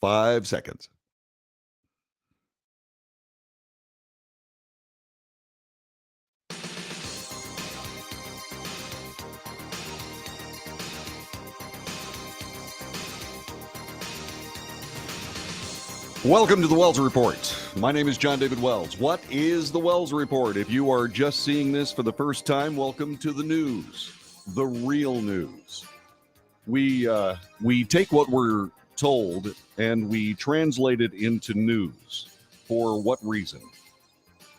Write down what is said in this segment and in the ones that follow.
5 seconds. Welcome to the Wells Report. My name is John David Wells. What is the Wells Report? If you are just seeing this for the first time, welcome to the news, the real news. We take what we're told and we translate it into news. For what reason?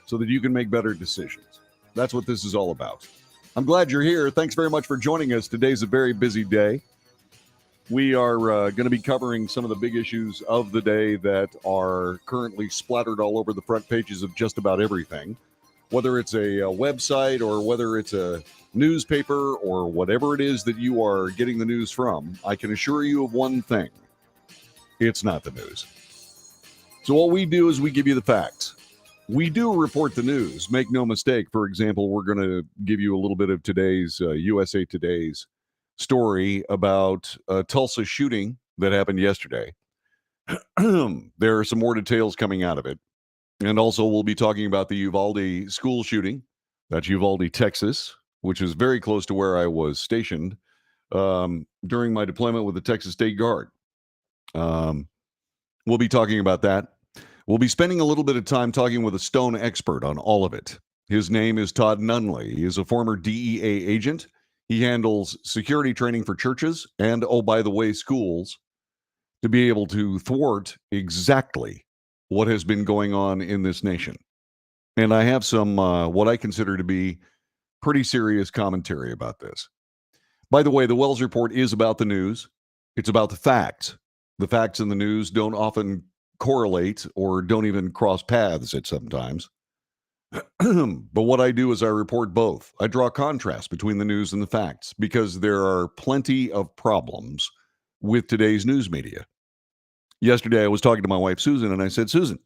So that you can make better decisions. That's what this is all about. I'm glad you're here. Thanks very much for joining us. Today's a very busy day. We are going to be covering some of the big issues of the day that are currently splattered all over the front pages of just about everything, whether it's a website or whether it's a newspaper or whatever it is that you are getting the news from. I can assure you of one thing. It's not the news. So what we do is we give you the facts. We do report the news. Make no mistake. For example, we're going to give you a little bit of today's USA Today's story about a Tulsa shooting that happened yesterday. There are some more details coming out of it. And also we'll be talking about the Uvalde school shooting. That's Uvalde, Texas, which is very close to where I was stationed during my deployment with the Texas State Guard. We'll be talking about that. We'll be spending a little bit of time talking with a stone expert on all of it. His name is Todd Nunley. He is a former DEA agent. He handles security training for churches and, oh, by the way, schools to be able to thwart exactly what has been going on in this nation. And I have some what I consider to be pretty serious commentary about this. By the way, the Wells Report is about the news. It's about the facts. The facts in the news don't often correlate or don't even cross paths at sometimes. But what I do is I report both. I draw contrast between the news and the facts because there are plenty of problems with today's news media. Yesterday, I was talking to my wife, Susan, and I said, Susan,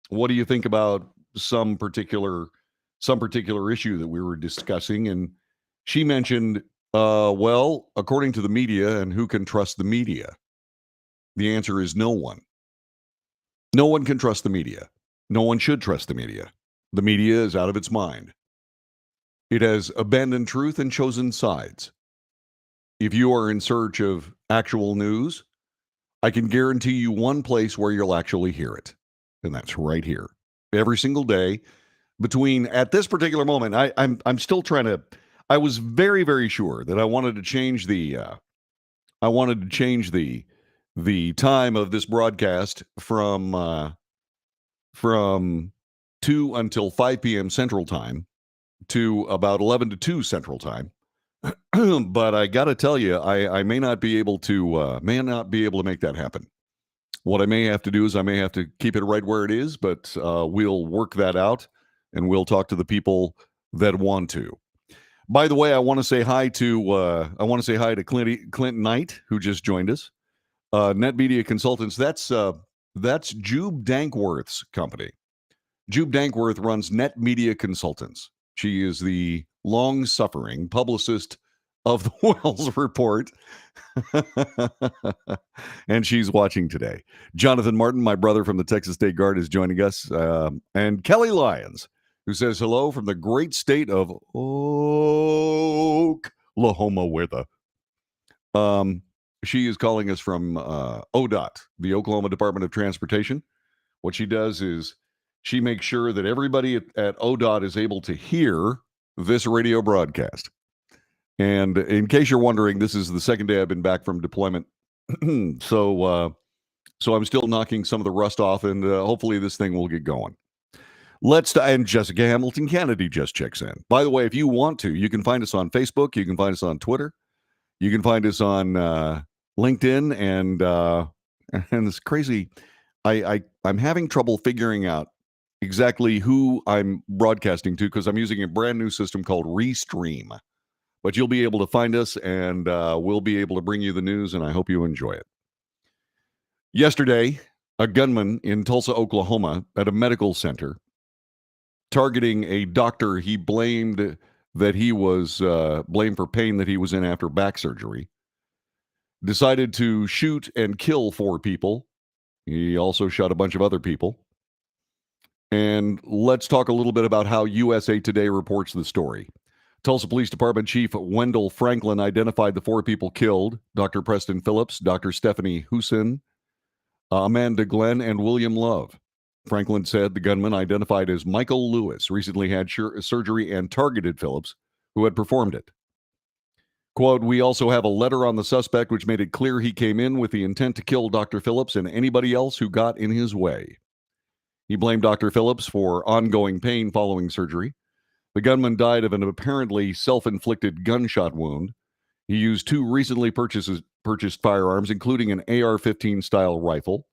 what do you think about some particular issue that we were discussing? And she mentioned, well, according to the media, and who can trust the media? The answer is no one. No one can trust the media. No one should trust the media. The media is out of its mind. It has abandoned truth and chosen sides. If you are in search of actual news, I can guarantee you one place where you'll actually hear it, and that's right here. Every single day, at this particular moment, I'm still trying to. I was very, very sure that I wanted to change the time of this broadcast from 2 until 5 p.m. Central Time to about 11 to 2 Central Time. But I got to tell you, I may not be able to make that happen. What I may have to do is I may have to keep it right where it is, but we'll work that out and we'll talk to the people that want to. By the way, I want to say hi to Clint Knight, who just joined us. Net Media Consultants. That's Jube Dankworth's company. Jube Dankworth runs Net Media Consultants. She is the long-suffering publicist of the Wells Report. And she's watching today. Jonathan Martin, my brother from the Texas State Guard, is joining us. And Kelly Lyons, who says hello from the great state of Oklahoma, she is calling us from ODOT, the Oklahoma Department of Transportation. What she does is she makes sure that everybody at ODOT is able to hear this radio broadcast. And in case you're wondering, this is the second day I've been back from deployment. So I'm still knocking some of the rust off, and hopefully this thing will get going. And Jessica Hamilton Kennedy just checks in. By the way, if you want to, you can find us on Facebook. You can find us on Twitter. You can find us on LinkedIn, and it's crazy. I'm having trouble figuring out exactly who I'm broadcasting to because I'm using a brand new system called Restream. But you'll be able to find us, and we'll be able to bring you the news, and I hope you enjoy it. Yesterday, a gunman in Tulsa, Oklahoma, at a medical center, targeting a doctor he blamed that he was blamed for pain that he was in after back surgery. decided to shoot and kill 4 people. He also shot a bunch of other people. And let's talk a little bit about how USA Today reports the story. Tulsa Police Department Chief Wendell Franklin identified the 4 people killed: Dr. Preston Phillips, Dr. Stephanie Husin, Amanda Glenn, and William Love. Franklin said the gunman, identified as Michael Lewis, recently had surgery and targeted Phillips, who had performed it. Quote, "We also have a letter on the suspect which made it clear he came in with the intent to kill Dr. Phillips and anybody else who got in his way." He blamed Dr. Phillips for ongoing pain following surgery. The gunman died of an apparently self-inflicted gunshot wound. He used 2 recently purchased firearms, including an AR-15 style rifle,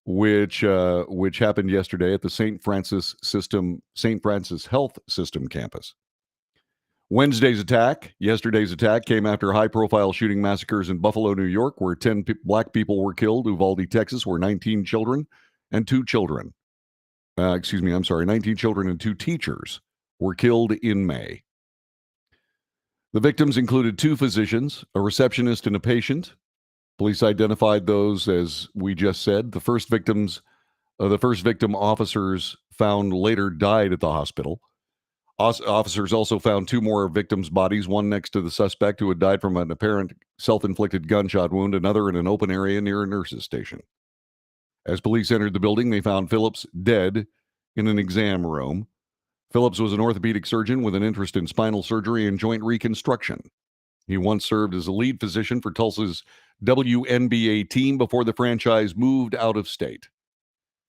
which happened yesterday at the St. Francis Health System campus. Yesterday's attack came after high-profile shooting massacres in Buffalo, New York, where 10 black people were killed. Uvalde, Texas, where 19 children and 2 teachers were killed in May. The victims included 2 physicians, a receptionist, and a patient. Police identified those, as we just said. The first victim officers found later died at the hospital. Officers also found 2 more victims' bodies, one next to the suspect who had died from an apparent self-inflicted gunshot wound, another in an open area near a nurse's station. As police entered the building, they found Phillips dead in an exam room. Phillips was an orthopedic surgeon with an interest in spinal surgery and joint reconstruction. He once served as a lead physician for Tulsa's WNBA team before the franchise moved out of state.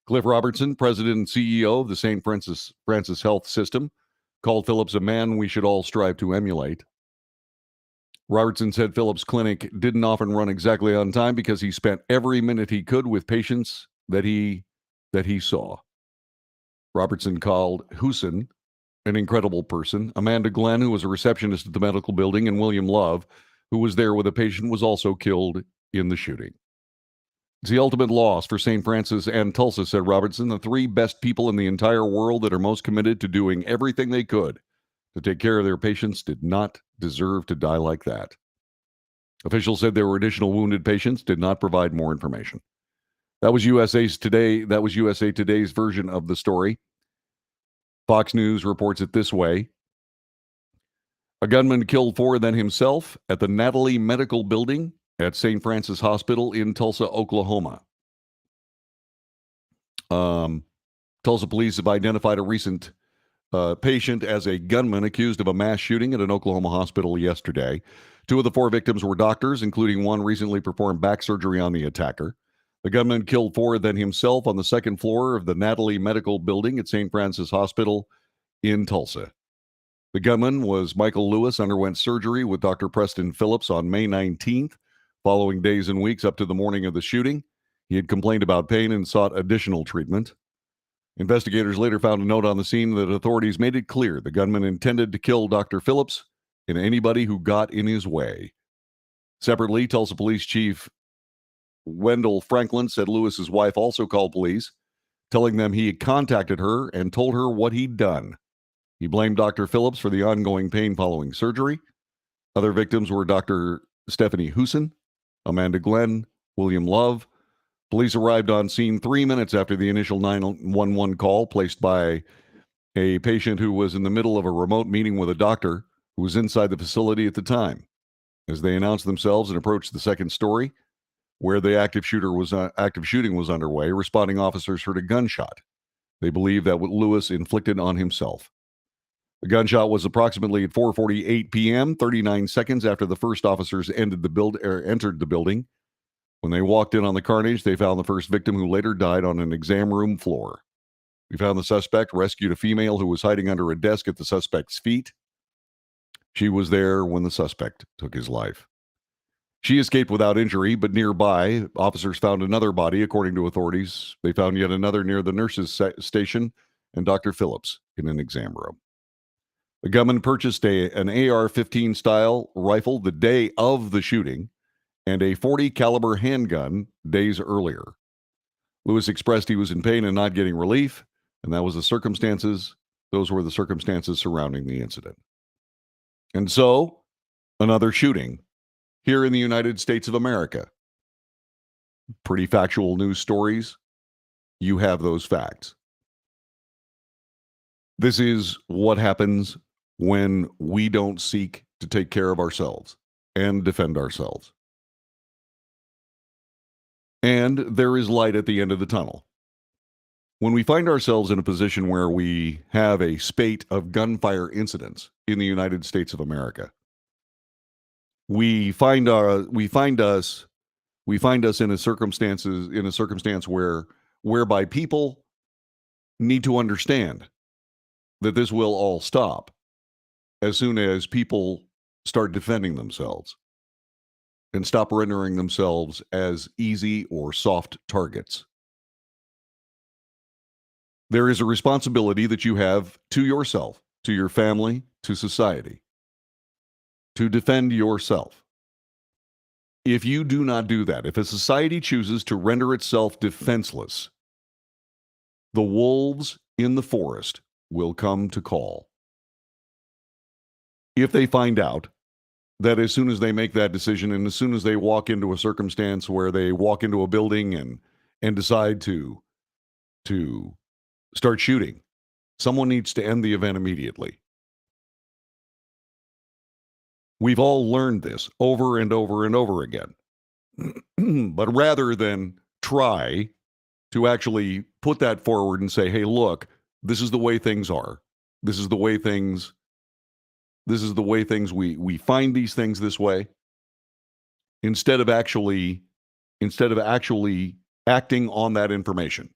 Cliff Robertson, president and CEO of the St. Francis Health System, called Phillips a man we should all strive to emulate. Robertson said Phillips' clinic didn't often run exactly on time because he spent every minute he could with patients that he saw. Robertson called Husin an incredible person. Amanda Glenn, who was a receptionist at the medical building, and William Love, who was there with a patient, was also killed in the shooting. It's the ultimate loss for St. Francis and Tulsa, said Robertson. The 3 best people in the entire world that are most committed to doing everything they could to take care of their patients did not deserve to die like that. Officials said there were additional wounded patients, did not provide more information. That was USA Today's version of the story. Fox News reports it this way. A gunman killed 4 then himself at the Natalie Medical Building at St. Francis Hospital in Tulsa, Oklahoma. Tulsa police have identified a recent patient as a gunman accused of a mass shooting at an Oklahoma hospital yesterday. 2 of the 4 victims were doctors, including one recently performed back surgery on the attacker. The gunman killed 4 then himself on the 2nd floor of the Natalie Medical Building at St. Francis Hospital in Tulsa. The gunman was Michael Lewis, underwent surgery with Dr. Preston Phillips on May 19th. Following days and weeks up to the morning of the shooting, he had complained about pain and sought additional treatment. Investigators later found a note on the scene that authorities made it clear the gunman intended to kill Dr. Phillips and anybody who got in his way. Separately, Tulsa Police Chief Wendell Franklin said Lewis's wife also called police, telling them he had contacted her and told her what he'd done. He blamed Dr. Phillips for the ongoing pain following surgery. Other victims were Dr. Stephanie Husin, Amanda Glenn, William Love. Police arrived on scene 3 minutes after the initial 911 call placed by a patient who was in the middle of a remote meeting with a doctor who was inside the facility at the time. As they announced themselves and approached the 2nd story, where the active shooting was underway, responding officers heard a gunshot. They believe that what Lewis inflicted on himself. The gunshot was approximately at 4:48 p.m., 39 seconds after the first officers entered the building. When they walked in on the carnage, they found the first victim, who later died on an exam room floor. We found the suspect rescued a female who was hiding under a desk at the suspect's feet. She was there when the suspect took his life. She escaped without injury, but nearby, officers found another body. According to authorities, they found yet another near the nurse's station and Dr. Phillips in an exam room. The gunman purchased an AR-15 style rifle the day of the shooting and a .40 caliber handgun days earlier. Lewis expressed he was in pain and not getting relief, and those were the circumstances surrounding the incident. And so, another shooting here in the United States of America. Pretty factual news stories. You have those facts. This is what happens when we don't seek to take care of ourselves and defend ourselves. And there is light at the end of the tunnel. When we find ourselves in a position where we have a spate of gunfire incidents in the United States of America, we find us in a circumstance whereby people need to understand that this will all stop as soon as people start defending themselves and stop rendering themselves as easy or soft targets. There is a responsibility that you have to yourself, to your family, to society, to defend yourself. If you do not do that, if a society chooses to render itself defenseless, the wolves in the forest will come to call. If they find out that as soon as they make that decision and as soon as they walk into a circumstance where they walk into a building and decide to start shooting, someone needs to end the event immediately. We've all learned this over and over and over again. But rather than try to actually put that forward and say, hey, look, this is the way things are. This is the way things we find these things this way. Instead of actually acting on that information.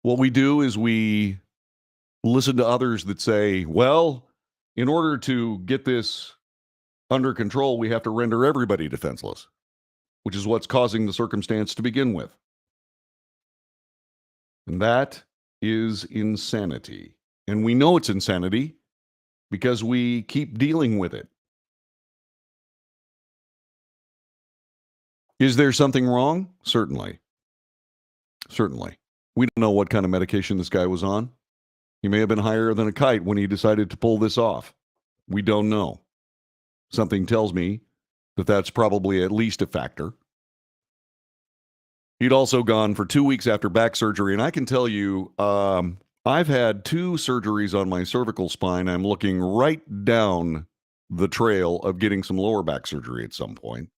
What we do is we listen to others that say, well, in order to get this under control, we have to render everybody defenseless, which is what's causing the circumstance to begin with. And that is insanity. And we know it's insanity because we keep dealing with it. Is there something wrong? Certainly. Certainly. We don't know what kind of medication this guy was on. He may have been higher than a kite when he decided to pull this off. We don't know. Something tells me that that's probably at least a factor. He'd also gone for 2 weeks after back surgery, and I can tell you, I've had 2 surgeries on my cervical spine. I'm looking right down the trail of getting some lower back surgery at some point.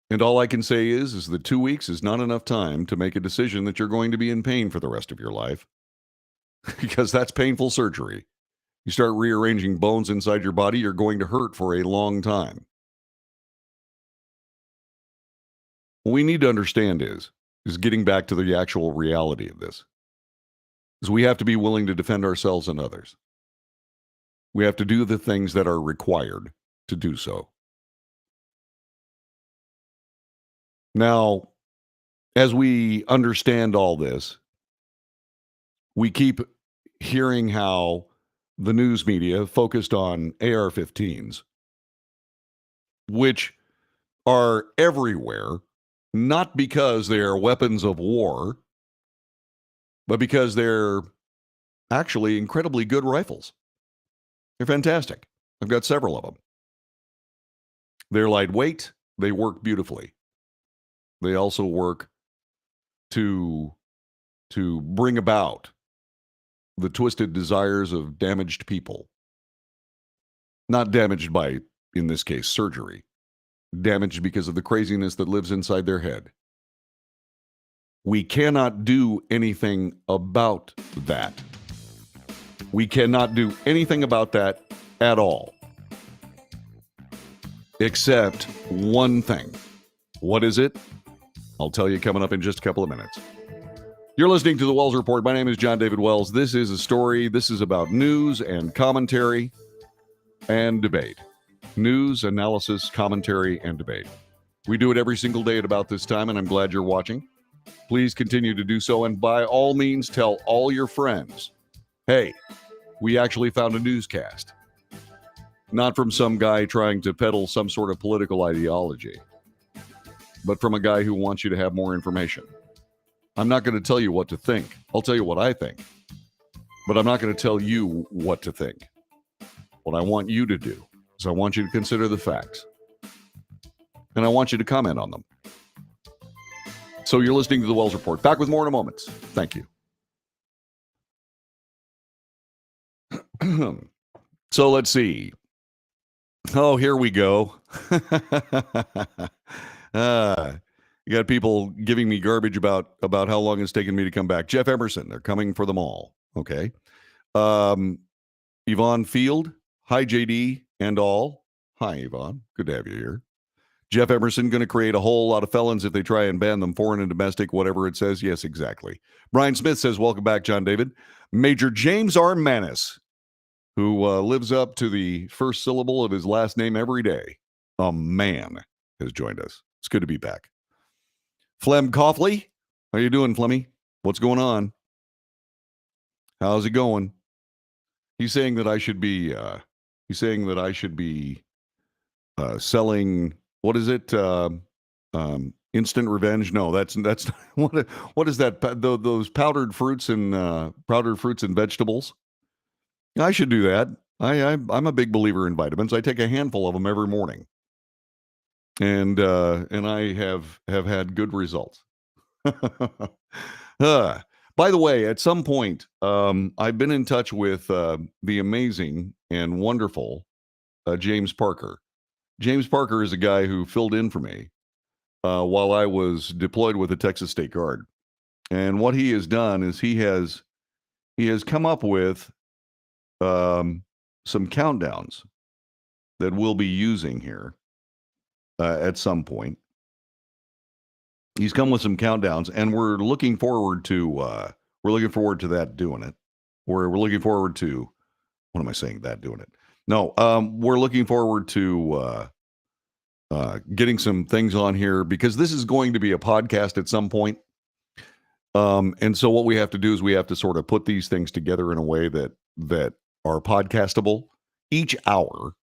And all I can say is that 2 weeks is not enough time to make a decision that you're going to be in pain for the rest of your life. Because that's painful surgery. You start rearranging bones inside your body, you're going to hurt for a long time. What we need to understand is getting back to the actual reality of this, is we have to be willing to defend ourselves and others. We have to do the things that are required to do so. Now, as we understand all this, we keep hearing how the news media focused on AR-15s, which are everywhere, not because they are weapons of war, but because they're actually incredibly good rifles. They're fantastic. I've got several of them. They're lightweight. They work beautifully. They also work to bring about the twisted desires of damaged people. Not damaged by, in this case, surgery. Damaged because of the craziness that lives inside their head. We cannot do anything about that. We cannot do anything about that at all. Except one thing. What is it? I'll tell you coming up in just a couple of minutes. You're listening to The Wells Report. My name is John David Wells. This is a story. This is about news and commentary and debate. News, analysis, commentary, and debate. We do it every single day at about this time, and I'm glad you're watching. Please continue to do so, and by all means, tell all your friends, hey, we actually found a newscast. Not from some guy trying to peddle some sort of political ideology, but from a guy who wants you to have more information. I'm not going to tell you what to think. I'll tell you what I think. But I'm not going to tell you what to think. What I want you to do So I want you to consider the facts. And I want you to comment on them. So you're listening to the Wells Report. Back with more in a moment. Thank you. So let's see. Oh, here we go. You got people giving me garbage about how long it's taken me to come back. Jeff Emerson, they're coming for them all. Okay. Yvonne Field, hi, JD and all. Hi, Yvonne. Good to have you here. Jeff Emerson going to create a whole lot of felons if they try and ban them, foreign and domestic, whatever it says. Yes, exactly. Brian Smith says, welcome back, John David. Major James R. Manis, who lives up to the first syllable of his last name every day. A man has joined us. It's good to be back. Flem Coughley, how you doing, Flemmy? What's going on? How's it going? He's saying that I should be. Selling. What is it? Instant revenge? No, that's what is that? Those powdered fruits and vegetables. I should do that. I'm a big believer in vitamins. I take a handful of them every morning, and I have had good results. By the way, at some point, I've been in touch with the amazing and wonderful James Parker. James Parker is a guy who filled in for me while I was deployed with the Texas State Guard. And what he has done is he has come up with some countdowns that we'll be using here at some point. He's come with some countdowns, and we're looking forward to that doing it. We're looking forward to what am I saying? That doing it. No, we're looking forward to getting some things on here because this is going to be a podcast at some point. And so what we have to do is we have to sort of put these things together in a way that are podcastable. Each hour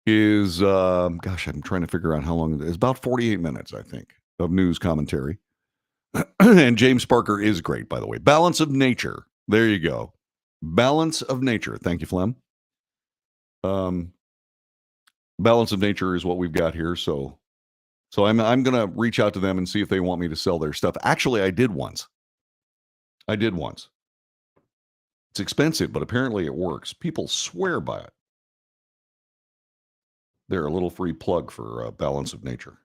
is, I'm trying to figure out how long it is. About 48 minutes, I think, of news commentary. And James Parker is great, by the way. Balance of Nature. There you go. Balance of Nature. Thank you, Flem. Balance of Nature is what we've got here. So I'm going to reach out to them and see if they want me to sell their stuff. Actually, I did once. It's expensive, but apparently it works. People swear by it. They're a little free plug for Balance of Nature.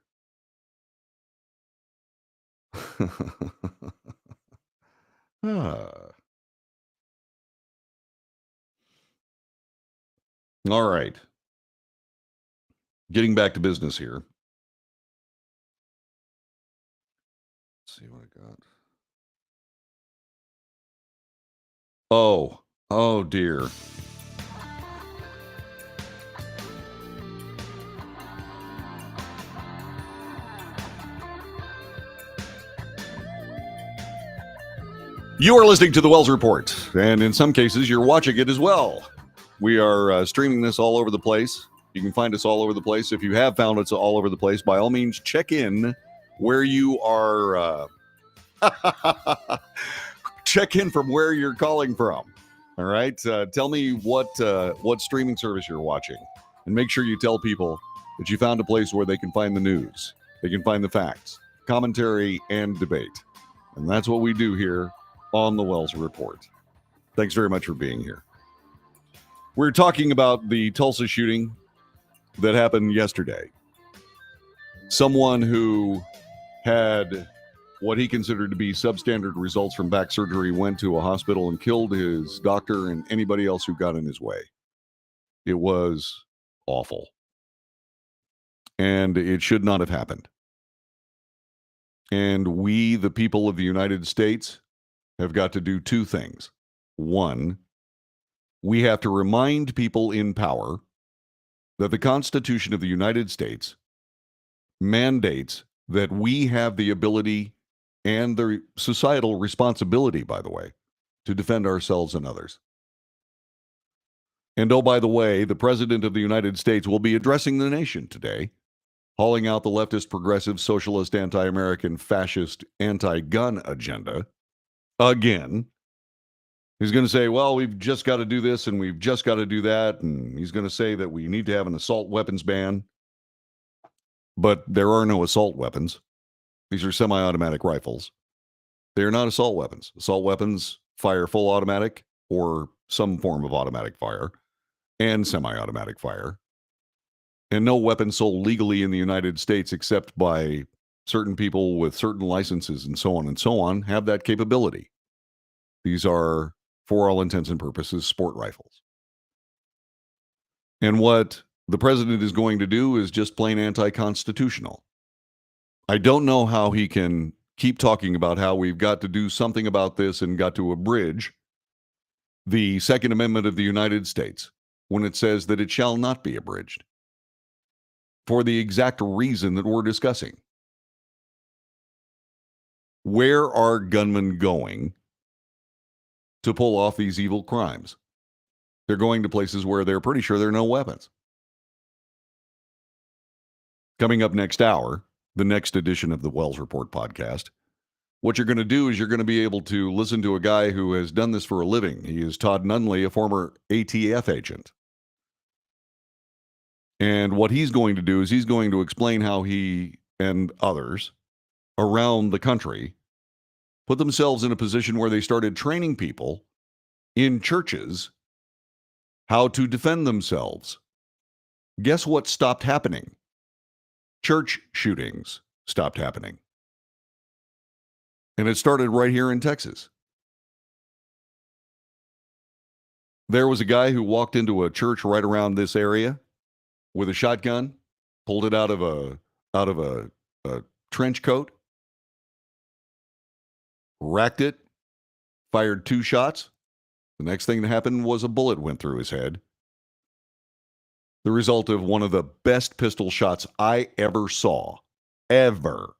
All right. Getting back to business here. Let's see what I got. Oh dear. You are listening to the Wells Report, and in some cases, you're watching it as well. We are streaming this all over the place. You can find us all over the place. If you have found us all over the place, by all means, check in where you are. Check in from where you're calling from. All right. Tell me what streaming service you're watching, and make sure you tell people that you found a place where they can find the news, they can find the facts, commentary, and debate. And that's what we do here on the Wells Report. Thanks very much for being here. We're talking about the Tulsa shooting that happened yesterday. Someone who had what he considered to be substandard results from back surgery went to a hospital and killed his doctor and anybody else who got in his way. It was awful. And it should not have happened. And we, the people of the United States, have got to do two things. One, we have to remind people in power that the Constitution of the United States mandates that we have the ability and the societal responsibility, by the way, to defend ourselves and others. And oh, by the way, the President of the United States will be addressing the nation today, hauling out the leftist, progressive, socialist, anti-American, fascist, anti-gun agenda again. He's going to say, well, we've just got to do this and we've just got to do that. And he's going to say that we need to have an assault weapons ban. But there are no assault weapons. These are semi-automatic rifles. They are not assault weapons. Assault weapons fire full automatic or some form of automatic fire and semi-automatic fire. And no weapon sold legally in the United States except by certain people with certain licenses and so on have that capability. These are, for all intents and purposes, sport rifles. And what the president is going to do is just plain anti-constitutional. I don't know how he can keep talking about how we've got to do something about this and got to abridge the Second Amendment of the United States when it says that it shall not be abridged for the exact reason that we're discussing. Where are gunmen going to pull off these evil crimes? They're going to places where they're pretty sure there are no weapons. Coming up next hour, the next edition of the Wells Report podcast, what you're going to do is you're going to be able to listen to a guy who has done this for a living. He is Todd Nunley, a former ATF agent. And what he's going to do is he's going to explain how he and others around the country put themselves in a position where they started training people in churches how to defend themselves. Guess what stopped happening? Church shootings stopped happening. And it started right here in Texas. There was a guy who walked into a church right around this area with a shotgun, pulled it out of a trench coat, racked it, fired 2 shots. The next thing that happened was a bullet went through his head. The result of one of the best pistol shots I ever saw. Ever.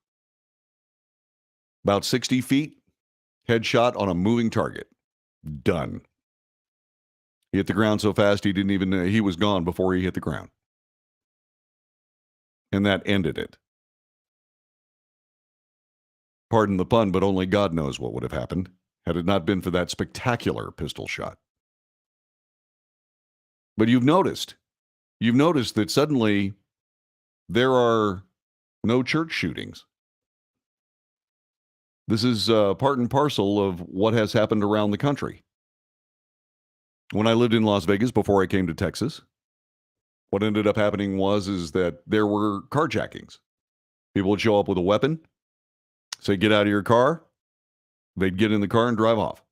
About 60 feet, headshot on a moving target. Done. He hit the ground so fast he was gone before he hit the ground. And that ended it. Pardon the pun, but only God knows what would have happened had it not been for that spectacular pistol shot. But you've noticed that suddenly there are no church shootings. This is part and parcel of what has happened around the country. When I lived in Las Vegas before I came to Texas, what ended up happening is that there were carjackings. People would show up with a weapon, say, get out of your car. They'd get in the car and drive off.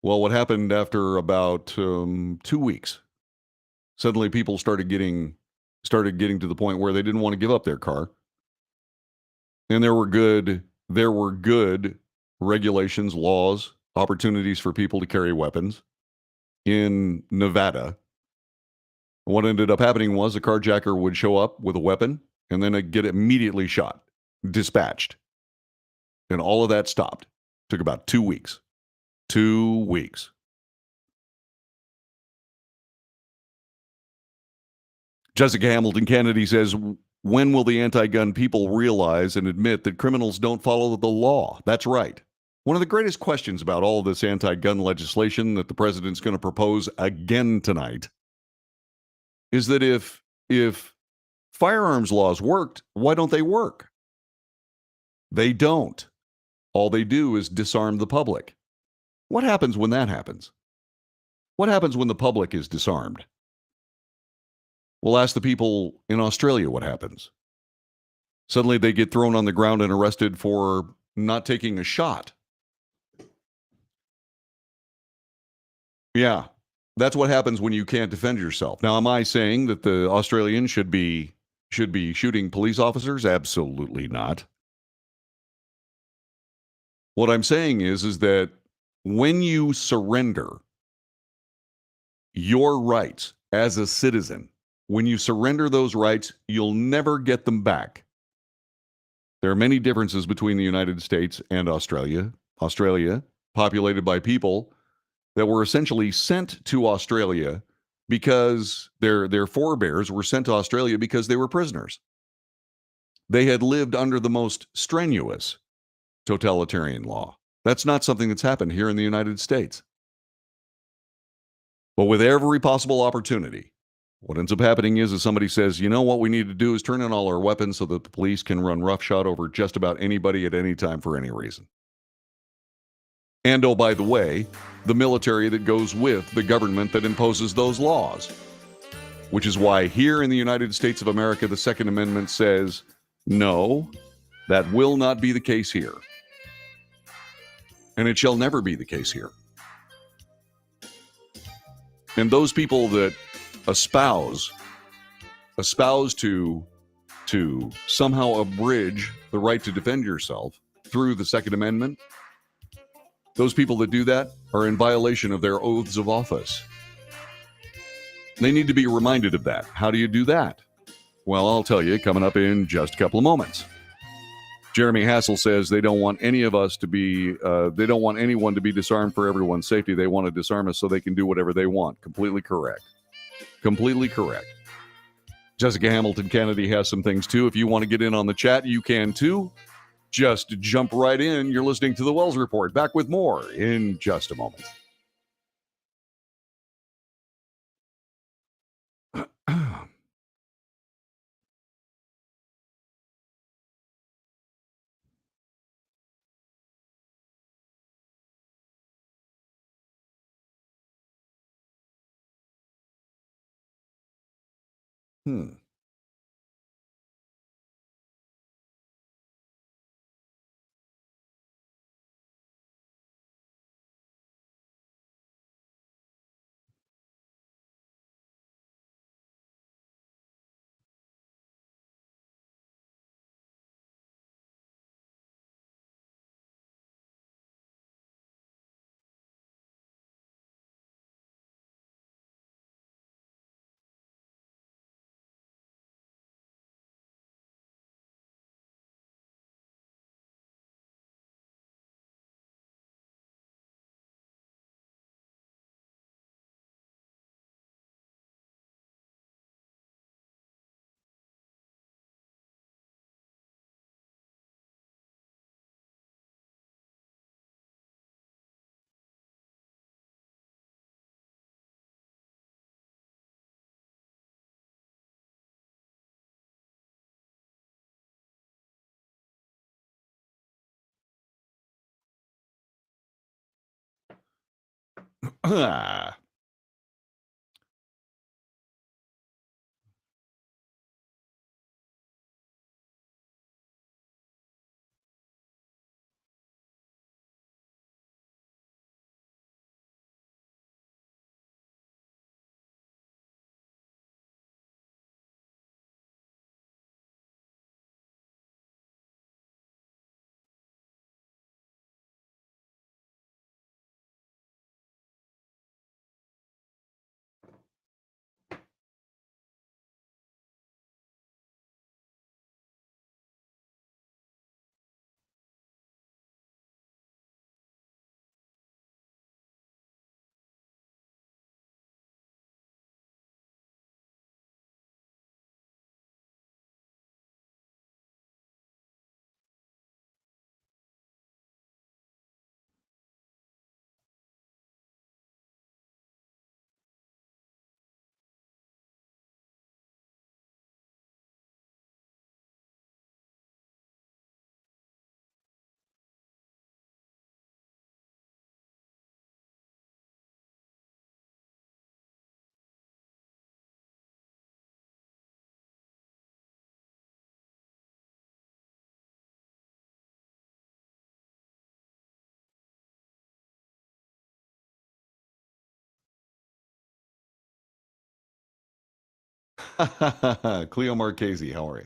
Well, what happened after about 2 weeks? Suddenly people started getting to the point where they didn't want to give up their car. And there were good regulations, laws, opportunities for people to carry weapons in Nevada. What ended up happening was a carjacker would show up with a weapon and then get immediately shot, dispatched. And all of that stopped. Took about 2 weeks. 2 weeks. Jessica Hamilton Kennedy says, when will the anti-gun people realize and admit that criminals don't follow the law? That's right. One of the greatest questions about all of this anti-gun legislation that the president's going to propose again tonight is that if firearms laws worked, why don't they work? They don't. All they do is disarm the public. What happens when that happens? What happens when the public is disarmed? We'll ask the people in Australia what happens. Suddenly they get thrown on the ground and arrested for not taking a shot. Yeah, that's what happens when you can't defend yourself. Now, am I saying that the Australians should be shooting police officers? Absolutely not. What I'm saying is that when you surrender your rights as a citizen, when you surrender those rights, you'll never get them back. There are many differences between the United States and Australia. Australia, populated by people that were essentially sent to Australia because their forebears were sent to Australia because they were prisoners. They had lived under the most strenuous totalitarian law. That's not something that's happened here in the United States. But with every possible opportunity, what ends up happening is somebody says, you know what we need to do is turn in all our weapons so that the police can run roughshod over just about anybody at any time for any reason. And oh, by the way, the military that goes with the government that imposes those laws. Which is why here in the United States of America, the Second Amendment says, no, that will not be the case here. And it shall never be the case here. And those people that espouse to somehow abridge the right to defend yourself through the Second Amendment, those people that do that are in violation of their oaths of office. They need to be reminded of that. How do you do that? Well, I'll tell you coming up in just a couple of moments. Jeremy Hassel says they don't want any of us to be, they don't want anyone to be disarmed for everyone's safety. They want to disarm us so they can do whatever they want. Completely correct. Completely correct. Jessica Hamilton Kennedy has some things too. If you want to get in on the chat, you can too. Just jump right in. You're listening to the Wells Report. Back with more in just a moment. Hmm. Cleo Marchese, how are you?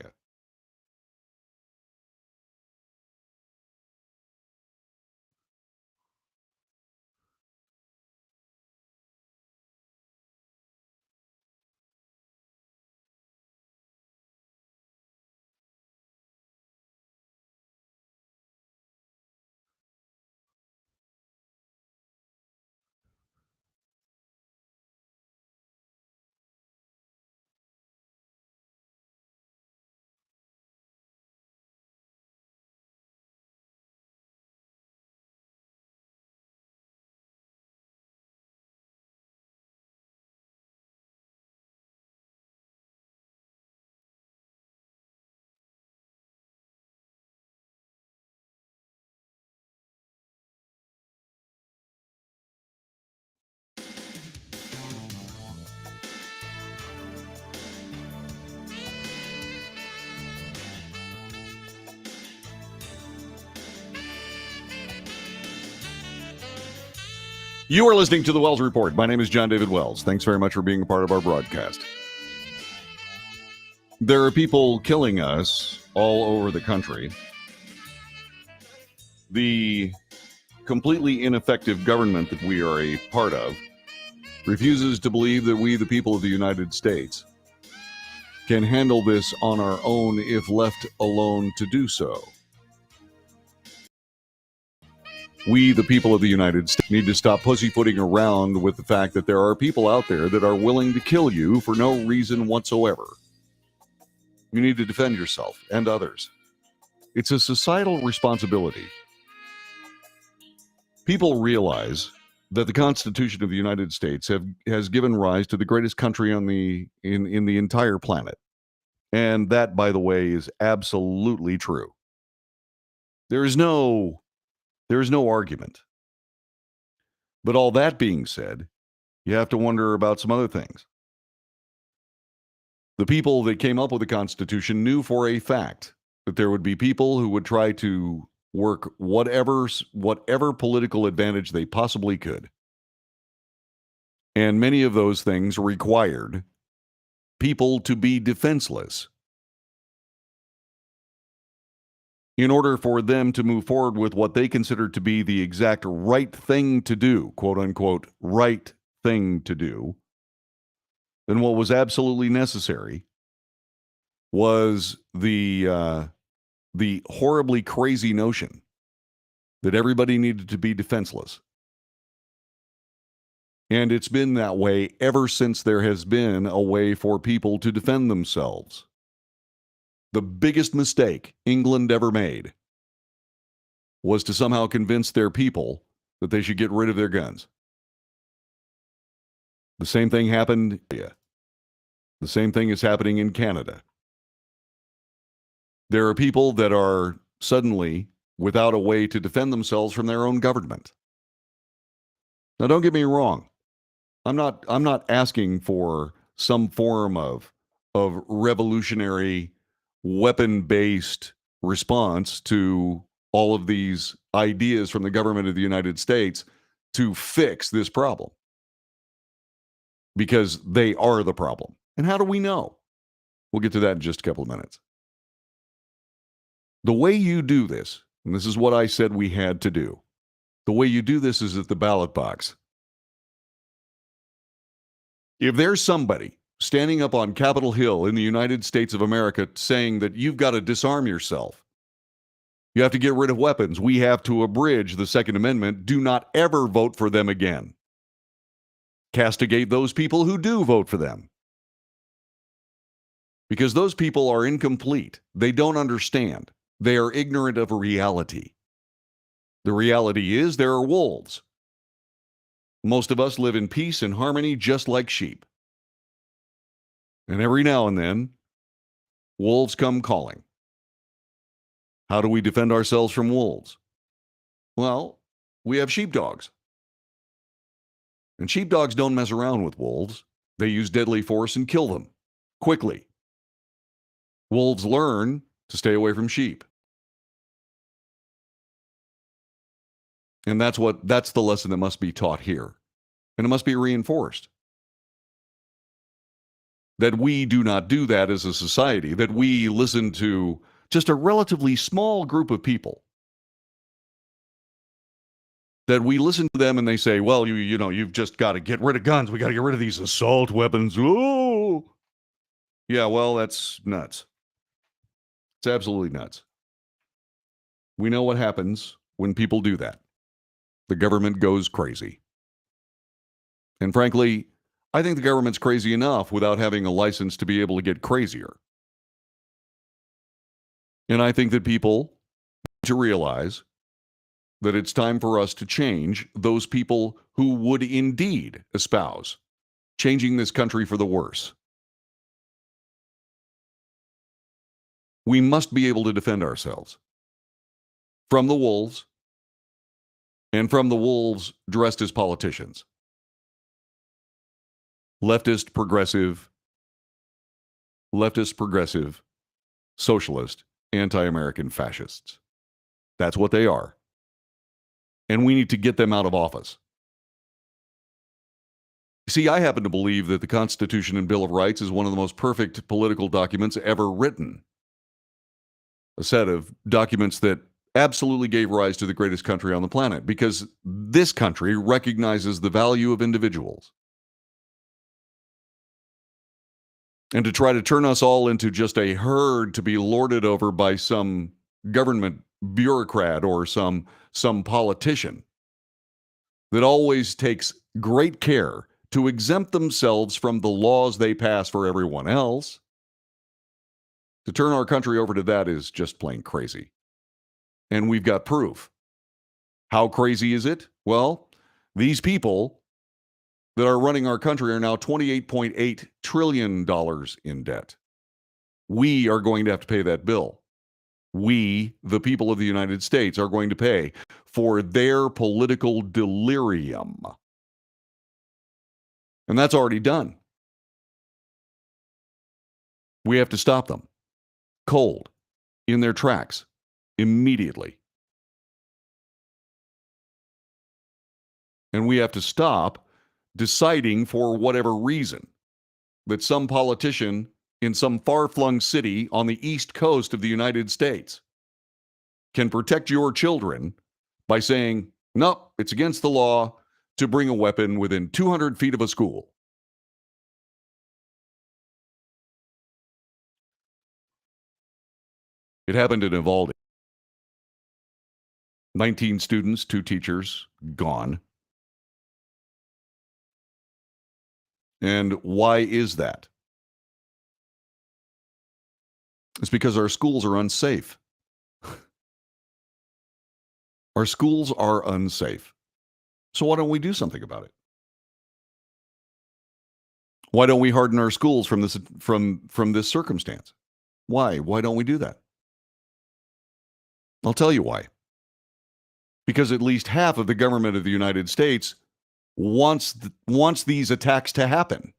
You are listening to the Wells Report. My name is John David Wells. Thanks very much for being a part of our broadcast. There are people killing us all over the country. The completely ineffective government that we are a part of refuses to believe that we, the people of the United States, can handle this on our own if left alone to do so. We, the people of the United States, need to stop pussyfooting around with the fact that there are people out there that are willing to kill you for no reason whatsoever. You need to defend yourself and others. It's a societal responsibility. People realize that the Constitution of the United States has given rise to the greatest country in the entire planet. And that, by the way, is absolutely true. There is no argument. But all that being said, you have to wonder about some other things. The people that came up with the Constitution knew for a fact that there would be people who would try to work whatever political advantage they possibly could. And many of those things required people to be defenseless in order for them to move forward with what they considered to be the exact right thing to do, quote unquote, right thing to do. Then what was absolutely necessary was the horribly crazy notion that everybody needed to be defenseless. And it's been that way ever since there has been a way for people to defend themselves. The biggest mistake England ever made was to somehow convince their people that they should get rid of their guns. The same thing happened here. The same thing is happening in Canada. There are people that are suddenly without a way to defend themselves from their own government. Now, don't get me wrong. I'm not asking for some form of revolutionary weapon-based response to all of these ideas from the government of the United States to fix this problem. Because they are the problem. And how do we know? We'll get to that in just a couple of minutes. The way you do this, and this is what I said we had to do, the way you do this is at the ballot box. If there's somebody standing up on Capitol Hill in the United States of America saying that you've got to disarm yourself, you have to get rid of weapons, we have to abridge the Second Amendment, do not ever vote for them again. Castigate those people who do vote for them. Because those people are incomplete. They don't understand. They are ignorant of reality. The reality is there are wolves. Most of us live in peace and harmony just like sheep. And every now and then, wolves come calling. How do we defend ourselves from wolves? Well, we have sheepdogs. And sheepdogs don't mess around with wolves. They use deadly force and kill them quickly. Wolves learn to stay away from sheep. And that's the lesson that must be taught here. And it must be reinforced. That we do not do that as a society, that we listen to just a relatively small group of people. That we listen to them and they say, well, you know, you've just got to get rid of guns. We got to get rid of these assault weapons. Oh, yeah, well, that's nuts. It's absolutely nuts. We know what happens when people do that. The government goes crazy. And frankly, I think the government's crazy enough without having a license to be able to get crazier. And I think that people need to realize that it's time for us to change those people who would indeed espouse changing this country for the worse. We must be able to defend ourselves from the wolves and from the wolves dressed as politicians. Leftist, progressive, socialist, anti-American fascists. That's what they are. And we need to get them out of office. See, I happen to believe that the Constitution and Bill of Rights is one of the most perfect political documents ever written. A set of documents that absolutely gave rise to the greatest country on the planet because this country recognizes the value of individuals. And to try to turn us all into just a herd to be lorded over by some government bureaucrat or some politician that always takes great care to exempt themselves from the laws they pass for everyone else. To turn our country over to that is just plain crazy. And we've got proof. How crazy is it? Well, these people that are running our country are now $28.8 trillion in debt. We are going to have to pay that bill. We, the people of the United States, are going to pay for their political delirium. And that's already done. We have to stop them cold in their tracks immediately. And we have to stop deciding for whatever reason that some politician in some far-flung city on the East Coast of the United States can protect your children by saying, nope, it's against the law to bring a weapon within 200 feet of a school. It happened in Uvalde. 19 students, 2 teachers, gone. And why is that? It's because our schools are unsafe. Our schools are unsafe. So why don't we do something about it? Why don't we harden our schools from this circumstance? Why? Why don't we do that? I'll tell you why. Because at least half of the government of the United States wants these attacks to happen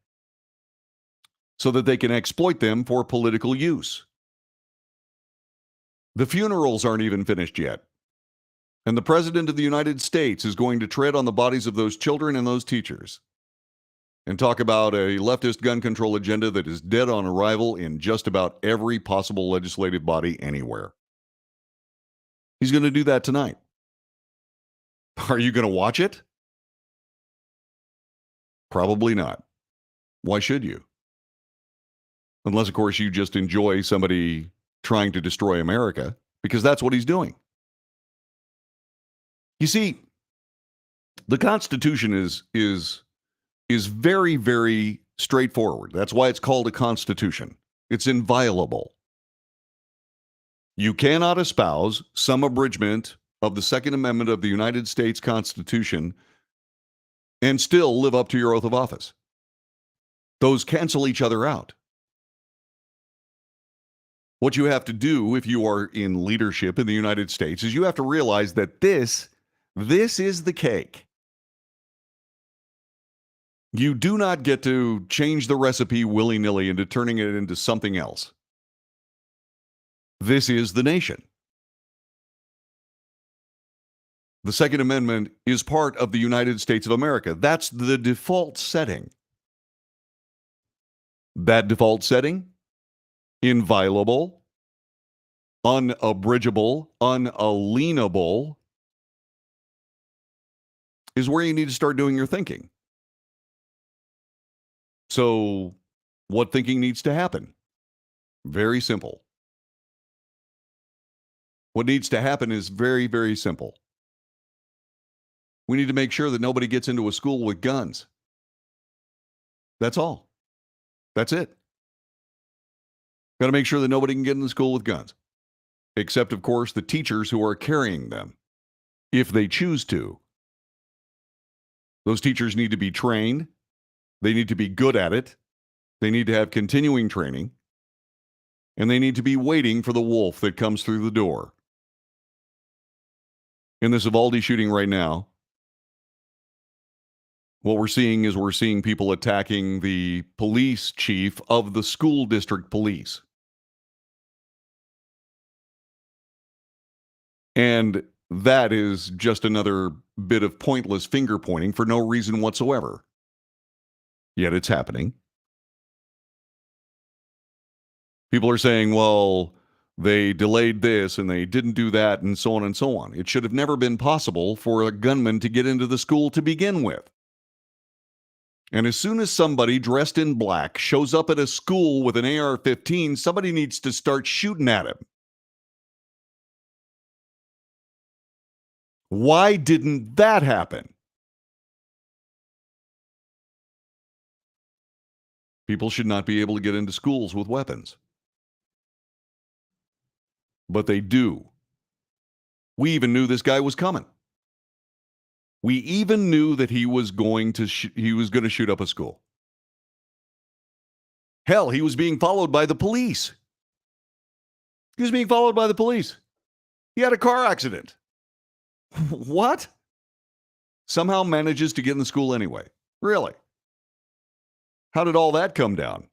so that they can exploit them for political use. The funerals aren't even finished yet. And the President of the United States is going to tread on the bodies of those children and those teachers and talk about a leftist gun control agenda that is dead on arrival in just about every possible legislative body anywhere. He's going to do that tonight. Are you going to watch it? Probably not. Why should you? Unless, of course, you just enjoy somebody trying to destroy America, because that's what he's doing. You see, the Constitution is very, very straightforward. That's why it's called a Constitution. It's inviolable. You cannot espouse some abridgment of the Second Amendment of the United States Constitution and still live up to your oath of office. Those cancel each other out. What you have to do if you are in leadership in the United States is you have to realize that this is the cake. You do not get to change the recipe willy-nilly into turning it into something else. This is the nation. The Second Amendment is part of the United States of America. That's the default setting. That default setting, inviolable, unabridgeable, unalienable, is where you need to start doing your thinking. So, what thinking needs to happen? Very simple. What needs to happen is very, very simple. We need to make sure that nobody gets into a school with guns. That's all. That's it. Got to make sure that nobody can get in the school with guns. Except, of course, the teachers who are carrying them, if they choose to. Those teachers need to be trained. They need to be good at it. They need to have continuing training. And they need to be waiting for the wolf that comes through the door. In this Uvalde shooting right now, what we're seeing is people attacking the police chief of the school district police. And that is just another bit of pointless finger pointing for no reason whatsoever. Yet it's happening. People are saying, well, they delayed this and they didn't do that and so on and so on. It should have never been possible for a gunman to get into the school to begin with. And as soon as somebody dressed in black shows up at a school with an AR-15, somebody needs to start shooting at him. Why didn't that happen? People should not be able to get into schools with weapons. But they do. We even knew this guy was coming. We even knew that he was going to shoot up a school. Hell, he was being followed by the police. He was being followed by the police. He had a car accident. What? Somehow manages to get in the school anyway. Really? How did all that come down?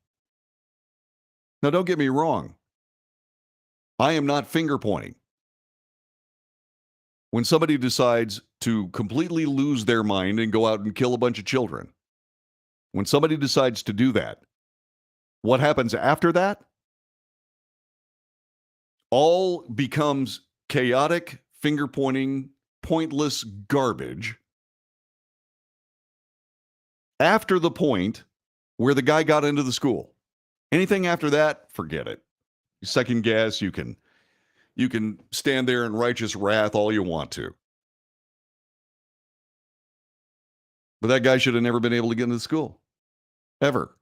Now, don't get me wrong. I am not finger pointing. When somebody decides to completely lose their mind and go out and kill a bunch of children, when somebody decides to do that, what happens after that? All becomes chaotic, finger pointing, pointless garbage after the point where the guy got into the school. Anything after that, forget it. You second guess, you can stand there in righteous wrath all you want to. But that guy should have never been able to get into the school. Ever.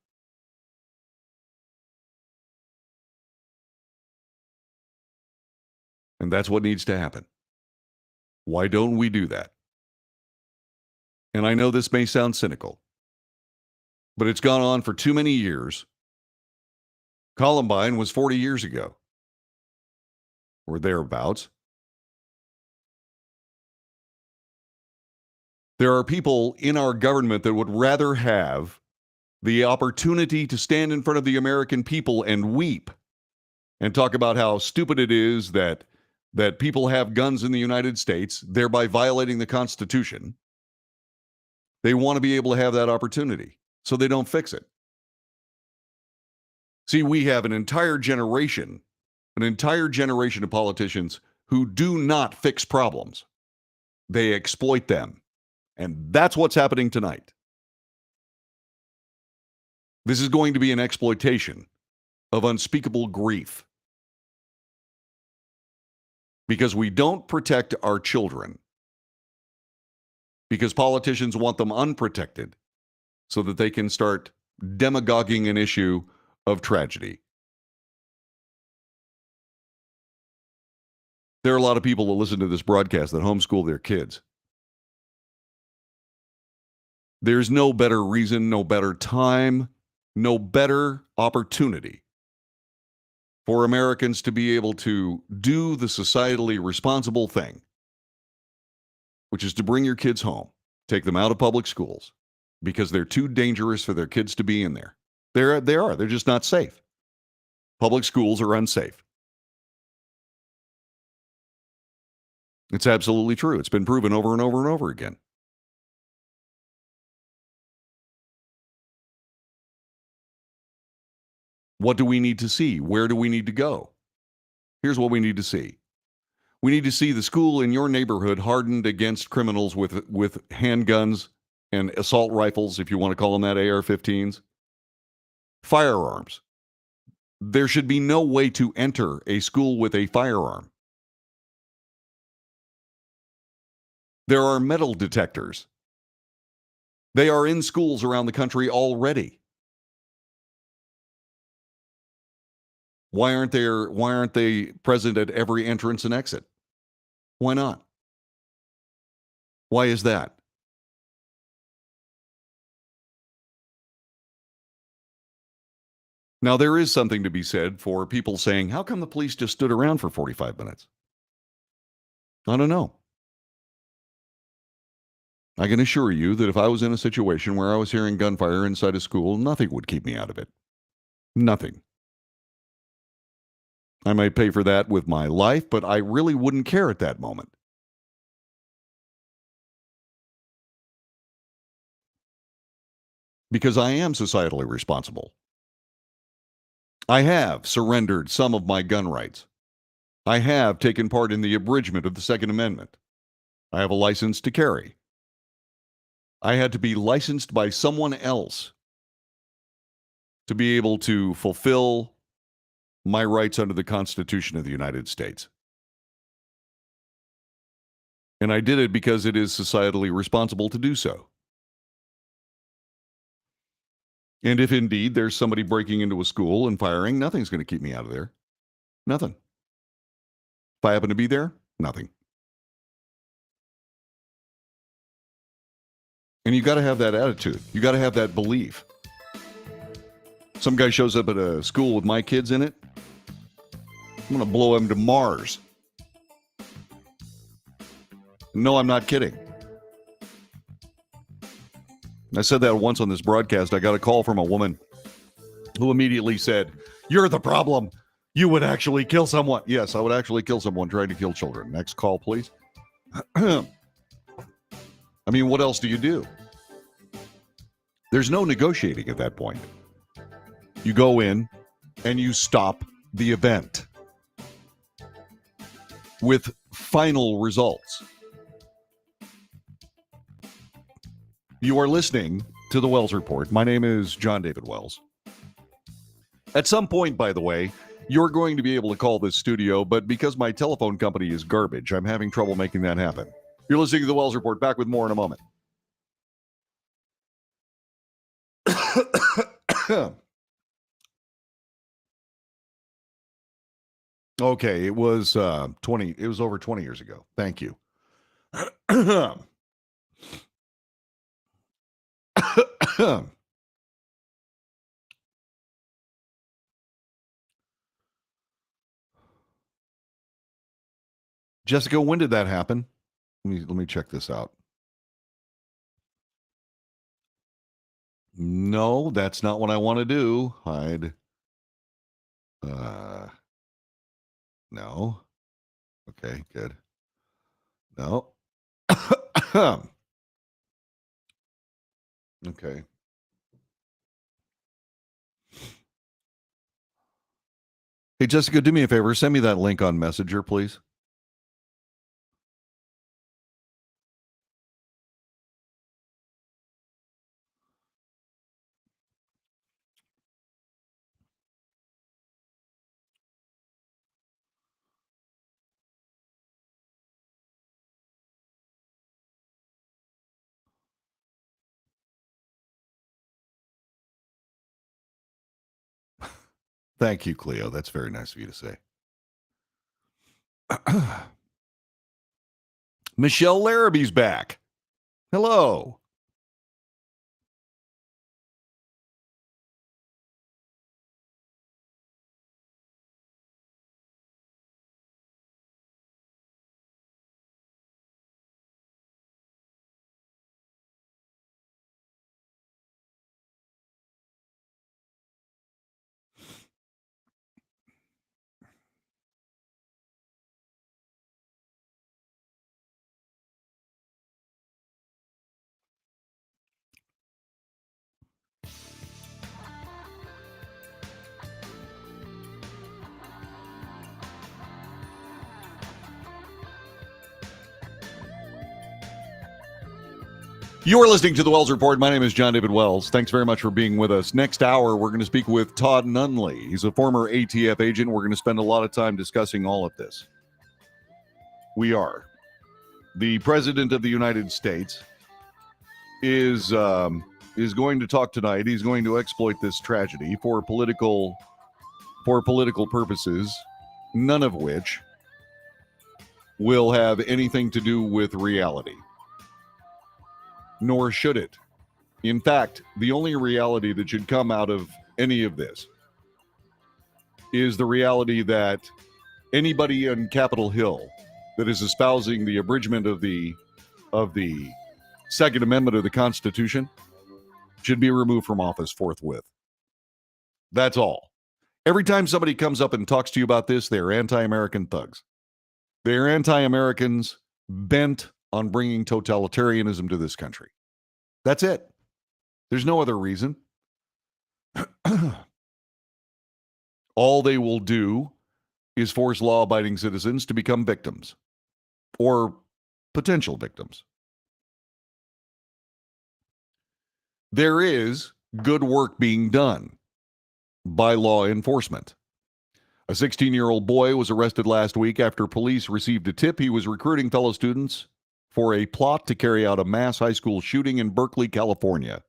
And that's what needs to happen. Why don't we do that? And I know this may sound cynical, but it's gone on for too many years. Columbine was 40 years ago, or thereabouts. There are people in our government that would rather have the opportunity to stand in front of the American people and weep and talk about how stupid it is that people have guns in the United States, thereby violating the Constitution. They want to be able to have that opportunity, so they don't fix it. See, we have an entire generation of politicians who do not fix problems. They exploit them. And that's what's happening tonight. This is going to be an exploitation of unspeakable grief. Because we don't protect our children. Because politicians want them unprotected so that they can start demagoguing an issue of tragedy. There are a lot of people that listen to this broadcast that homeschool their kids. There's no better reason, no better time, no better opportunity for Americans to be able to do the societally responsible thing, which is to bring your kids home, take them out of public schools, because they're too dangerous for their kids to be in there. They're just not safe. Public schools are unsafe. It's absolutely true. It's been proven over and over and over again. What do we need to see? Where do we need to go? Here's what we need to see. We need to see the school in your neighborhood hardened against criminals with handguns and assault rifles, if you want to call them that, AR-15s. Firearms. There should be no way to enter a school with a firearm. There are metal detectors. They are in schools around the country already. Why aren't they present at every entrance and exit? Why not? Why is that? Now, there is something to be said for people saying, how come the police just stood around for 45 minutes? I don't know. I can assure you that if I was in a situation where I was hearing gunfire inside a school, nothing would keep me out of it. Nothing. I might pay for that with my life, but I really wouldn't care at that moment. because I am societally responsible. I have surrendered some of my gun rights. I have taken part in the abridgment of the Second Amendment. I have a license to carry. I had to be licensed by someone else to be able to fulfill my rights under the Constitution of the United States. And I did it because it is societally responsible to do so. And if indeed there's somebody breaking into a school and firing, nothing's going to keep me out of there. Nothing. If I happen to be there, nothing. And you got to have that attitude. You got to have that belief. Some guy shows up at a school with my kids in it. I'm going to blow him to Mars. No, I'm not kidding. I said that once on this broadcast. I got a call from a woman who immediately said, "You're the problem. You would actually kill someone." Yes, I would actually kill someone trying to kill children. Next call, please. I mean, what else do you do? There's no negotiating at that point. You go in and you stop the event with final results. You are listening to the Wells Report. My name is John David Wells. At some point, by the way, you're going to be able to call this studio, but because my telephone company is garbage, I'm having trouble making that happen. You're listening to the Wells Report. Back with more in a moment. Okay, it was 20. It was over 20 years ago. Thank you. Jessica, when did that happen? Let me check this out. No, that's not what I want to do. Hide. No. Okay, good. No. Okay. Hey, Jessica, do me a favor. Send me that link on Messenger, please. Thank you, Cleo. That's very nice of you to say. Michelle Larrabee's back. Hello. You are listening to the Wells Report. My name is John David Wells. Thanks very much for being with us. Next hour, we're going to speak with Todd Nunley. He's a former ATF agent. We're going to spend a lot of time discussing all of this. We are. The President of the United States is going to talk tonight. He's going to exploit this tragedy for political purposes, none of which will have anything to do with reality. Nor should it. In fact, the only reality that should come out of any of this is the reality that anybody on Capitol Hill that is espousing the abridgment of the Second Amendment of the Constitution should be removed from office forthwith. That's all. Every time somebody comes up and talks to you about this, they're anti-American thugs. They're anti-Americans bent on bringing totalitarianism to this country. That's it. There's no other reason. All they will do is force law-abiding citizens to become victims or potential victims. There is good work being done by law enforcement. A 16-year-old boy was arrested last week after police received a tip he was recruiting fellow students for a plot to carry out a mass high school shooting in Berkeley, California.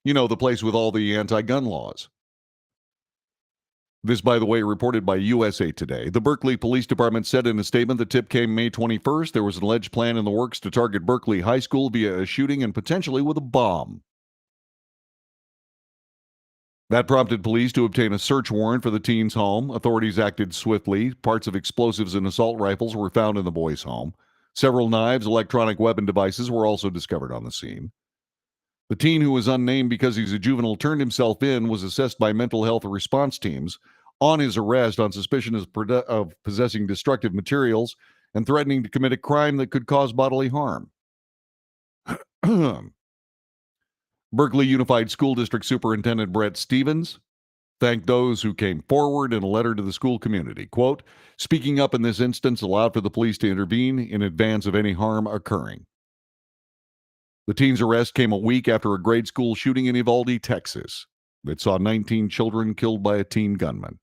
You know, the place with all the anti-gun laws. This, by the way, reported by USA Today. The Berkeley Police Department said in a statement the tip came May 21st. There was an alleged plan in the works to target Berkeley High School via a shooting and potentially with a bomb. That prompted police to obtain a search warrant for the teen's home. Authorities acted swiftly. Parts of explosives and assault rifles were found in the boy's home. Several knives, electronic weapon devices were also discovered on the scene. The teen, who was unnamed because he's a juvenile, turned himself in, was assessed by mental health response teams. On his arrest on suspicion of possessing destructive materials and threatening to commit a crime that could cause bodily harm. Berkeley Unified School District Superintendent Brett Stevens thanked those who came forward in a letter to the school community. Quote, speaking up in this instance allowed for the police to intervene in advance of any harm occurring. The teen's arrest came a week after a grade school shooting in Uvalde, Texas, that saw 19 children killed by a teen gunman.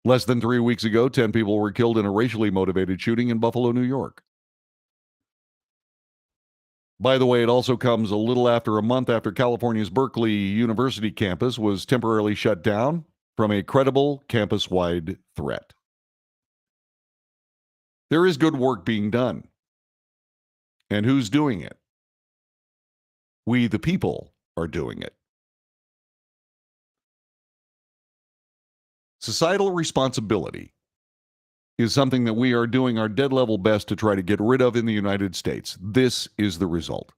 Less than 3 weeks ago, 10 people were killed in a racially motivated shooting in Buffalo, New York. By the way, it also comes a little after a month after California's Berkeley University campus was temporarily shut down from a credible campus-wide threat. There is good work being done. And who's doing it? We, the people, are doing it. Societal responsibility is something that we are doing our dead level best to try to get rid of in the United States. This is the result.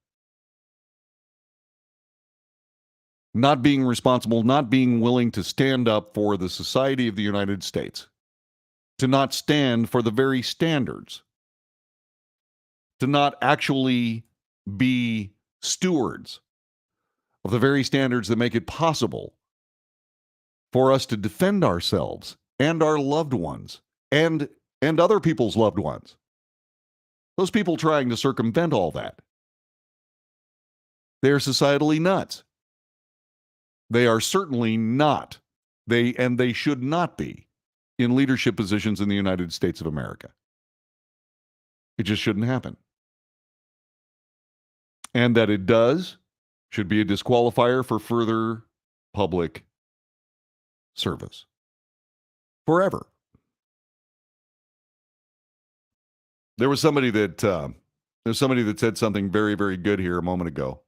Not being responsible, not being willing to stand up for the society of the United States, to not stand for the very standards, to not actually be stewards of the very standards that make it possible for us to defend ourselves and our loved ones and other people's loved ones. Those people trying to circumvent all that. They are societally nuts. They are certainly not, they should not be in leadership positions in the United States of America. It just shouldn't happen. And that it does should be a disqualifier for further public service. Forever. There was somebody that said something very, very good here a moment ago.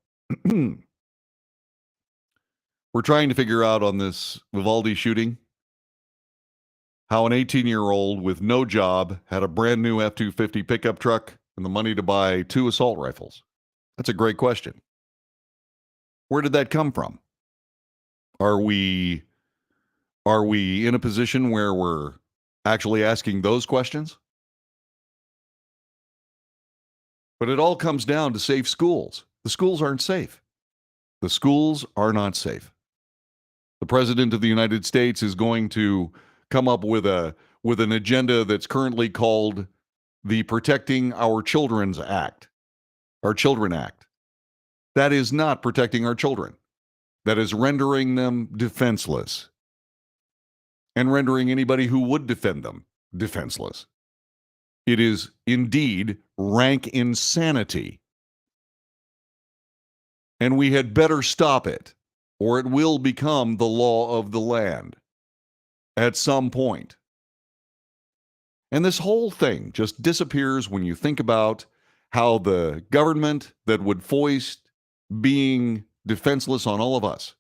We're trying to figure out on this Uvalde shooting how an 18-year-old with no job had a brand new F-250 pickup truck and the money to buy 2 assault rifles. That's a great question. Where did that come from? Are we in a position where we're actually asking those questions? But it all comes down to safe schools. The schools aren't safe. The schools are not safe. The President of the United States is going to come up with an agenda that's currently called the Protecting Our Children's Act. Our Children Act. That is not protecting our children. That is rendering them defenseless. And rendering anybody who would defend them defenseless. It is indeed rank insanity. And we had better stop it, or it will become the law of the land at some point. And this whole thing just disappears when you think about how the government that would foist being defenseless on all of us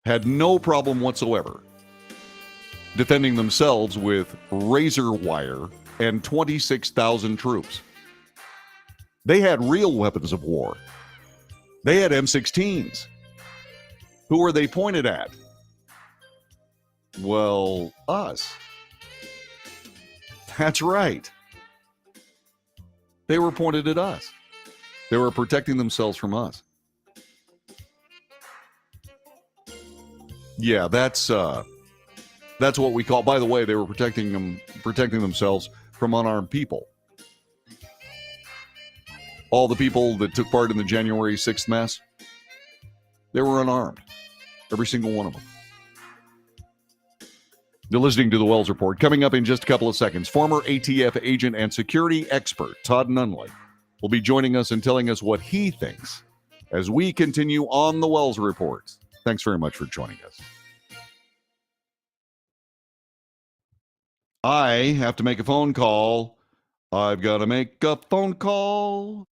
had no problem whatsoever defending themselves with razor wire and 26,000 troops. They had real weapons of war. They had M16s. Who were they pointed at? Well, us. That's right. They were pointed at us. They were protecting themselves from us. Yeah, that's what we call. By the way, they were protecting themselves from unarmed people. All the people that took part in the January 6th mass, they were unarmed. Every single one of them. You're listening to the Wells Report. Coming up in just a couple of seconds, former ATF agent and security expert Todd Nunley will be joining us and telling us what he thinks as we continue on the Wells Report. Thanks very much for joining us. I have to make a phone call. I've got to make a phone call.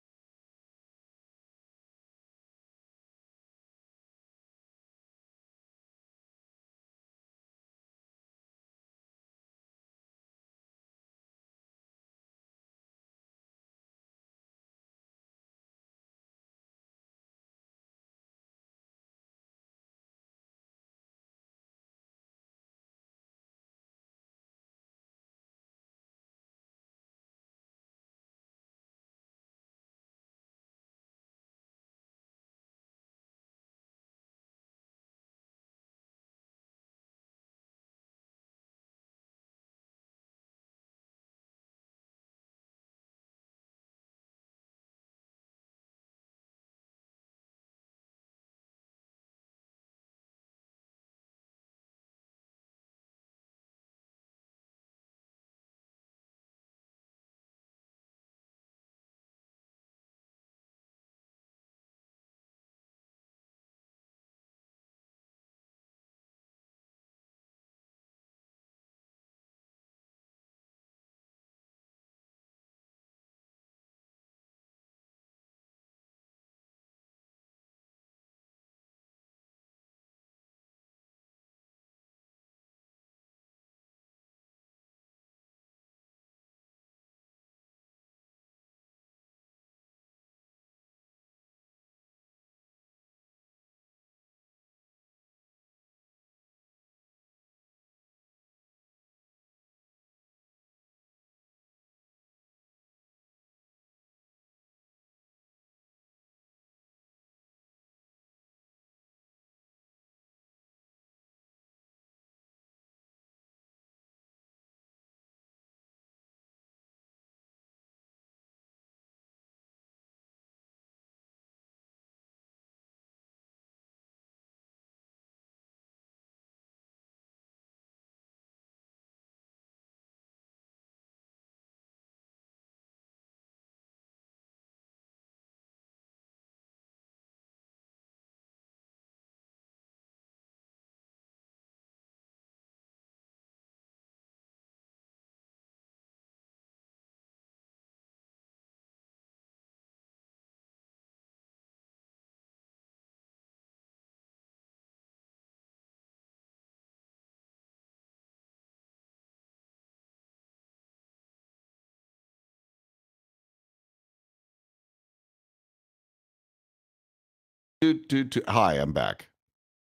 Hi, I'm back.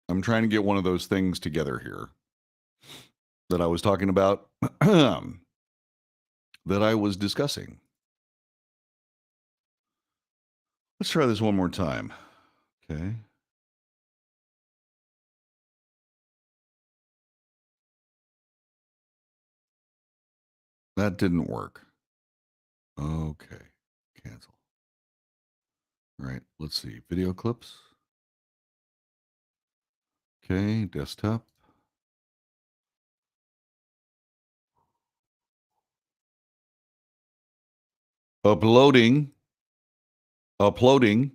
I'm trying to get one of those things together here that I was talking about, that I was discussing. Let's try this one more time. Okay. That didn't work. Okay. Cancel. All right. Let's see. Video clips. Okay. Desktop. Uploading. Okay.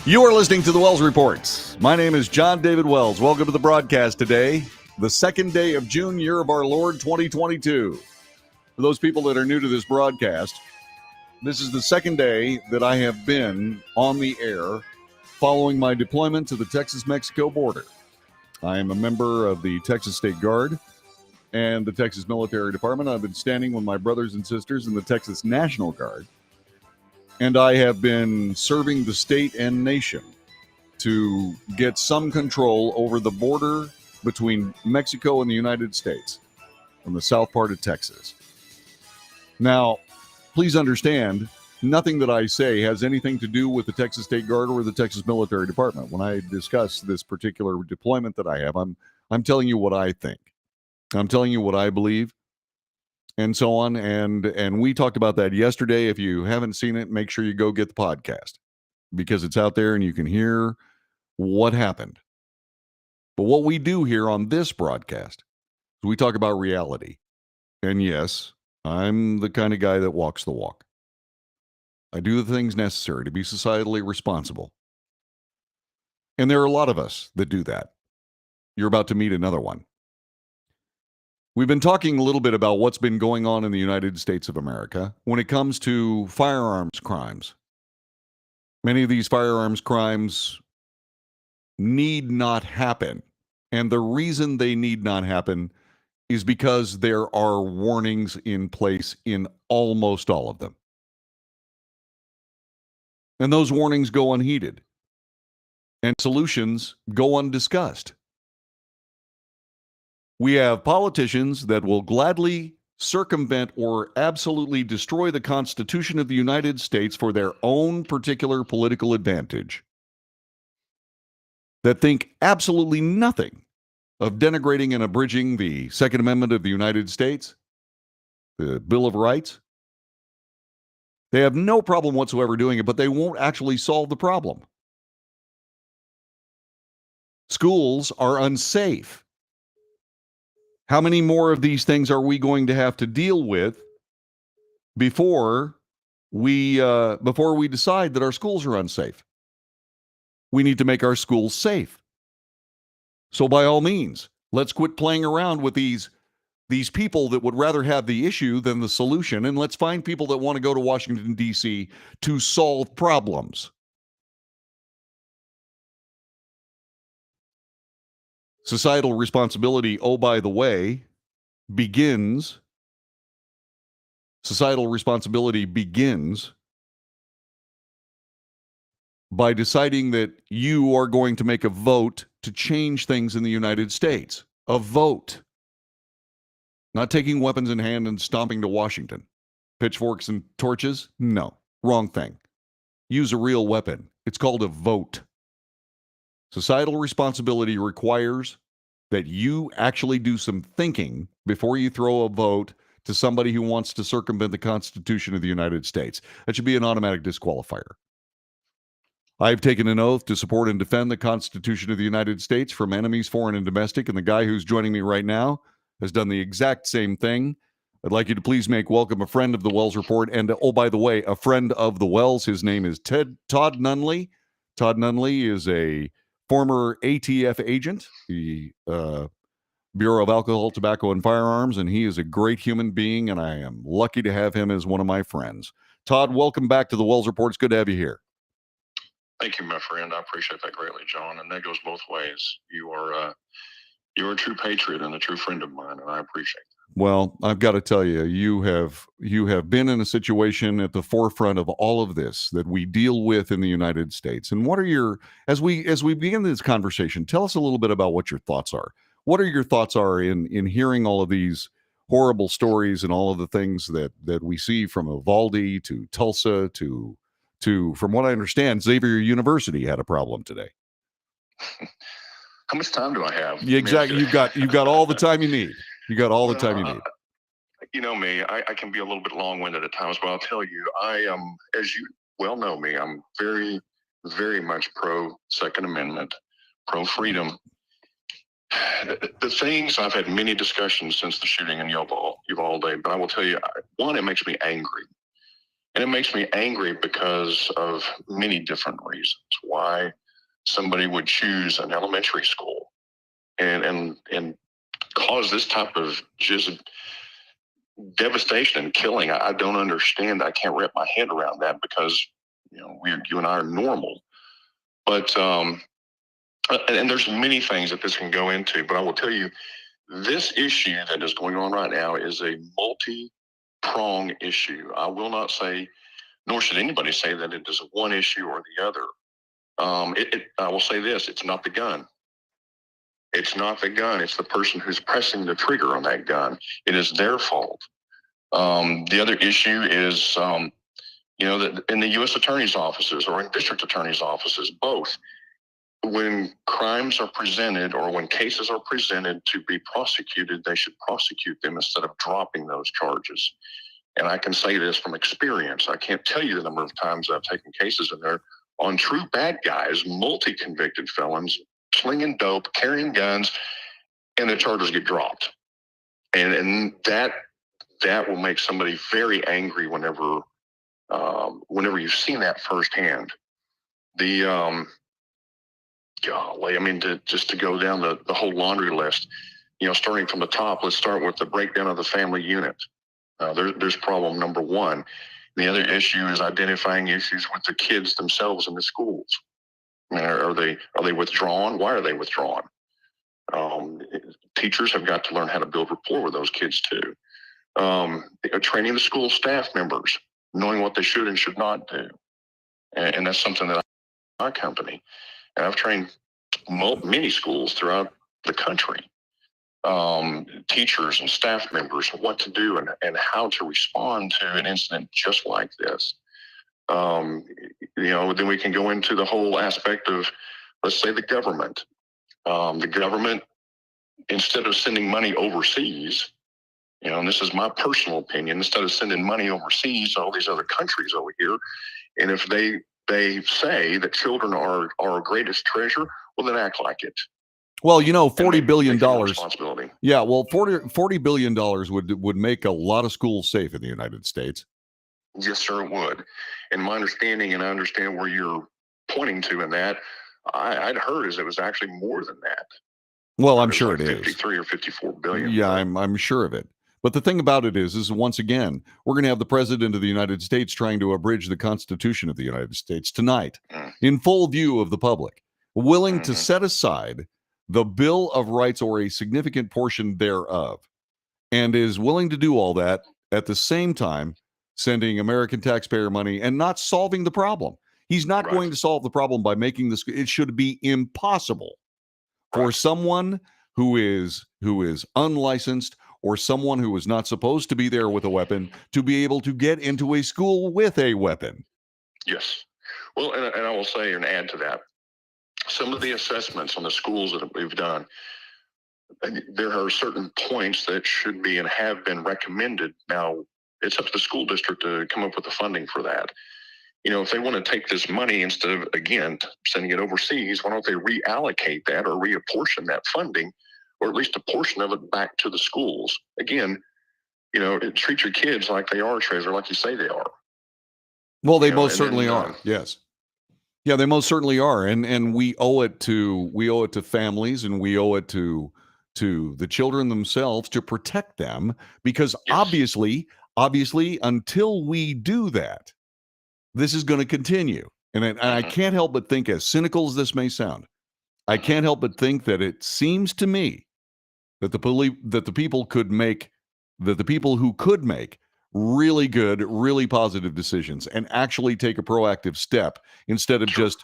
You are listening to the Wells Report. My name is John David Wells. Welcome to the broadcast today, the second day of June, year of our Lord 2022. For those people that are new to this broadcast, this is the second day that I have been on the air following my deployment to the Texas-Mexico border. I am a member of the Texas State Guard and the Texas Military Department. I've been standing with my brothers and sisters in the Texas National Guard, and I have been serving the state and nation to get some control over the border between Mexico and the United States on the south part of Texas. Now, please understand, nothing that I say has anything to do with the Texas State Guard or the Texas Military Department. When I discuss this particular deployment that I have, I'm telling you what I think. I'm telling you what I believe, and so on. And we talked about that yesterday. If you haven't seen it, make sure you go get the podcast because it's out there and you can hear what happened. But what we do here on this broadcast is we talk about reality. And yes, I'm the kind of guy that walks the walk. I do the things necessary to be societally responsible. And there are a lot of us that do that. You're about to meet another one. We've been talking a little bit about what's been going on in the United States of America when it comes to firearms crimes. Many of these firearms crimes need not happen. And the reason they need not happen is because there are warnings in place in almost all of them. And those warnings go unheeded. And solutions go undiscussed. We have politicians that will gladly circumvent or absolutely destroy the Constitution of the United States for their own particular political advantage, that think absolutely nothing of denigrating and abridging the Second Amendment of the United States, the Bill of Rights. They have no problem whatsoever doing it, but they won't actually solve the problem. Schools are unsafe. How many more of these things are we going to have to deal with before we decide that our schools are unsafe? We need to make our schools safe. So by all means, let's quit playing around with these people that would rather have the issue than the solution, and let's find people that want to go to Washington, D.C. to solve problems. Societal responsibility, oh, by the way, begins by deciding that you are going to make a vote to change things in the United States. A vote. Not taking weapons in hand and stomping to Washington. Pitchforks and torches? No. Wrong thing. Use a real weapon. It's called a vote. Societal responsibility requires that you actually do some thinking before you throw a vote to somebody who wants to circumvent the Constitution of the United States. That should be an automatic disqualifier. I've taken an oath to support and defend the Constitution of the United States from enemies, foreign and domestic, and the guy who's joining me right now has done the exact same thing. I'd like you to please make welcome a friend of the Wells Report, and oh, by the way, a friend of the Wells. His name is Todd Nunley. Todd Nunley is a former ATF agent, the Bureau of Alcohol, Tobacco, and Firearms, and he is a great human being, and I am lucky to have him as one of my friends. Todd, welcome back to the Wells Report. It's good to have you here. Thank you, my friend. I appreciate that greatly, John. And that goes both ways. You're a true patriot and a true friend of mine, and I appreciate that. Well, I've got to tell you, you have been in a situation at the forefront of all of this that we deal with in the United States. And what are your, as we begin this conversation, tell us a little bit about what your thoughts are. What are your thoughts in hearing all of these horrible stories and all of the things that we see from Uvalde to Tulsa to from what I understand, Xavier University had a problem today. How much time do I have? Exactly. You've got all the time you need. You got all the time you need. You know me, I can be a little bit long-winded at times, but I'll tell you, I am, as you well know me, I'm very, very much pro-Second Amendment, pro-freedom. The things, I've had many discussions since the shooting in Uvalde, but I will tell you, one, it makes me angry. And it makes me angry because of many different reasons. Why somebody would choose an elementary school and cause this type of just devastation and killing. I don't understand. I can't wrap my head around that because you and I are normal. But and there's many things that this can go into. But I will tell you, this issue that is going on right now is a multi-pronged issue. I will not say, nor should anybody say that it is one issue or the other. I will say this: it's not the gun. It's not the gun. It's the person who's pressing the trigger on that gun. It is their fault. The other issue is, that in the U.S. attorney's offices or in district attorney's offices, both, when crimes are presented or when cases are presented to be prosecuted, they should prosecute them instead of dropping those charges. And I can say this from experience. I can't tell you the number of times I've taken cases in there on true bad guys, multi-convicted felons, slinging dope, carrying guns, and the charges get dropped. And that will make somebody very angry whenever you've seen that firsthand. Golly, I mean, to go down the whole laundry list, starting from the top, let's start with the breakdown of the family unit. There's problem number one. The other issue is identifying issues with the kids themselves in the schools. Are they withdrawn? Why are they withdrawn? Teachers have got to learn how to build rapport with those kids too. Training the school staff members, knowing what they should and should not do. And that's something that our company, and I've trained many schools throughout the country, teachers and staff members, what to do and how to respond to an incident just like this. Then we can go into the whole aspect of, let's say, the government. The government, instead of sending money overseas, and this is my personal opinion, instead of sending money overseas to all these other countries over here, and if they say that children are our greatest treasure, well, then act like it. Well, $40 billion. Yeah, well, $40 billion would make a lot of schools safe in the United States. Yes, sir, it would. And my understanding, and I understand where you're pointing to in that, I'd heard is it was actually more than that. Well, I'm sure it is 53 or 54 billion. Yeah, I'm sure of it. But the thing about it is once again, we're going to have the president of the United States trying to abridge the Constitution of the United States tonight in full view of the public, willing to set aside the Bill of Rights or a significant portion thereof, and is willing to do all that at the same time sending American taxpayer money and not solving the problem. He's not going to solve the problem by making this. It should be impossible for someone who is unlicensed or someone who is not supposed to be there with a weapon to be able to get into a school with a weapon. Yes. Well, and I will say and add to that, some of the assessments on the schools that we've done, there are certain points that should be and have been recommended. Now, it's up to the school district to come up with the funding for that. If they want to take this money instead of, again, sending it overseas, why don't they reallocate that or reapportion that funding, or at least a portion of it back to the schools? Again, treat your kids like they are a treasure, like you say they are. Well, they most certainly are. Yes. Yeah, they most certainly are. And we owe it to families, and we owe it to the children themselves to protect them, because obviously, until we do that, this is going to continue. And I can't help but think, as cynical as this may sound, I can't help but think that it seems to me that the people who could make really good, really positive decisions and actually take a proactive step instead of just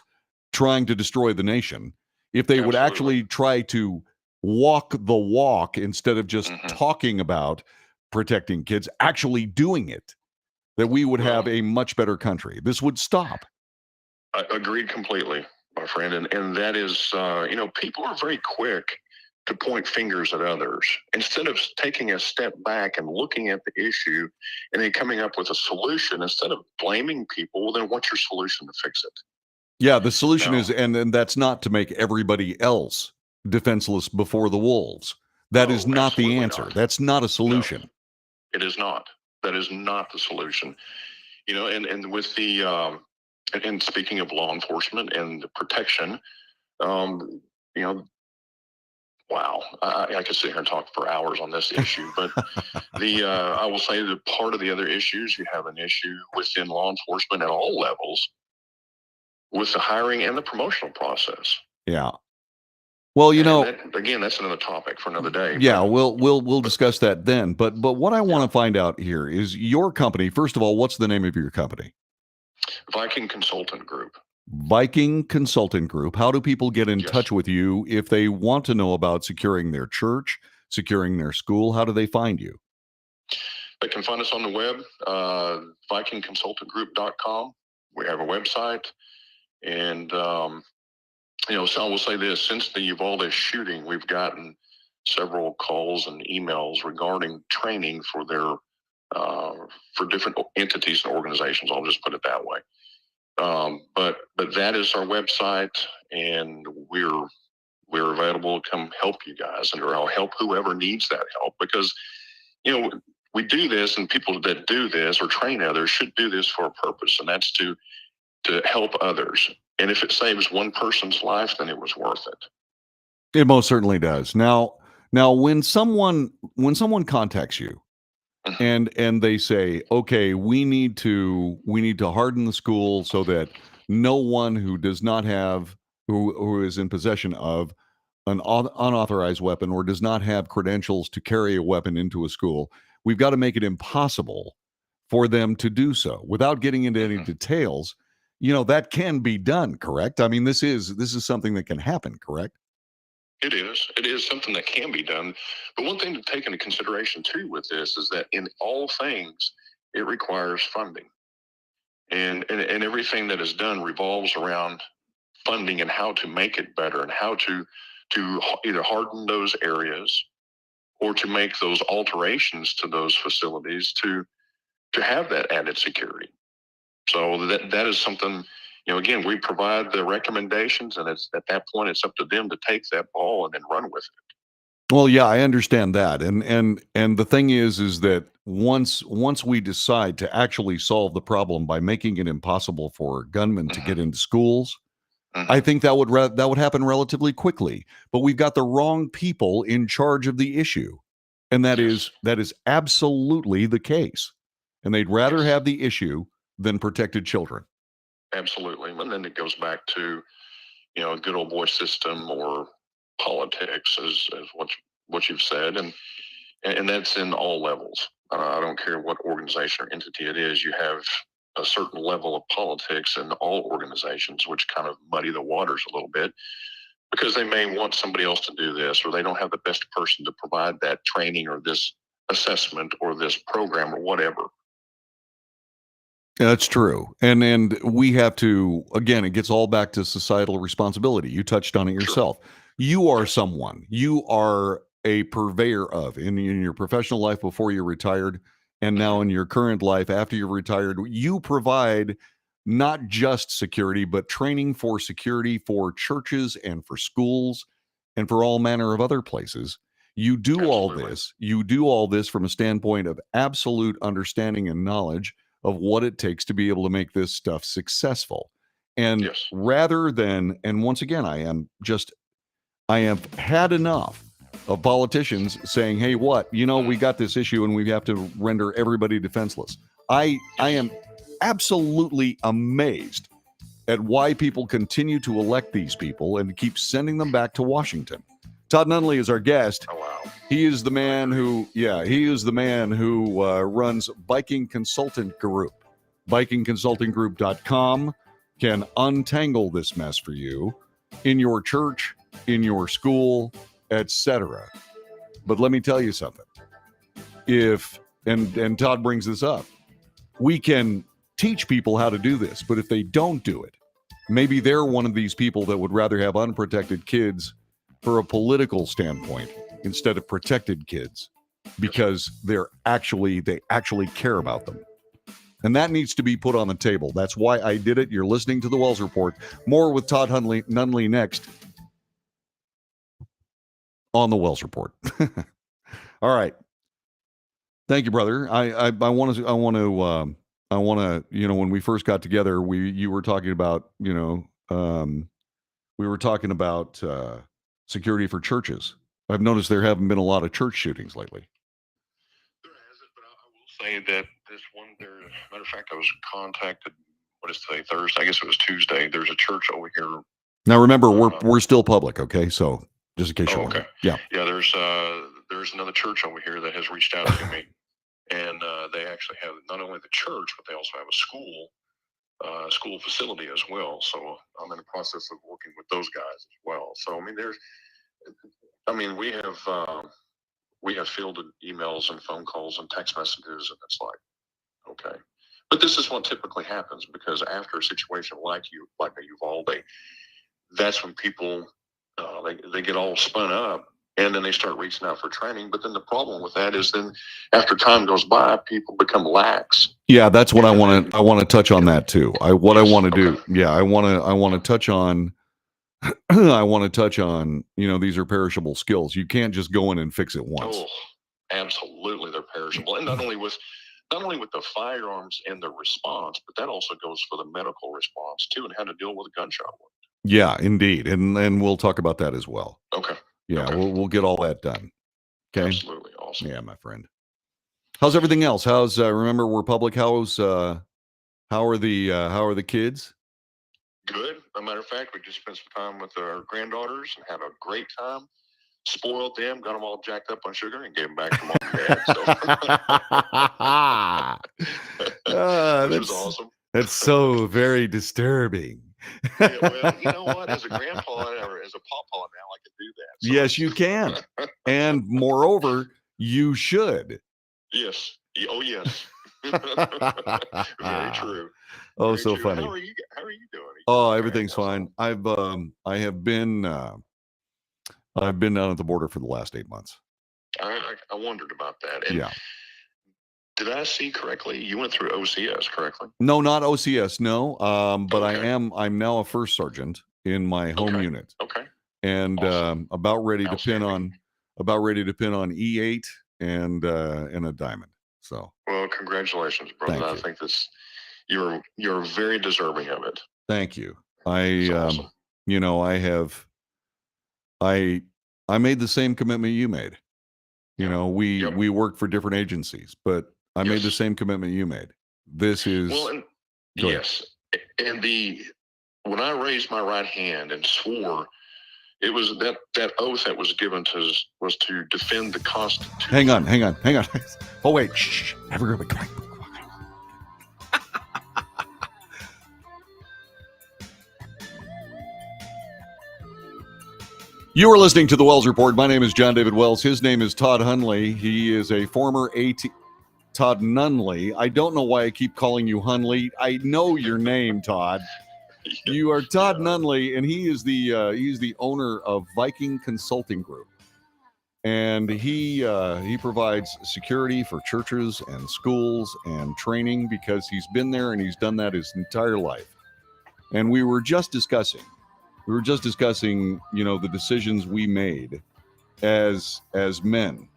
trying to destroy the nation, if they would actually try to walk the walk instead of just talking about protecting kids, actually doing it, that we would have a much better country. This would stop. I agreed completely, my friend. And that is, people are very quick to point fingers at others instead of taking a step back and looking at the issue and then coming up with a solution. Instead of blaming people, then what's your solution to fix it? Yeah, the solution is, and that's not to make everybody else defenseless before the wolves. That is not the answer. That's not a solution. No, it is not. That is not the solution. And with the and speaking of law enforcement and the protection, You know, wow, I could sit here and talk for hours on this issue, but I will say that part of the other issues, you have an issue within law enforcement at all levels with the hiring and the promotional process. Yeah. Well, again, that's another topic for another day. Yeah, we'll discuss that then. But what I want to find out here is your company. First of all, what's the name of your company? Viking Consultant Group. Viking Consultant Group. How do people get in touch with you if they want to know about securing their church, securing their school? How do they find you? They can find us on the web, vikingconsultantgroup.com. We have a website. And, so I will say this, since the Uvalde shooting, we've gotten several calls and emails regarding training for their, for different entities and organizations. I'll just put it that way. But that is our website, and we're available to come help you guys, and I'll help whoever needs that help, because, we do this, and people that do this or train others should do this for a purpose, and that's to help others. And if it saves one person's life, then it was worth it. It most certainly does. Now, when someone contacts you and they say, okay, we need to harden the school so that no one who does not have who is in possession of an unauthorized weapon or does not have credentials to carry a weapon into a school, we've got to make it impossible for them to do so. Without getting into any details, that can be done, correct? I mean, this is something that can happen, correct? It is something that can be done. But one thing to take into consideration too with this is that in all things, it requires funding. And everything that is done revolves around funding and how to make it better and how to either harden those areas or to make those alterations to those facilities to have that added security. So that is something, again, we provide the recommendations, and it's at that point, it's up to them to take that ball and then run with it. Well, yeah, I understand that. And the thing is that once we decide to actually solve the problem by making it impossible for gunmen to get into schools, I think that would happen relatively quickly. But we've got the wrong people in charge of the issue. And that is absolutely the case. And they'd rather have the issue than protected children. Absolutely. And then it goes back to, a good old boy system or politics, as what you've said. And that's in all levels. I don't care what organization or entity it is. You have a certain level of politics in all organizations, which kind of muddy the waters a little bit, because they may want somebody else to do this, or they don't have the best person to provide that training or this assessment or this program or whatever. That's true. And we have to, again, it gets all back to societal responsibility. You touched on it yourself. Sure. You are someone, you are a purveyor of, in your professional life before you're retired, and now in your current life after you're retired, you provide not just security, but training for security for churches and for schools and for all manner of other places. You do all this. You do all this from a standpoint of absolute understanding and knowledge of what it takes to be able to make this stuff successful. And rather than, and once again, I have had enough of politicians saying, hey, we got this issue and we have to render everybody defenseless. I am absolutely amazed at why people continue to elect these people and keep sending them back to Washington. Todd Nunley is our guest. Oh, wow. He is the man who runs Viking Consultant Group. VikingConsultingGroup.com can untangle this mess for you in your church, in your school, etc. But let me tell you something. And Todd brings this up, we can teach people how to do this, but if they don't do it, maybe they're one of these people that would rather have unprotected kids for a political standpoint instead of protected kids, because they actually care about them. And that needs to be put on the table. That's why I did it. You're listening to the Wells Report. More with Todd Nunley next on the Wells Report. All right. Thank you, brother. I want to, when we first got together, you were talking about, we were talking about security for churches. I've noticed there haven't been a lot of church shootings lately. There hasn't, but I will say that this one there, matter of fact, I was contacted, what is today, Thursday? I guess it was Tuesday. There's a church over here. Now, remember, we're still public, okay? So just in case you're okay. Yeah. Yeah, there's another church over here that has reached out to me. And they actually have not only the church, but they also have a school facility as well. So I'm in the process of working with those guys as well. So I mean, we have fielded emails and phone calls and text messages, and it's like, okay. But this is what typically happens, because after a situation like a Uvalde, that's when people they get all spun up. And then they start reaching out for training. But then the problem with that is then after time goes by, people become lax. Yeah, that's what I want to touch on that too. I want to do. Yeah, I want to touch on I want to touch on, these are perishable skills. You can't just go in and fix it once. Oh, absolutely, they're perishable. And not only with the firearms and the response, but that also goes for the medical response too, and how to deal with a gunshot wound. Yeah, indeed. And we'll talk about that as well. Okay. Yeah, okay. we'll get all that done. Okay. Absolutely awesome. Yeah, my friend. How's everything else? How's remember we're public? How are the kids? Good. As a matter of fact, we just spent some time with our granddaughters and had a great time. Spoiled them, got them all jacked up on sugar, and gave them back to mom and dad. Which was awesome. That's so very disturbing. Yeah, well, you know what? As a grandpa or as a pawpaw now, I can do that. So. Yes, you can. And moreover, you should. Yes. Oh, yes. Very true. Oh, Very so true. funny. How are you doing? Oh, everything's fine. I have been down at the border for the last 8 months. I wondered about that. And yeah. Did I see correctly? You went through OCS, correctly? No, not OCS. No. But okay. I'm now a first sergeant in my home unit. Okay. And awesome. about ready to pin on E8 and a diamond. So. Well, congratulations, brother. I think you're very deserving of it. Thank you. Awesome. I made the same commitment you made. We work for different agencies, but I made the same commitment you made. This is yes. And when I raised my right hand and swore, it was that oath that was given was to defend the Constitution. Hang on. Oh wait, shh. Everybody, come on. You are listening to the Wells Report. My name is John David Wells. His name is Todd Hunley. He is a former Todd Nunley. I don't know why I keep calling you Hunley. I know your name, Todd. You are Todd Nunley, and he's the owner of Viking Consulting Group, and he provides security for churches and schools and training because he's been there and he's done that his entire life. And we were just discussing, the decisions we made as men,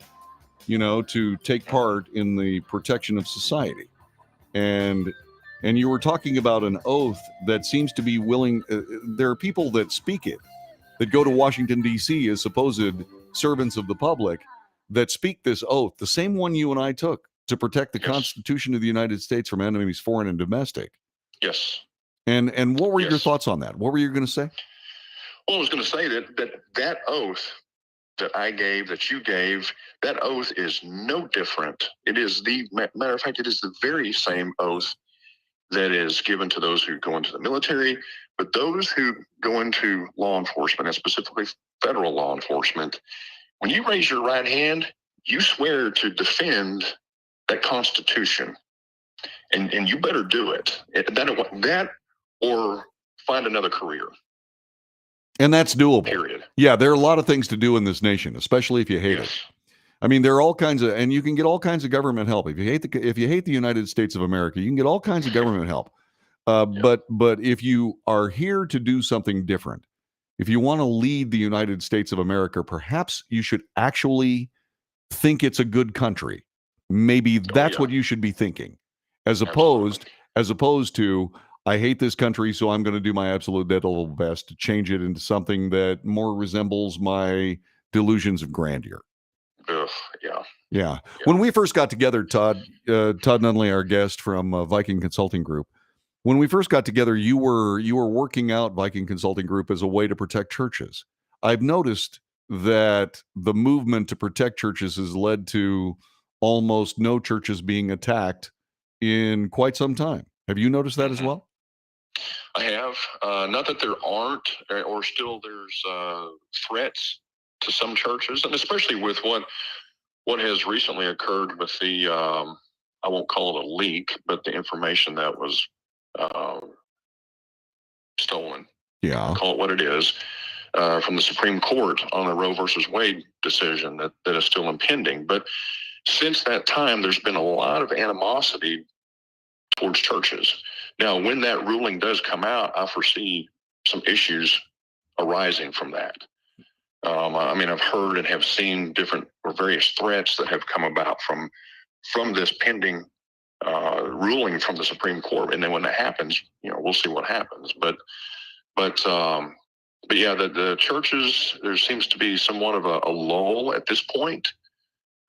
to take part in the protection of society. And you were talking about an oath that seems to be willing. There are people that speak it, that go to Washington, D.C. as supposed servants of the public, that speak this oath, the same one you and I took, to protect the Constitution of the United States from enemies, foreign and domestic. Yes. And what were your thoughts on that? What were you going to say? Well, I was going to say that oath that I gave, that you gave, that oath is no different. It is matter of fact, it is the very same oath that is given to those who go into the military, but those who go into law enforcement, and specifically federal law enforcement, when you raise your right hand, you swear to defend that Constitution, and you better do it. That or find another career. And that's doable. Period. Yeah, there are a lot of things to do in this nation, especially if you hate it. I mean, there are all kinds of, and you can get all kinds of government help. If you hate the United States of America, you can get all kinds of government help. But if you are here to do something different, if you want to lead the United States of America, perhaps you should actually think it's a good country. Maybe that's what you should be thinking, as opposed to, I hate this country, so I'm going to do my absolute level best to change it into something that more resembles my delusions of grandeur. Ugh, yeah. Yeah. When we first got together, Todd Nunley, our guest from Viking Consulting Group, when we first got together, you were working out Viking Consulting Group as a way to protect churches. I've noticed that the movement to protect churches has led to almost no churches being attacked in quite some time. Have you noticed that as well? I have. Not that there aren't, or still there's threats to some churches, and especially with what has recently occurred with the I won't call it a leak, but the information that was stolen. Yeah. Call it what it is. From the Supreme Court on the Roe versus Wade decision that is still impending. But since that time, there's been a lot of animosity towards churches. Now, when that ruling does come out, I foresee some issues arising from that. I mean, I've heard and have seen different or various threats that have come about from this pending ruling from the Supreme Court. And then when that happens, we'll see what happens. But yeah, the churches, there seems to be somewhat of a lull at this point,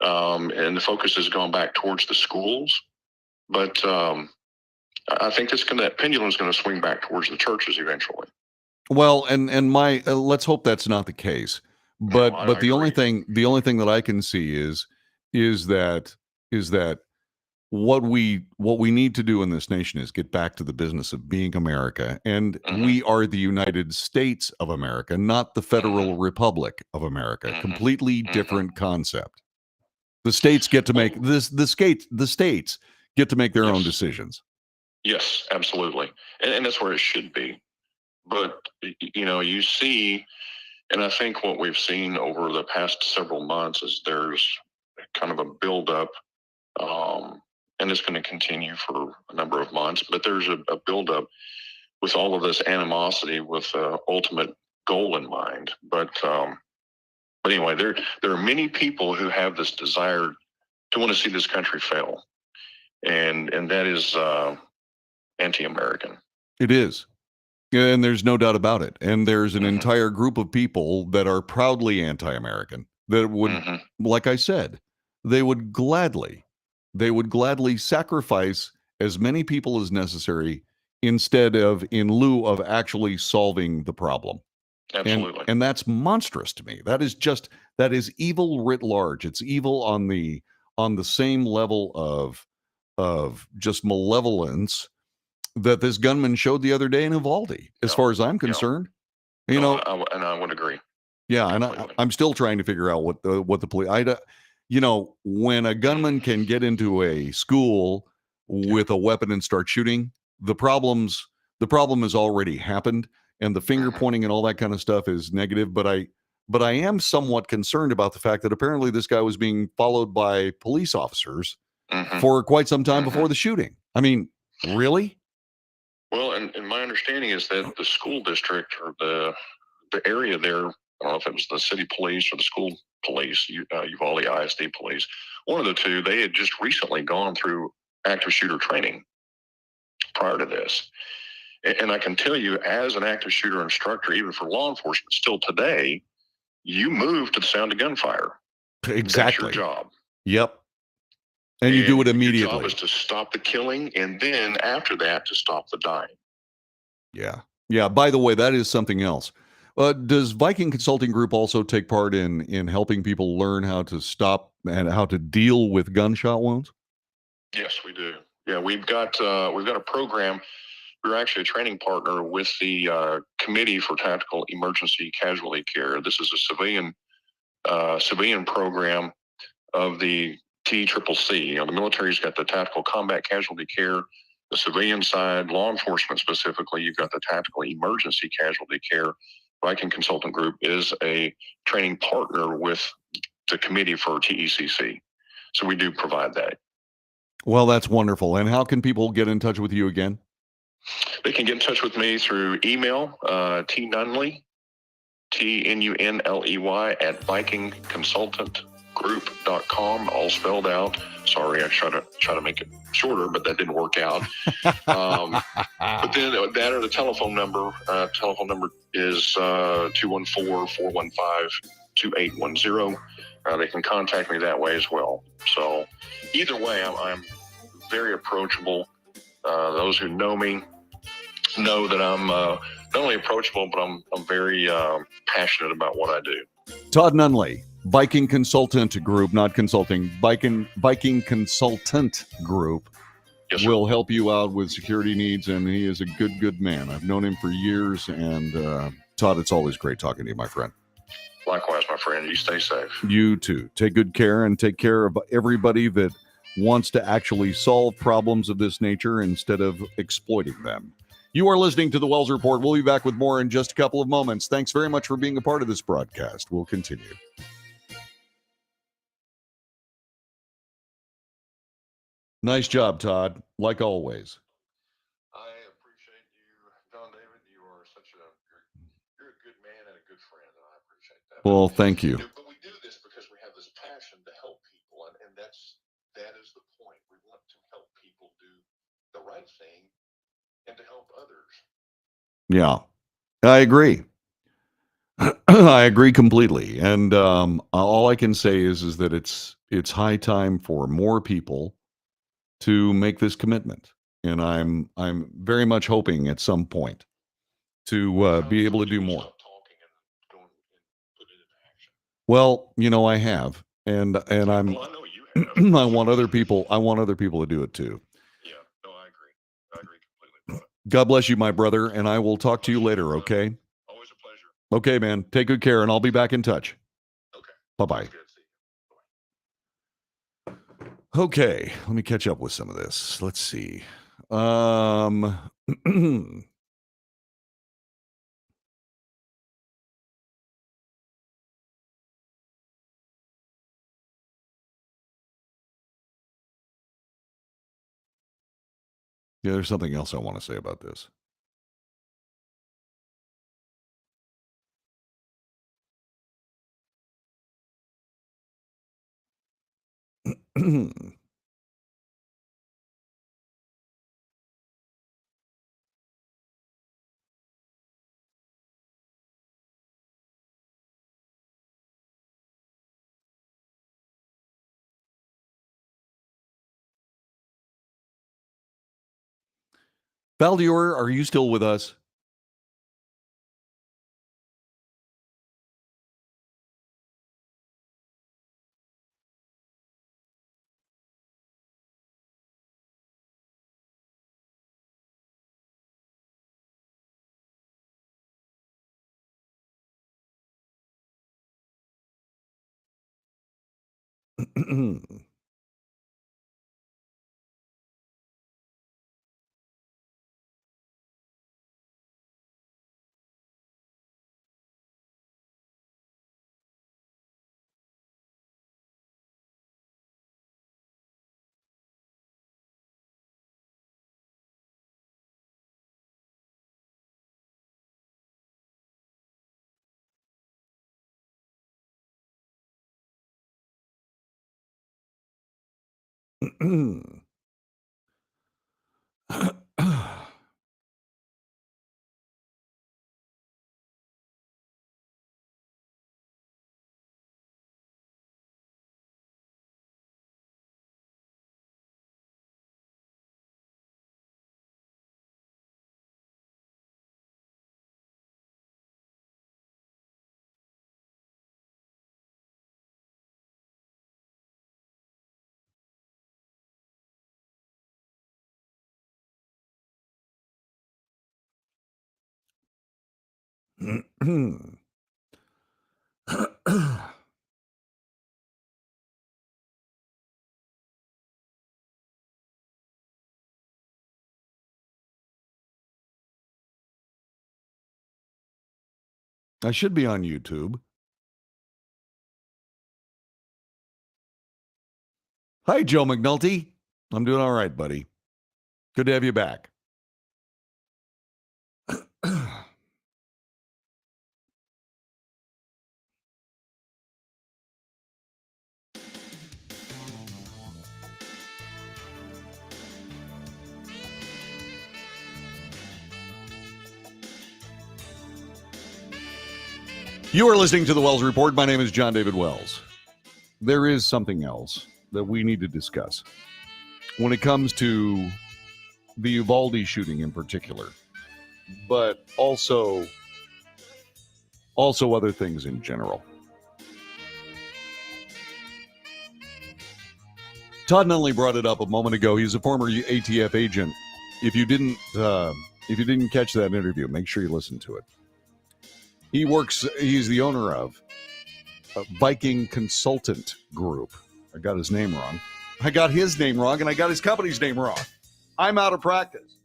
and the focus has gone back towards the schools. But I think that pendulum is going to swing back towards the churches eventually. Well, and my let's hope that's not the case. But No, but I the only agree. thing that I can see is that what we need to do in this nation is get back to the business of being America, and we are the United States of America, not the Federal Republic of America. Completely different concept. The states get to make this. The states get to make their own decisions. Yes, absolutely, and that's where it should be. But you see, and I think what we've seen over the past several months is there's kind of a buildup, and it's going to continue for a number of months. But there's a buildup with all of this animosity with the ultimate goal in mind. But anyway, there are many people who have this desire to want to see this country fail, and that is anti-American. It is. And there's no doubt about it. And there's an entire group of people that are proudly anti-American that would, like I said, they would gladly sacrifice as many people as necessary in lieu of actually solving the problem. Absolutely. And that's monstrous to me. That is evil writ large. It's evil on the same level of just malevolence that this gunman showed the other day in Uvalde, as far as I'm concerned. And I would agree. Yeah, and I'm still trying to figure out what the police. When a gunman can get into a school with a weapon and start shooting, the problem has already happened, and the finger pointing and all that kind of stuff is negative. But I am somewhat concerned about the fact that apparently this guy was being followed by police officers for quite some time before the shooting. I mean, really? Well, and my understanding is that the school district or the area there, I don't know if it was the city police or the school police, Uvalde ISD police, one of the two, they had just recently gone through active shooter training prior to this. And I can tell you, as an active shooter instructor, even for law enforcement, still today, you move to the sound of gunfire. Exactly. That's your job. Yep. And you do it immediately. Your job is to stop the killing, and then after that, to stop the dying. Yeah. Yeah. By the way, that is something else. Does Viking Consulting Group also take part in helping people learn how to stop and how to deal with gunshot wounds? Yes, we do. Yeah, we've got a program. We're actually a training partner with the Committee for Tactical Emergency Casualty Care. This is a civilian program of the TCCC. The military's got the Tactical Combat Casualty Care. The civilian side, law enforcement specifically, you've got the Tactical Emergency Casualty Care. Viking Consultant Group is a training partner with the Committee for TECC. So we do provide that. Well, that's wonderful. And how can people get in touch with you again? They can get in touch with me through email, tnunley, TNUNLEY at vikingconsultant.com. multistreaminggroup.com, all spelled out. Sorry, I try to make it shorter, but that didn't work out. But then that or the telephone number. Telephone number is 214-415-2810. They can contact me that way as well. So either way, I'm very approachable. Those who know me know that I'm not only approachable, but I'm very passionate about what I do. Todd Nunley, Viking Consultant Group, not consulting, Viking Consultant Group. Yes, sir. Will help you out with security needs, and he is a good man. I've known him for years, and Todd, it's always great talking to you, my friend. Likewise, my friend. You stay safe. You too. Take good care, and take care of everybody that wants to actually solve problems of this nature instead of exploiting them. You are listening to The Wells Report. We'll be back with more in just a couple of moments. Thanks very much for being a part of this broadcast. We'll continue. Nice job, Todd, like always. I appreciate you, John David. You are you're a good man and a good friend, and I appreciate that. Well, thank you. But we do this because we have this passion to help people, and that is the point. We want to help people do the right thing and to help others. Yeah, I agree. I agree completely. And all I can say is that it's high time for more people to make this commitment. And I'm very much hoping at some point to be able to do more. Well, I have, and I'm. Well, I know you have. I want other people to do it too. Yeah, no, I agree. I agree completely. God bless you, my brother, and I will talk to you later, okay? Always a pleasure. Okay, man. Take good care, and I'll be back in touch. Okay. Bye-bye. Okay, let me catch up with some of this. Let's see. Yeah, there's something else I want to say about this. Valdior, are you still with us? I should be on YouTube. Hi, Joe McNulty. I'm doing all right, buddy. Good to have you back. You are listening to the Wells Report. My name is John David Wells. There is something else that we need to discuss when it comes to the Uvalde shooting in particular, but also other things in general. Todd Nunley brought it up a moment ago. He's a former ATF agent. If you didn't catch that interview, make sure you listen to it. He's the owner of a Viking Consultant Group. I got his name wrong. I got his name wrong, and I got his company's name wrong. I'm out of practice.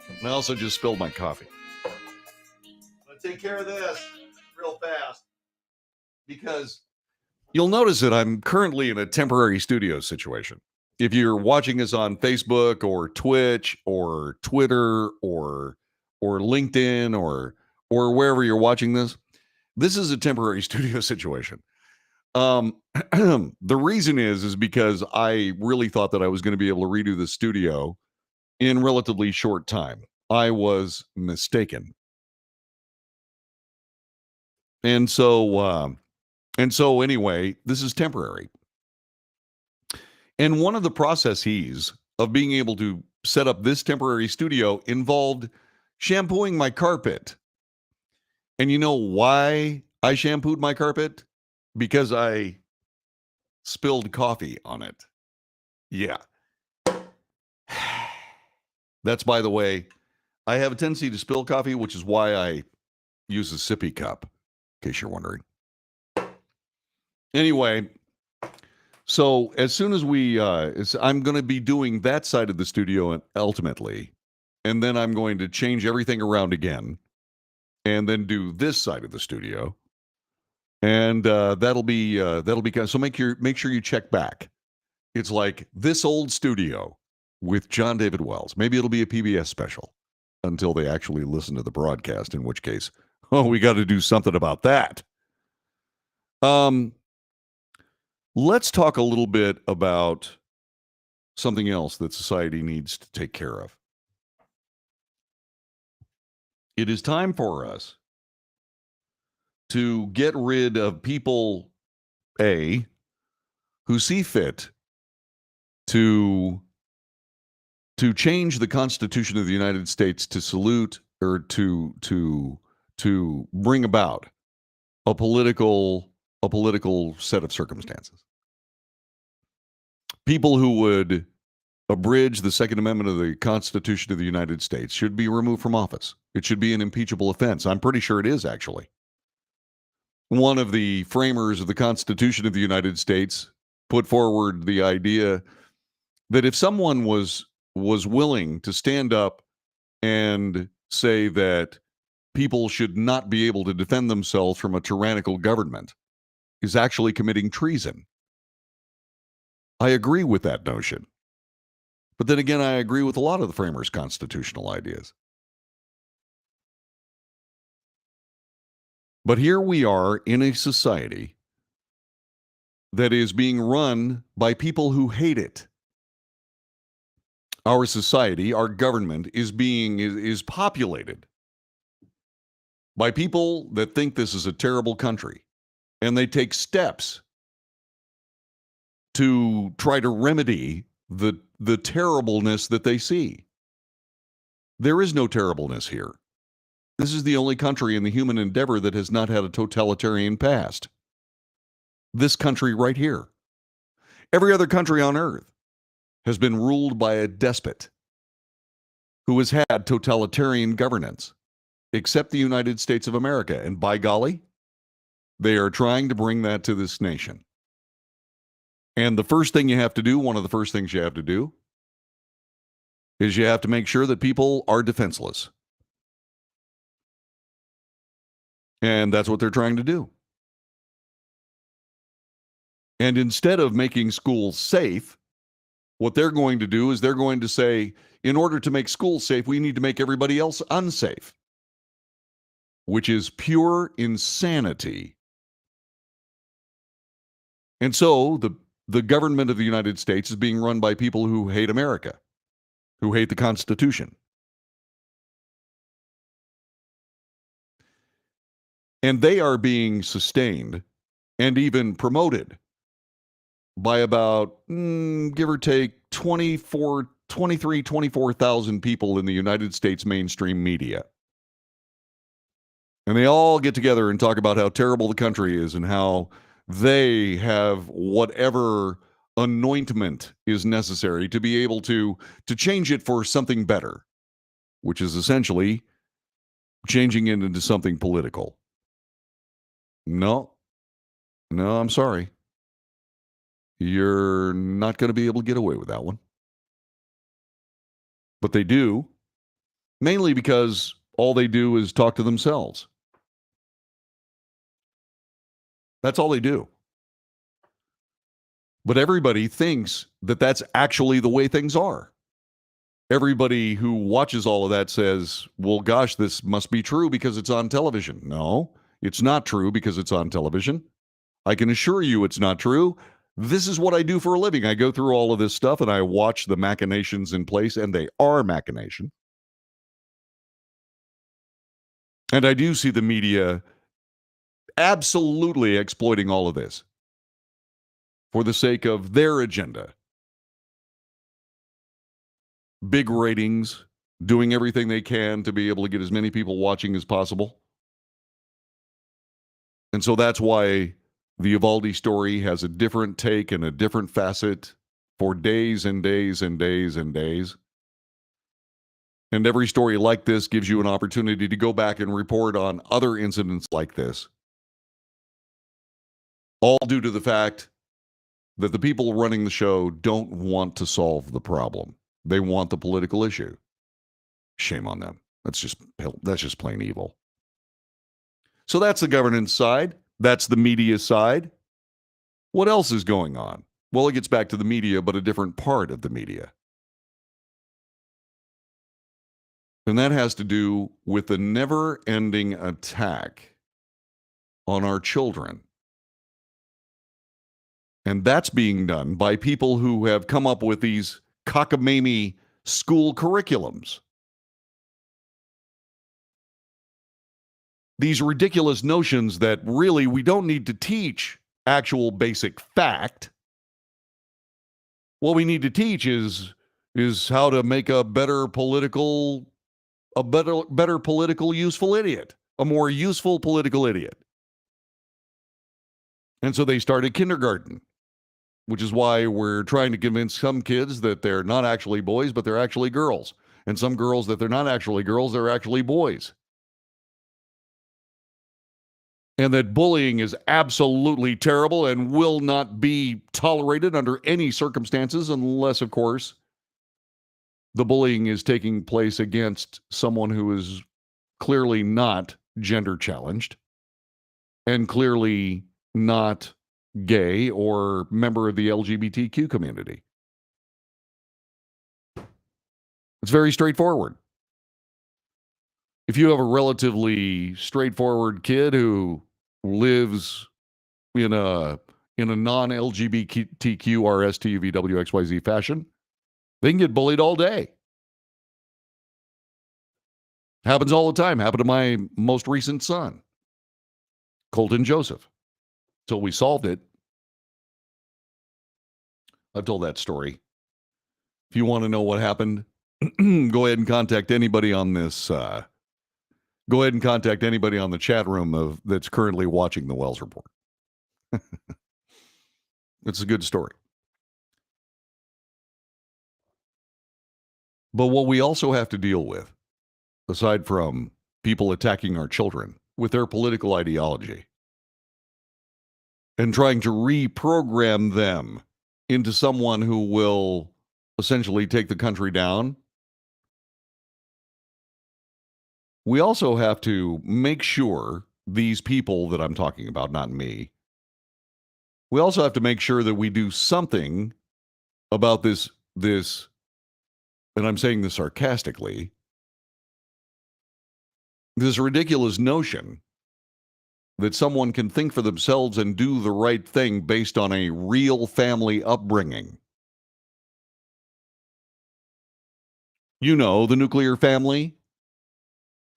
And I also just spilled my coffee. I'm going to take care of this real fast because you'll notice that I'm currently in a temporary studio situation. If you're watching us on Facebook or Twitch or Twitter or LinkedIn or wherever you're watching this is a temporary studio situation. The reason is because I really thought that I was going to be able to redo the studio in relatively short time. I was mistaken. And so anyway, this is temporary. And one of the processes of being able to set up this temporary studio involved shampooing my carpet. And you know why I shampooed my carpet? Because I spilled coffee on it. Yeah. That's, by the way, I have a tendency to spill coffee, which is why I use a sippy cup, in case you're wondering. Anyway, so as soon as I'm going to be doing that side of the studio ultimately, and then I'm going to change everything around again, and then do this side of the studio, and that'll be so make sure you check back. It's like this old studio with John David Wells. Maybe it'll be a PBS special until they actually listen to the broadcast, in which case, we got to do something about that. Let's talk a little bit about something else that society needs to take care of. It is time for us to get rid of people, who see fit to change the Constitution of the United States to salute or to bring about a political set of circumstances. People who would abridge the Second Amendment of the Constitution of the United States should be removed from office. It should be an impeachable offense. I'm pretty sure it is, actually. One of the framers of the Constitution of the United States put forward the idea that if someone was willing to stand up and say that people should not be able to defend themselves from a tyrannical government, is actually committing treason. I agree with that notion. But then again, I agree with a lot of the framers' constitutional ideas. But here we are in a society that is being run by people who hate it. Our society, our government is populated by people that think this is a terrible country, and they take steps to try to remedy the terribleness that they see. There is no terribleness here. This is the only country in the human endeavor that has not had a totalitarian past. This country right here. Every other country on earth has been ruled by a despot who has had totalitarian governance, except the United States of America. And by golly, they are trying to bring that to this nation. And the first thing you have to do, one of the first things you have to do, is you have to make sure that people are defenseless. And that's what they're trying to do. And instead of making schools safe, what they're going to do is they're going to say, in order to make schools safe, we need to make everybody else unsafe, which is pure insanity. And so the government of the United States is being run by people who hate America, who hate the Constitution. And they are being sustained and even promoted by about, give or take, 24,000 people in the United States mainstream media. And they all get together and talk about how terrible the country is and how they have whatever anointment is necessary to be able to change it for something better, which is essentially changing it into something political. No, no, I'm sorry. You're not going to be able to get away with that one. But they do, mainly because all they do is talk to themselves. That's all they do. But everybody thinks that that's actually the way things are. Everybody who watches all of that says, well, gosh, this must be true because it's on television. No, it's not true because it's on television. I can assure you it's not true. This is what I do for a living. I go through all of this stuff and I watch the machinations in place, and they are machinations. And I do see the media absolutely exploiting all of this for the sake of their agenda. Big ratings, doing everything they can to be able to get as many people watching as possible. And so that's why the Uvalde story has a different take and a different facet for days and days and days and days. And every story like this gives you an opportunity to go back and report on other incidents like this. All due to the fact that the people running the show don't want to solve the problem. They want the political issue. Shame on them. That's just plain evil. So that's the governance side. That's the media side. What else is going on? Well, it gets back to the media, but a different part of the media. And that has to do with the never-ending attack on our children. And that's being done by people who have come up with these cockamamie school curriculums. These ridiculous notions that really we don't need to teach actual basic fact. What we need to teach is how to make a better political useful idiot, a more useful political idiot. And so they started kindergarten, which is why we're trying to convince some kids that they're not actually boys, but they're actually girls. And some girls that they're not actually girls, they're actually boys. And that bullying is absolutely terrible and will not be tolerated under any circumstances unless, of course, the bullying is taking place against someone who is clearly not gender challenged and clearly not gay or member of the LGBTQ community. It's very straightforward. If you have a relatively straightforward kid who lives in a non-LGBTQ RSTUVWXYZ fashion, they can get bullied all day. Happens all the time. Happened to my most recent son, Colton Joseph. Till we solved it. I've told that story. If you want to know what happened, go ahead and contact anybody on this. Go ahead and contact anybody on the chat room that's currently watching the Wells Report. It's a good story. But what we also have to deal with, aside from people attacking our children with their political ideology and trying to reprogram them into someone who will essentially take the country down, we also have to make sure these people that I'm talking about, not me, we also have to make sure that we do something about this, and I'm saying this sarcastically, this ridiculous notion that someone can think for themselves and do the right thing based on a real family upbringing. You know, the nuclear family,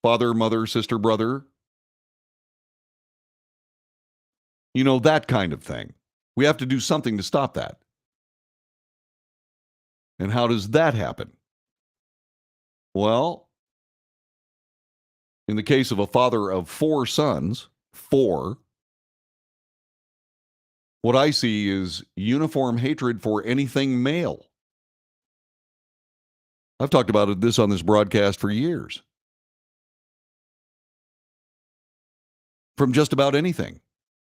father, mother, sister, brother, You know, that kind of thing. We have to do something to stop that. And how does that happen? Well, in the case of a father of 4 sons, 4, what I see is uniform hatred for anything male. I've talked about this on this broadcast for years. From just about anything.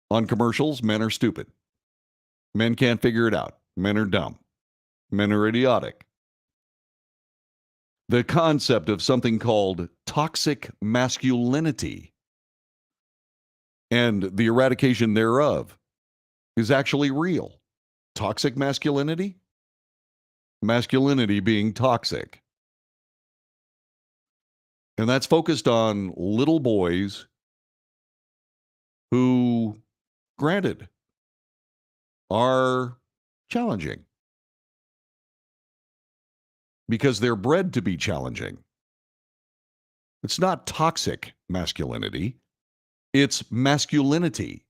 On commercials, men are stupid. Men can't figure it out. Men are dumb. Men are idiotic. The concept of something called toxic masculinity and the eradication thereof is actually real. Toxic masculinity? Masculinity being toxic. And that's focused on little boys who, granted, are challenging because they're bred to be challenging. It's not toxic masculinity, it's masculinity.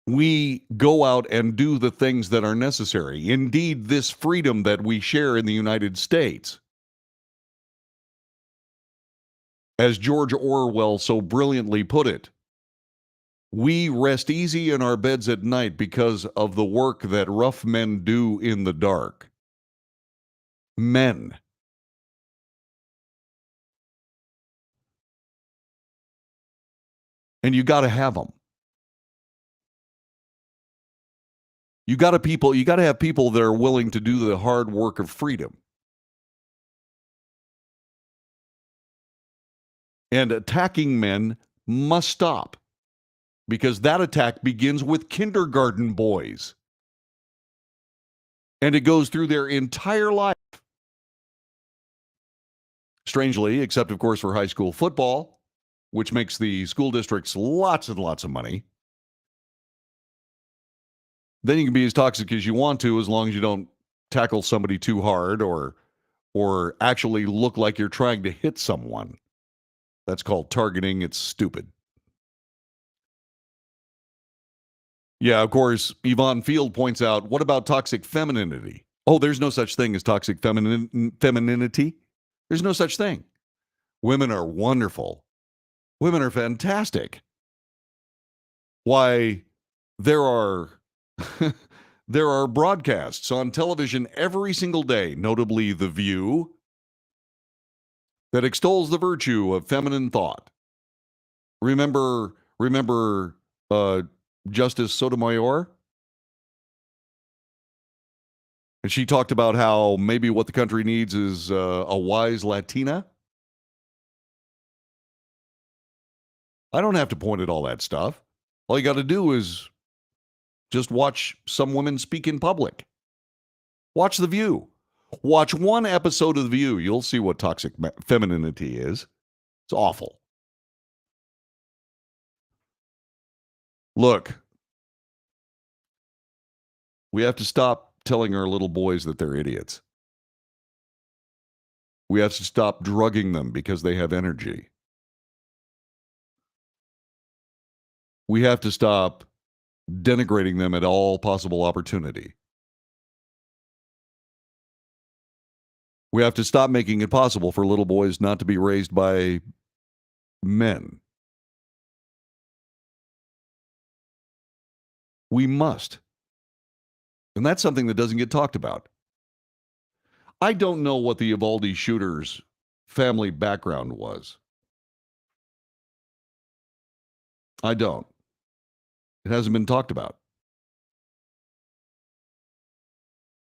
We go out and do the things that are necessary. Indeed, this freedom that we share in the United States, as George Orwell so brilliantly put it, we rest easy in our beds at night because of the work that rough men do in the dark. Men. And you got to have them. You got to have people that are willing to do the hard work of freedom. And attacking men must stop, because that attack begins with kindergarten boys. And it goes through their entire life. Strangely, except of course for high school football, which makes the school districts lots and lots of money. Then you can be as toxic as you want to, as long as you don't tackle somebody too hard or actually look like you're trying to hit someone. That's called targeting. It's stupid. Yeah, of course, Yvonne Field points out, what about toxic femininity? Oh, there's no such thing as toxic femininity. There's no such thing. Women are wonderful. Women are fantastic. Why, there are there are broadcasts on television every single day, notably The View, that extols the virtue of feminine thought. Remember Justice Sotomayor? And she talked about how maybe what the country needs is a wise Latina. I don't have to point at all that stuff. All you got to do is just watch some women speak in public. Watch The View. Watch one episode of The View. You'll see what toxic femininity is. It's awful. Look, we have to stop telling our little boys that they're idiots. We have to stop drugging them because they have energy. We have to stop denigrating them at all possible opportunity. We have to stop making it possible for little boys not to be raised by men. We must. And that's something that doesn't get talked about. I don't know what the Uvalde shooter's family background was. I don't. It hasn't been talked about.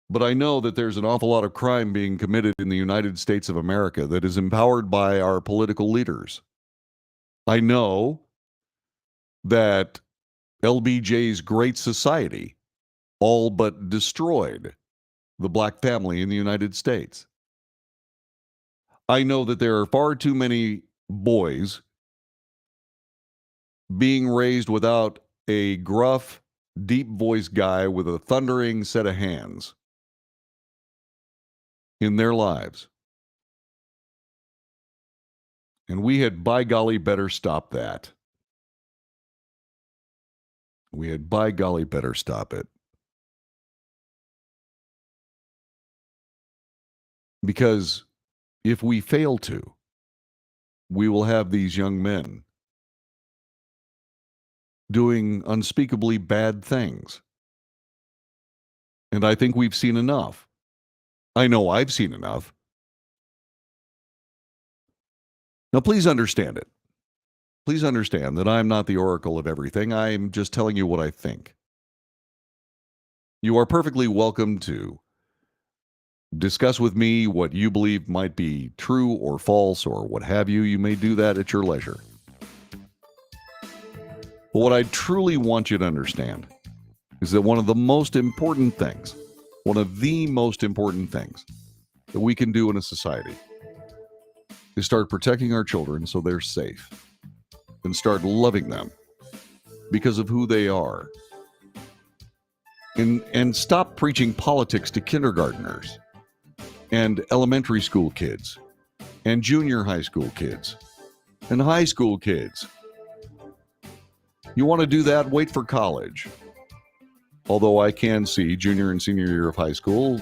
But I know that there's an awful lot of crime being committed in the United States of America that is empowered by our political leaders. I know that LBJ's Great Society all but destroyed the black family in the United States. I know that there are far too many boys being raised without a gruff, deep-voiced guy with a thundering set of hands in their lives. And we had, by golly, better stop that. We had, by golly, better stop it. Because if we fail to, we will have these young men doing unspeakably bad things. And I think we've seen enough. I know I've seen enough. Now, please understand it. Please understand that I'm not the oracle of everything. I'm just telling you what I think. You are perfectly welcome to discuss with me what you believe might be true or false or what have you. You may do that at your leisure. But what I truly want you to understand is that one of the most important things that we can do in a society is start protecting our children so they're safe and start loving them because of who they are. And stop preaching politics to kindergartners and elementary school kids and junior high school kids and high school kids. You want to do that? Wait for college. Although I can see junior and senior year of high school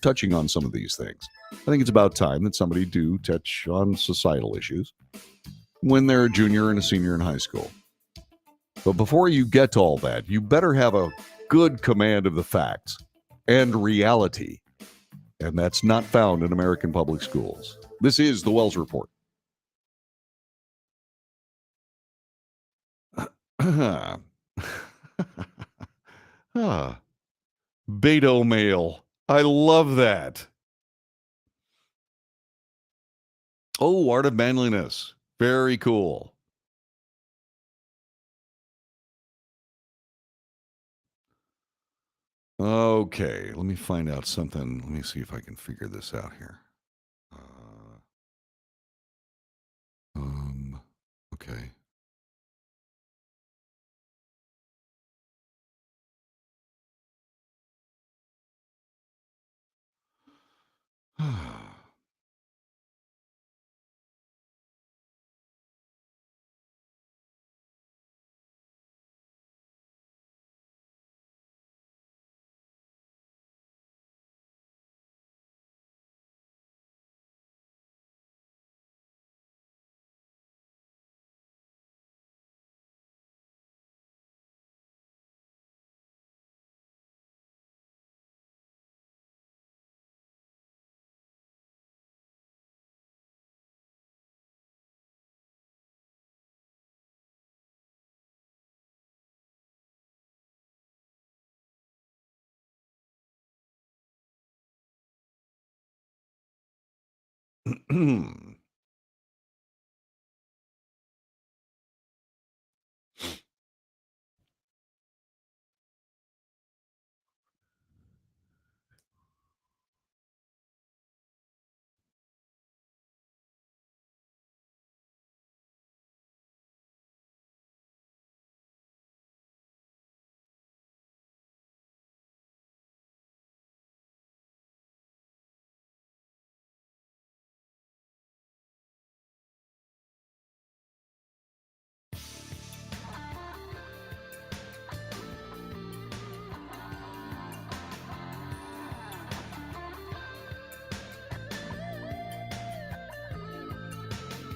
touching on some of these things. I think it's about time that somebody do touch on societal issues when they're a junior and a senior in high school. But before you get to all that, you better have a good command of the facts and reality. And that's not found in American public schools. This is the Wells Report. Beto mail. I love that. Oh, Art of Manliness. Very cool. Okay, let me find out something. Let me see if I can figure this out here. Okay.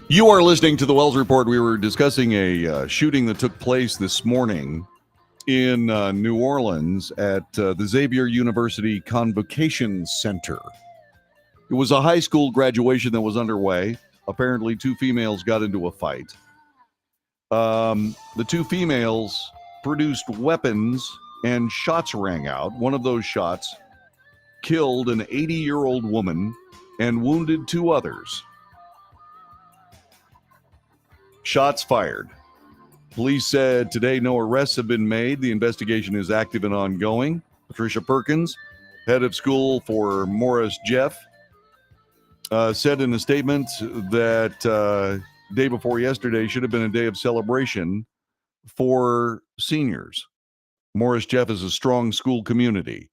You are listening to the Wells Report. We were discussing a shooting that took place this morning in New Orleans at the Xavier University Convocation Center. It was a high school graduation that was underway. Apparently, two females got into a fight. The two females produced weapons and shots rang out. One of those shots killed an 80-year-old woman and wounded two others. Shots fired. Police said today no arrests have been made. The investigation is active and ongoing. Patricia Perkins, head of school for Morris Jeff, said in a statement that day before yesterday should have been a day of celebration for seniors. Morris Jeff is a strong school community,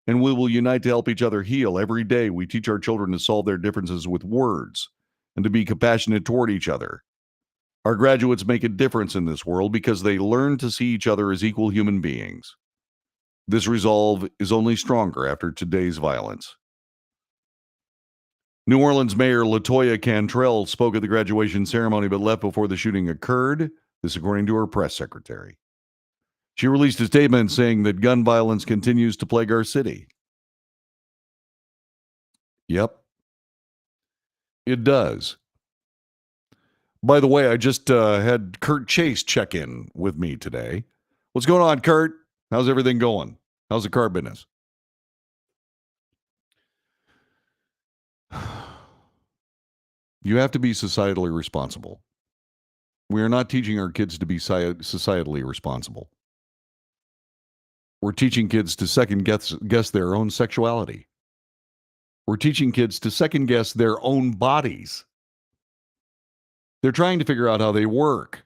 and we will unite to help each other heal. Every day we teach our children to solve their differences with words and to be compassionate toward each other. Our graduates make a difference in this world because they learn to see each other as equal human beings. This resolve is only stronger after today's violence. New Orleans Mayor LaToya Cantrell spoke at the graduation ceremony but left before the shooting occurred, this according to her press secretary. She released a statement saying that gun violence continues to plague our city. Yep, it does. By the way, I just had Kurt Chase check in with me today. What's going on, Kurt? How's everything going? How's the car business? You have to be societally responsible. We are not teaching our kids to be societally responsible. We're teaching kids to second guess their own sexuality. We're teaching kids to second guess their own bodies. They're trying to figure out how they work.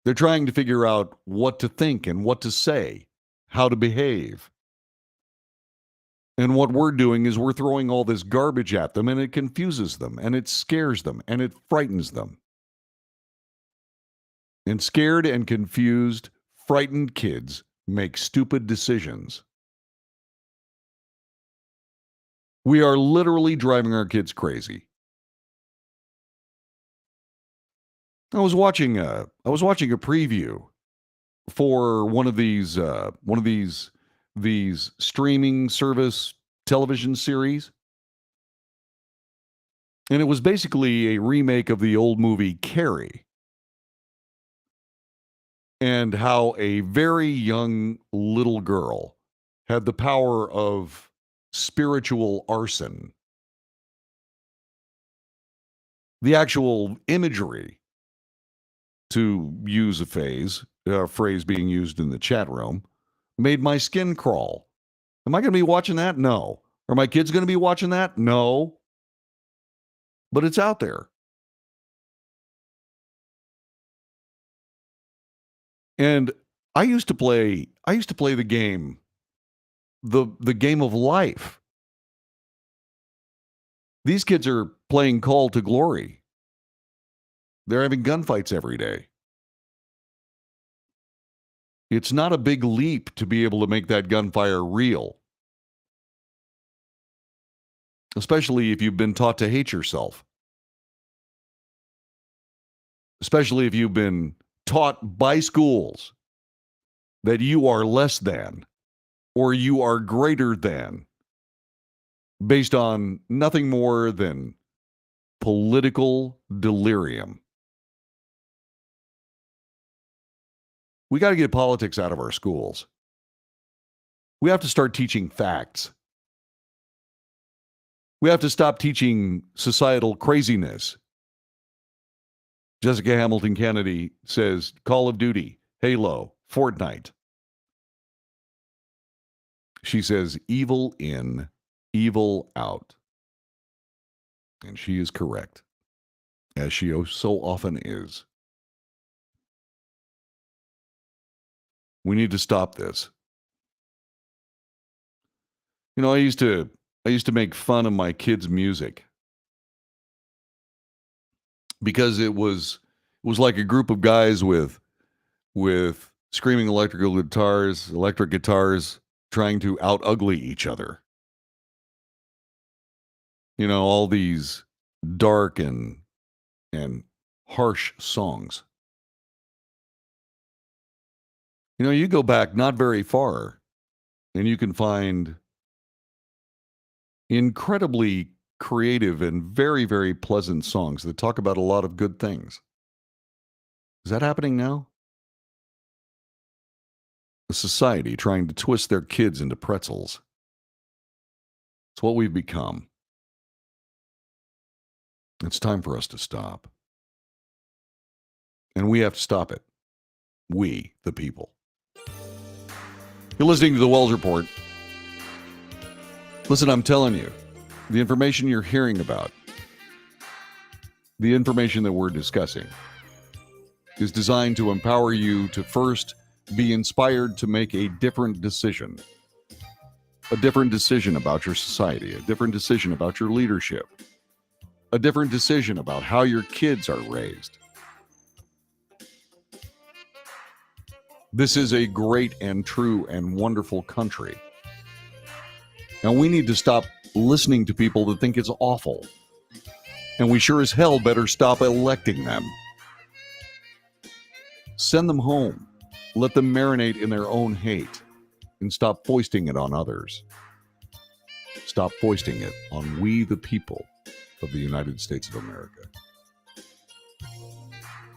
They're trying to figure out what to think and what to say, how to behave. And what we're doing is we're throwing all this garbage at them, and it confuses them, and it scares them, and it frightens them. And scared and confused, frightened kids make stupid decisions. We are literally driving our kids crazy. I was watching a preview for one of these streaming service television series, and it was basically a remake of the old movie Carrie, and how a very young little girl had the power of spiritual arson. The actual imagery, to use a phrase being used in the chat room, made my skin crawl. Am I going to be watching that? No. Are my kids going to be watching that? No. But it's out there. And I used to play the game, the game of life. These kids are playing Call to Glory. They're having gunfights every day. It's not a big leap to be able to make that gunfire real. Especially if you've been taught to hate yourself. Especially if you've been taught by schools that you are less than or you are greater than based on nothing more than political delirium. We got to get politics out of our schools. We have to start teaching facts. We have to stop teaching societal craziness. Jessica Hamilton Kennedy says Call of Duty, Halo, Fortnite. She says evil in, evil out. And she is correct, as she so often is. We need to stop this. You know, I used to make fun of my kids' music because it was like a group of guys with screaming electric guitars trying to out-ugly each other. You know, all these dark and harsh songs. You know, you go back not very far, and you can find incredibly creative and very, very pleasant songs that talk about a lot of good things. Is that happening now? A society trying to twist their kids into pretzels. It's what we've become. It's time for us to stop. And we have to stop it. We, the people. You're listening to the Wells Report. Listen, I'm telling you, the information you're hearing about, the information that we're discussing, is designed to empower you to first be inspired to make a different decision about your society, a different decision about your leadership, a different decision about how your kids are raised. This is a great and true and wonderful country. And we need to stop listening to people that think it's awful. And we sure as hell better stop electing them. Send them home. Let them marinate in their own hate and stop foisting it on others. Stop foisting it on we the people of the United States of America.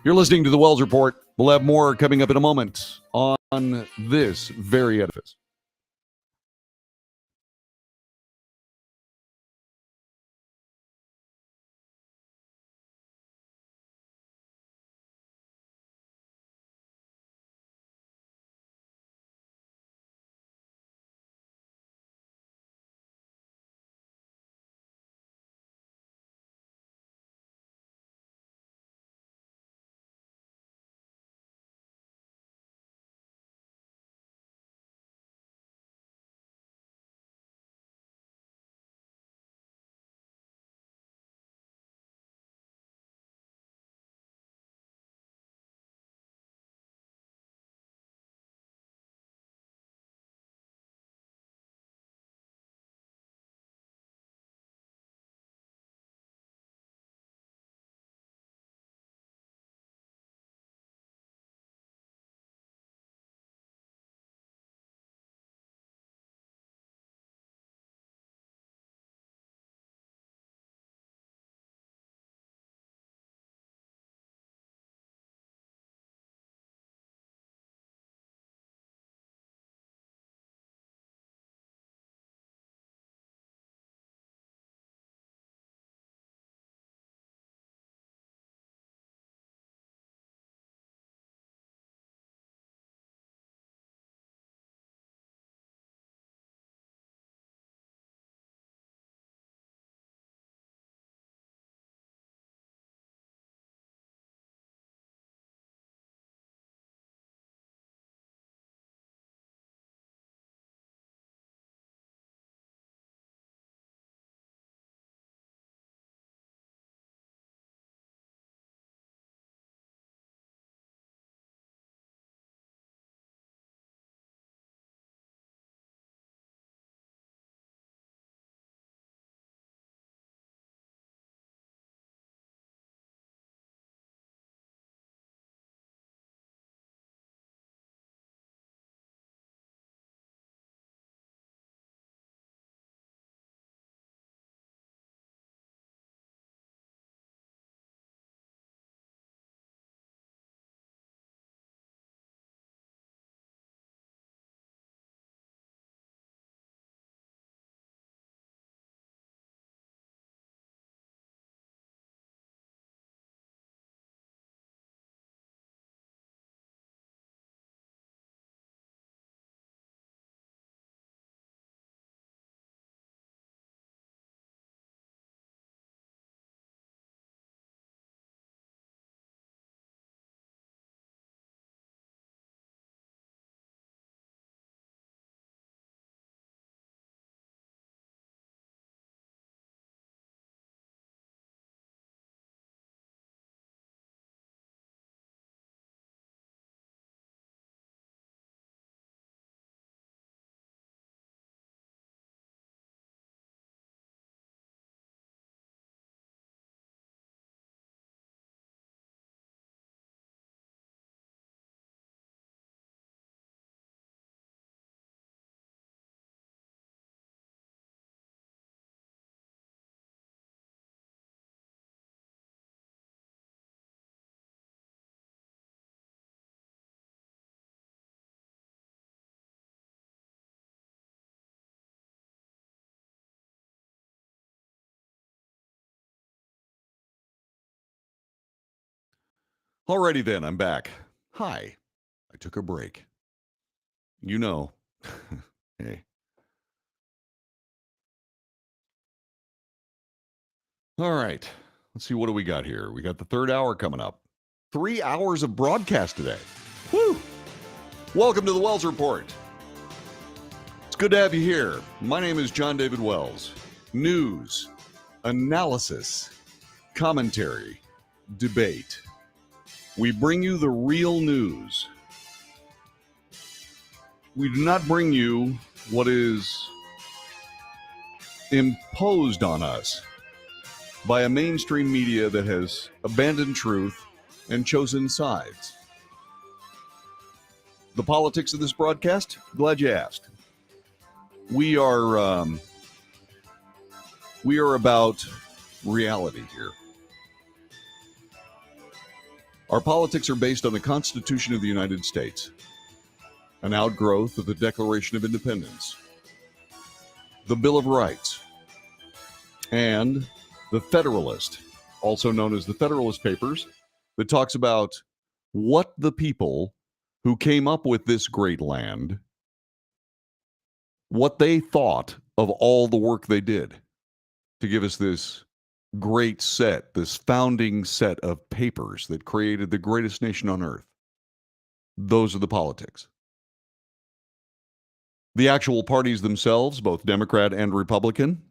You're listening to the Wells Report. We'll have more coming up in a moment on this very edifice. Alrighty then, I'm back. Hi. I took a break. You know. Hey. All right. Let's see, what do we got here? We got the third hour coming up. 3 hours of broadcast today. Woo! Welcome to the Wells Report. It's good to have you here. My name is John David Wells. News, analysis, commentary, debate. We bring you the real news. We do not bring you what is imposed on us by a mainstream media that has abandoned truth and chosen sides. The politics of this broadcast? Glad you asked. We are about reality here. Our politics are based on the Constitution of the United States, an outgrowth of the Declaration of Independence, the Bill of Rights, and the Federalist, also known as the Federalist Papers, that talks about what the people who came up with this great land, what they thought of all the work they did to give us this great set, this founding set of papers that created the greatest nation on earth. Those are the politics. The actual parties themselves, both Democrat and Republican,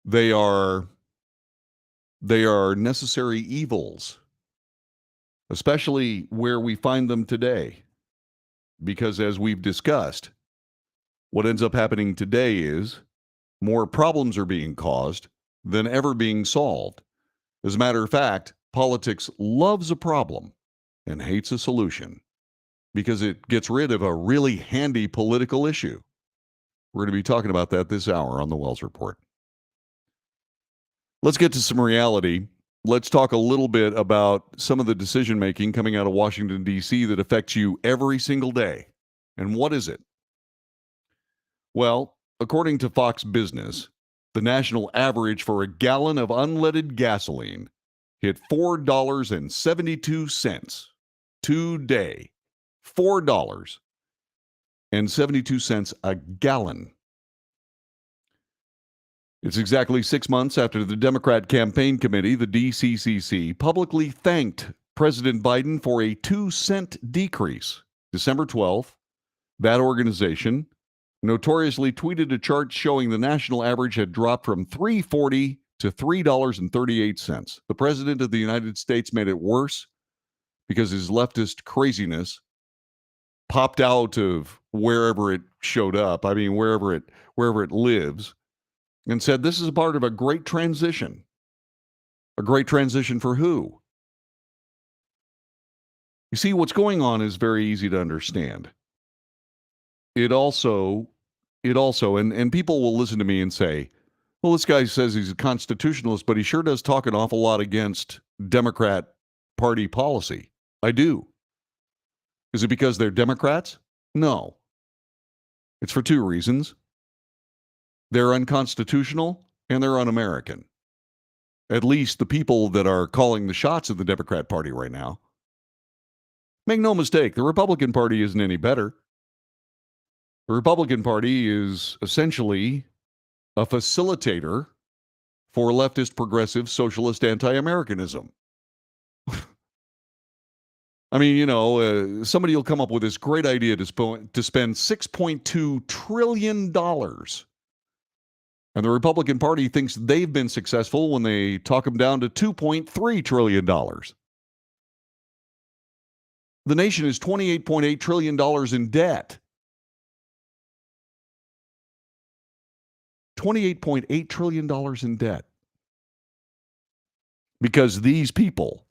they are necessary evils, especially where we find them today. Because as we've discussed, what ends up happening today is more problems are being caused than ever being solved. As a matter of fact, politics loves a problem and hates a solution because it gets rid of a really handy political issue. We're going to be talking about that this hour on the Wells Report. Let's get to some reality. Let's talk a little bit about some of the decision-making coming out of Washington, D.C. that affects you every single day. And what is it? Well, according to Fox Business, the national average for a gallon of unleaded gasoline hit $4.72 today. $4.72 a gallon. It's exactly 6 months after the Democrat Campaign Committee, the DCCC, publicly thanked President Biden for a 2-cent decrease. December 12th, that organization notoriously tweeted a chart showing the national average had dropped from $3.40 to $3.38. The President of the United States made it worse because his leftist craziness popped out of wherever it showed up. I mean, wherever it lives. And said this is a part of a great transition. A great transition for who? You see, what's going on is very easy to understand. It also, and people will listen to me and say, well, this guy says he's a constitutionalist, but he sure does talk an awful lot against Democrat Party policy. I do. Is it because they're Democrats? No. It's for two reasons. They're unconstitutional and they're un-American. At least the people that are calling the shots of the Democrat Party right now. Make no mistake, the Republican Party isn't any better. The Republican Party is essentially a facilitator for leftist, progressive, socialist, anti-Americanism. I mean, somebody will come up with this great idea to spend $6.2 trillion. And the Republican Party thinks they've been successful when they talk them down to $2.3 trillion. The nation is $28.8 trillion in debt. $28.8 trillion in debt. Because these people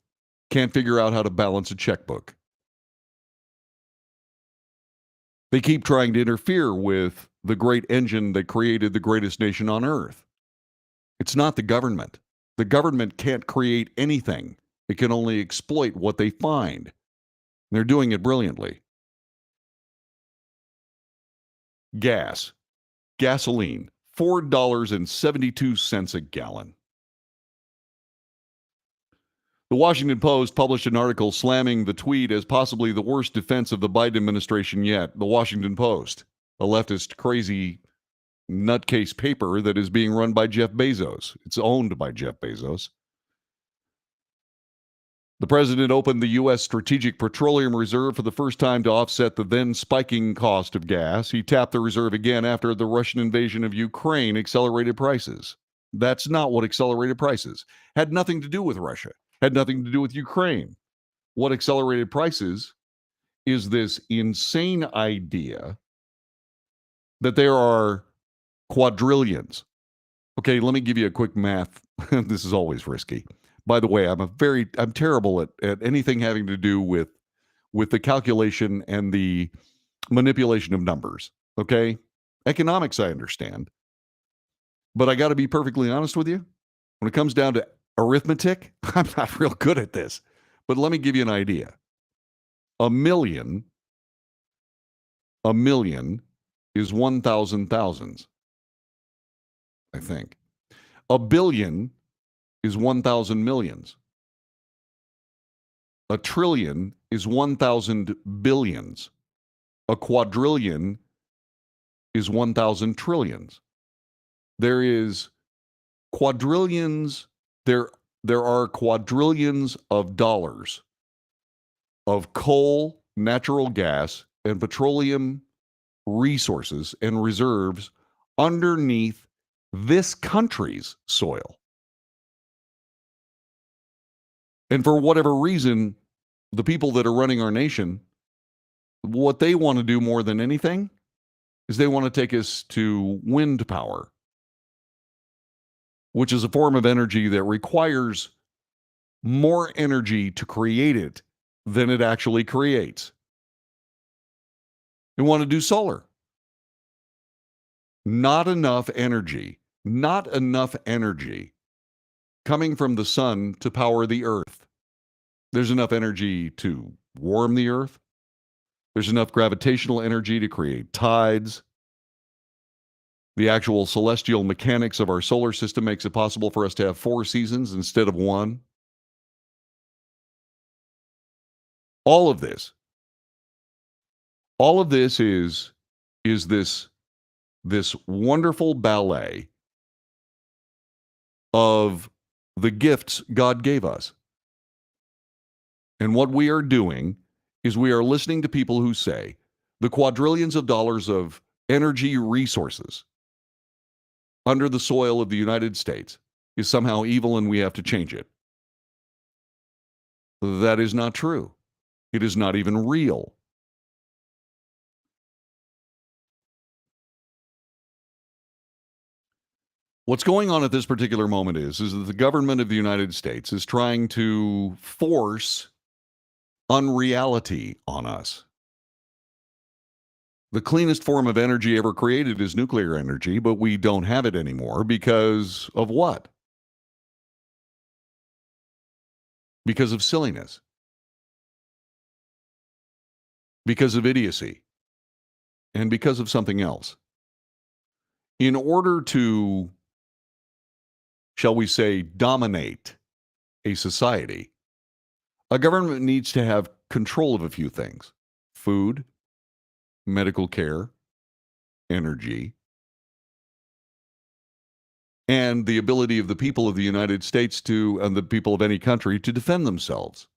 can't figure out how to balance a checkbook. They keep trying to interfere with the great engine that created the greatest nation on earth. It's not the government. The government can't create anything. It can only exploit what they find. They're doing it brilliantly. Gasoline, $4.72 a gallon. The Washington Post published an article slamming the tweet as possibly the worst defense of the Biden administration yet. The Washington Post, a leftist crazy nutcase paper that is being run by Jeff Bezos. It's owned by Jeff Bezos. The president opened the U.S. Strategic Petroleum Reserve for the first time to offset the then spiking cost of gas. He tapped the reserve again after the Russian invasion of Ukraine accelerated prices. That's not what accelerated prices. Had nothing to do with Russia. Had nothing to do with Ukraine. What accelerated prices is this insane idea that there are quadrillions. Okay, let me give you a quick math. This is always risky. By the way, I'm terrible at anything having to do with the calculation and the manipulation of numbers. Okay? Economics I understand. But I got to be perfectly honest with you. When it comes down to arithmetic, I'm not real good at this. But let me give you an idea. A million is 1,000 thousands, I think. A billion is 1,000 millions. A trillion is 1,000 billions. A quadrillion is 1,000 trillions. There is quadrillions, there are quadrillions of dollars of coal, natural gas, and petroleum resources and reserves underneath this country's soil. And for whatever reason, the people that are running our nation, what they want to do more than anything is they want to take us to wind power, which is a form of energy that requires more energy to create it than it actually creates. They want to do solar. Not enough energy coming from the sun to power the earth. There's enough energy to warm the earth. There's enough gravitational energy to create tides. The actual celestial mechanics of our solar system makes it possible for us to have 4 seasons instead of 1. All of this is this wonderful ballet of the gifts God gave us. And what we are doing is we are listening to people who say the quadrillions of dollars of energy resources under the soil of the United States is somehow evil and we have to change it. That is not true. It is not even real. What's going on at this particular moment is that the government of the United States is trying to force unreality on us. The cleanest form of energy ever created is nuclear energy, but we don't have it anymore because of what? Because of silliness. Because of idiocy. And because of something else. In order to, shall we say, dominate a society, a government needs to have control of a few things: food, medical care, energy, and the ability of the people of the United States to, and the people of any country, to defend themselves.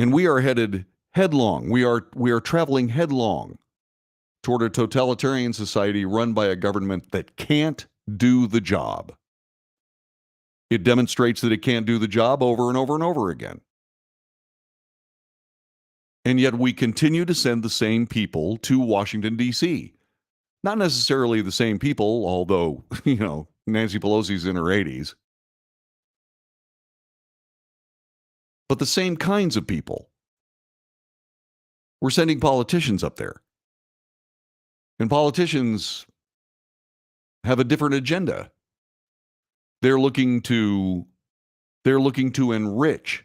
And we are headed headlong. We are traveling headlong toward a totalitarian society run by a government that can't do the job. It demonstrates that it can't do the job over and over and over again. And yet we continue to send the same people to Washington, D.C. Not necessarily the same people, although, Nancy Pelosi's in her 80s. But the same kinds of people. We're sending politicians up there. And politicians have a different agenda. They're looking to enrich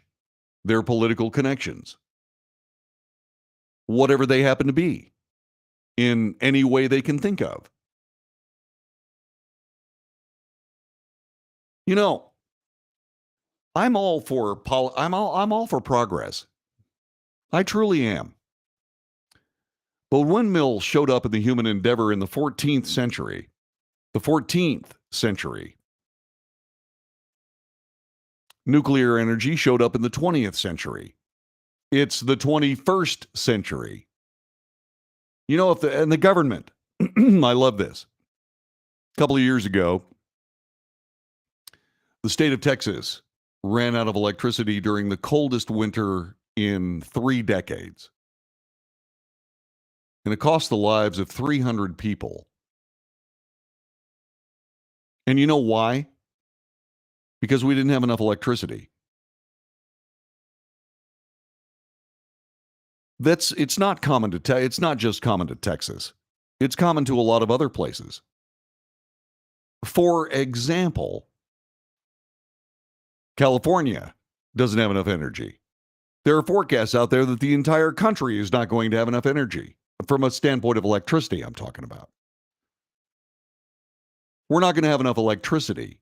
their political connections, whatever they happen to be, in any way they can think of. I'm all for progress. I truly am. But windmills showed up in the human endeavor in the 14th century. The 14th century. Nuclear energy showed up in the 20th century. It's the 21st century. And the government, I love this. couple of years ago, the state of Texas ran out of electricity during the coldest winter in 3 decades. And it cost the lives of 300 people. And you know why? Because we didn't have enough electricity. It's not just common to Texas. It's common to a lot of other places. For example, California doesn't have enough energy. There are forecasts out there that the entire country is not going to have enough energy. From a standpoint of electricity, I'm talking about. We're not going to have enough electricity.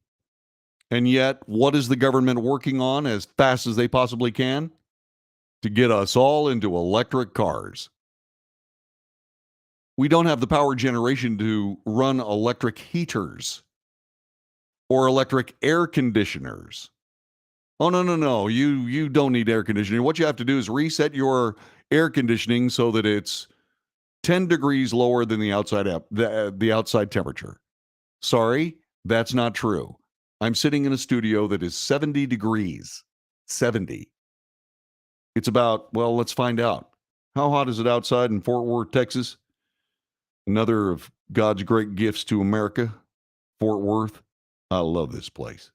And yet, what is the government working on as fast as they possibly can? To get us all into electric cars. We don't have the power generation to run electric heaters or electric air conditioners. Oh, no. You don't need air conditioning. What you have to do is reset your air conditioning so that it's 10 degrees lower than the outside temperature. Sorry, that's not true. I'm sitting in a studio that is 70 degrees. 70. It's about, well, let's find out. How hot is it outside in Fort Worth, Texas? Another of God's great gifts to America, Fort Worth. I love this place.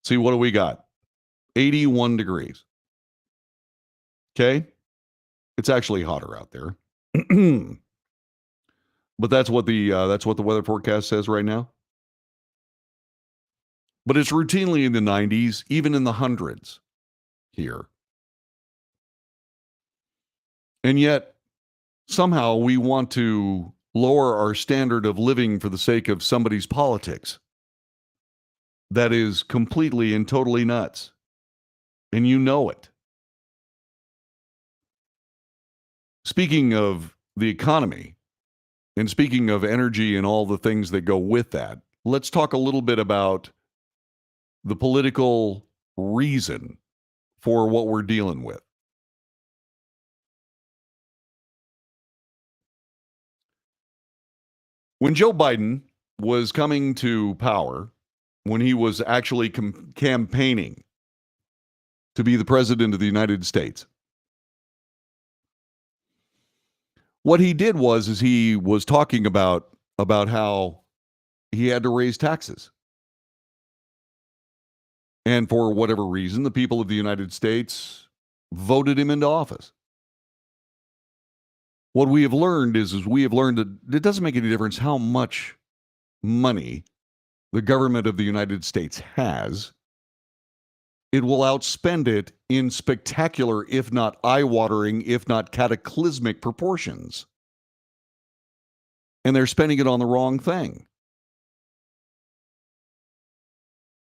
See, what do we got? 81 degrees. Okay? It's actually hotter out there. But that's what the weather forecast says right now. But it's routinely in the 90s, even in the hundreds here. And yet, somehow we want to lower our standard of living for the sake of somebody's politics. That is completely and totally nuts. And you know it. Speaking of the economy, and speaking of energy and all the things that go with that, let's talk a little bit about the political reason for what we're dealing with. When Joe Biden was coming to power, when he was actually campaigning to be the president of the United States, what he did was he was talking about how he had to raise taxes. And for whatever reason, the people of the United States voted him into office. What we have learned is we have learned that it doesn't make any difference how much money the government of the United States has. It will outspend it in spectacular, if not eye-watering, if not cataclysmic proportions. And they're spending it on the wrong thing.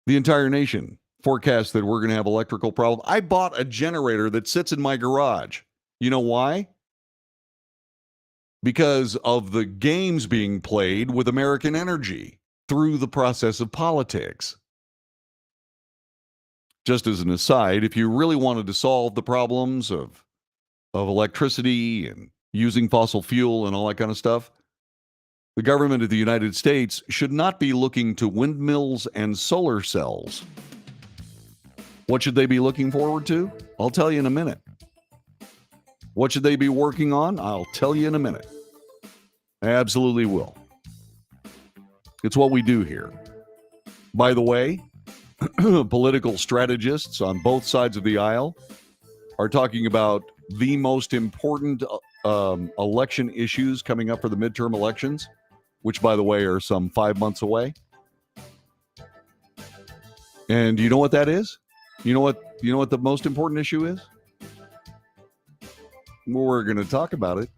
The entire nation forecasts that we're going to have electrical problems. I bought a generator that sits in my garage. You know why? Because of the games being played with American energy through the process of politics. Just as an aside, if you really wanted to solve the problems of electricity and using fossil fuel and all that kind of stuff, the government of the United States should not be looking to windmills and solar cells. What should they be looking forward to? I'll tell you in a minute. What should they be working on? I'll tell you in a minute. I absolutely will. It's what we do here. By the way, political strategists on both sides of the aisle are talking about the most important election issues coming up for the midterm elections, which, by the way, are some 5 months away. And you know what that is? You know what the most important issue is? We're going to talk about it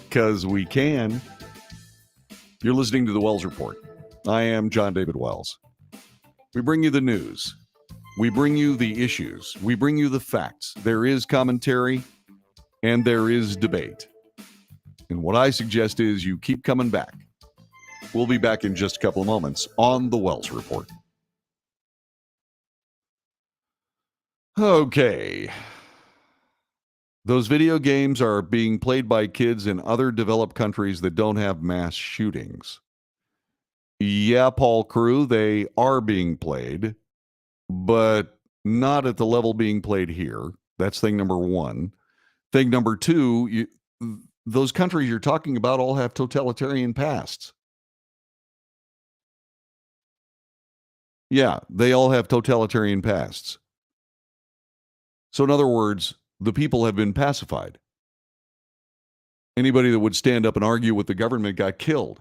because we can. You're listening to the Wells Report. I am John David Wells. We bring you the news. We bring you the issues. We bring you the facts. There is commentary and there is debate. And what I suggest is you keep coming back. We'll be back in just a couple of moments on the Wells Report. Okay. Those video games are being played by kids in other developed countries that don't have mass shootings. Yeah, Paul Crew, they are being played, but not at the level being played here. That's thing number one. Thing number two, those countries you're talking about all have totalitarian pasts. Yeah, they all have totalitarian pasts. So, in other words, the people have been pacified. Anybody that would stand up and argue with the government got killed.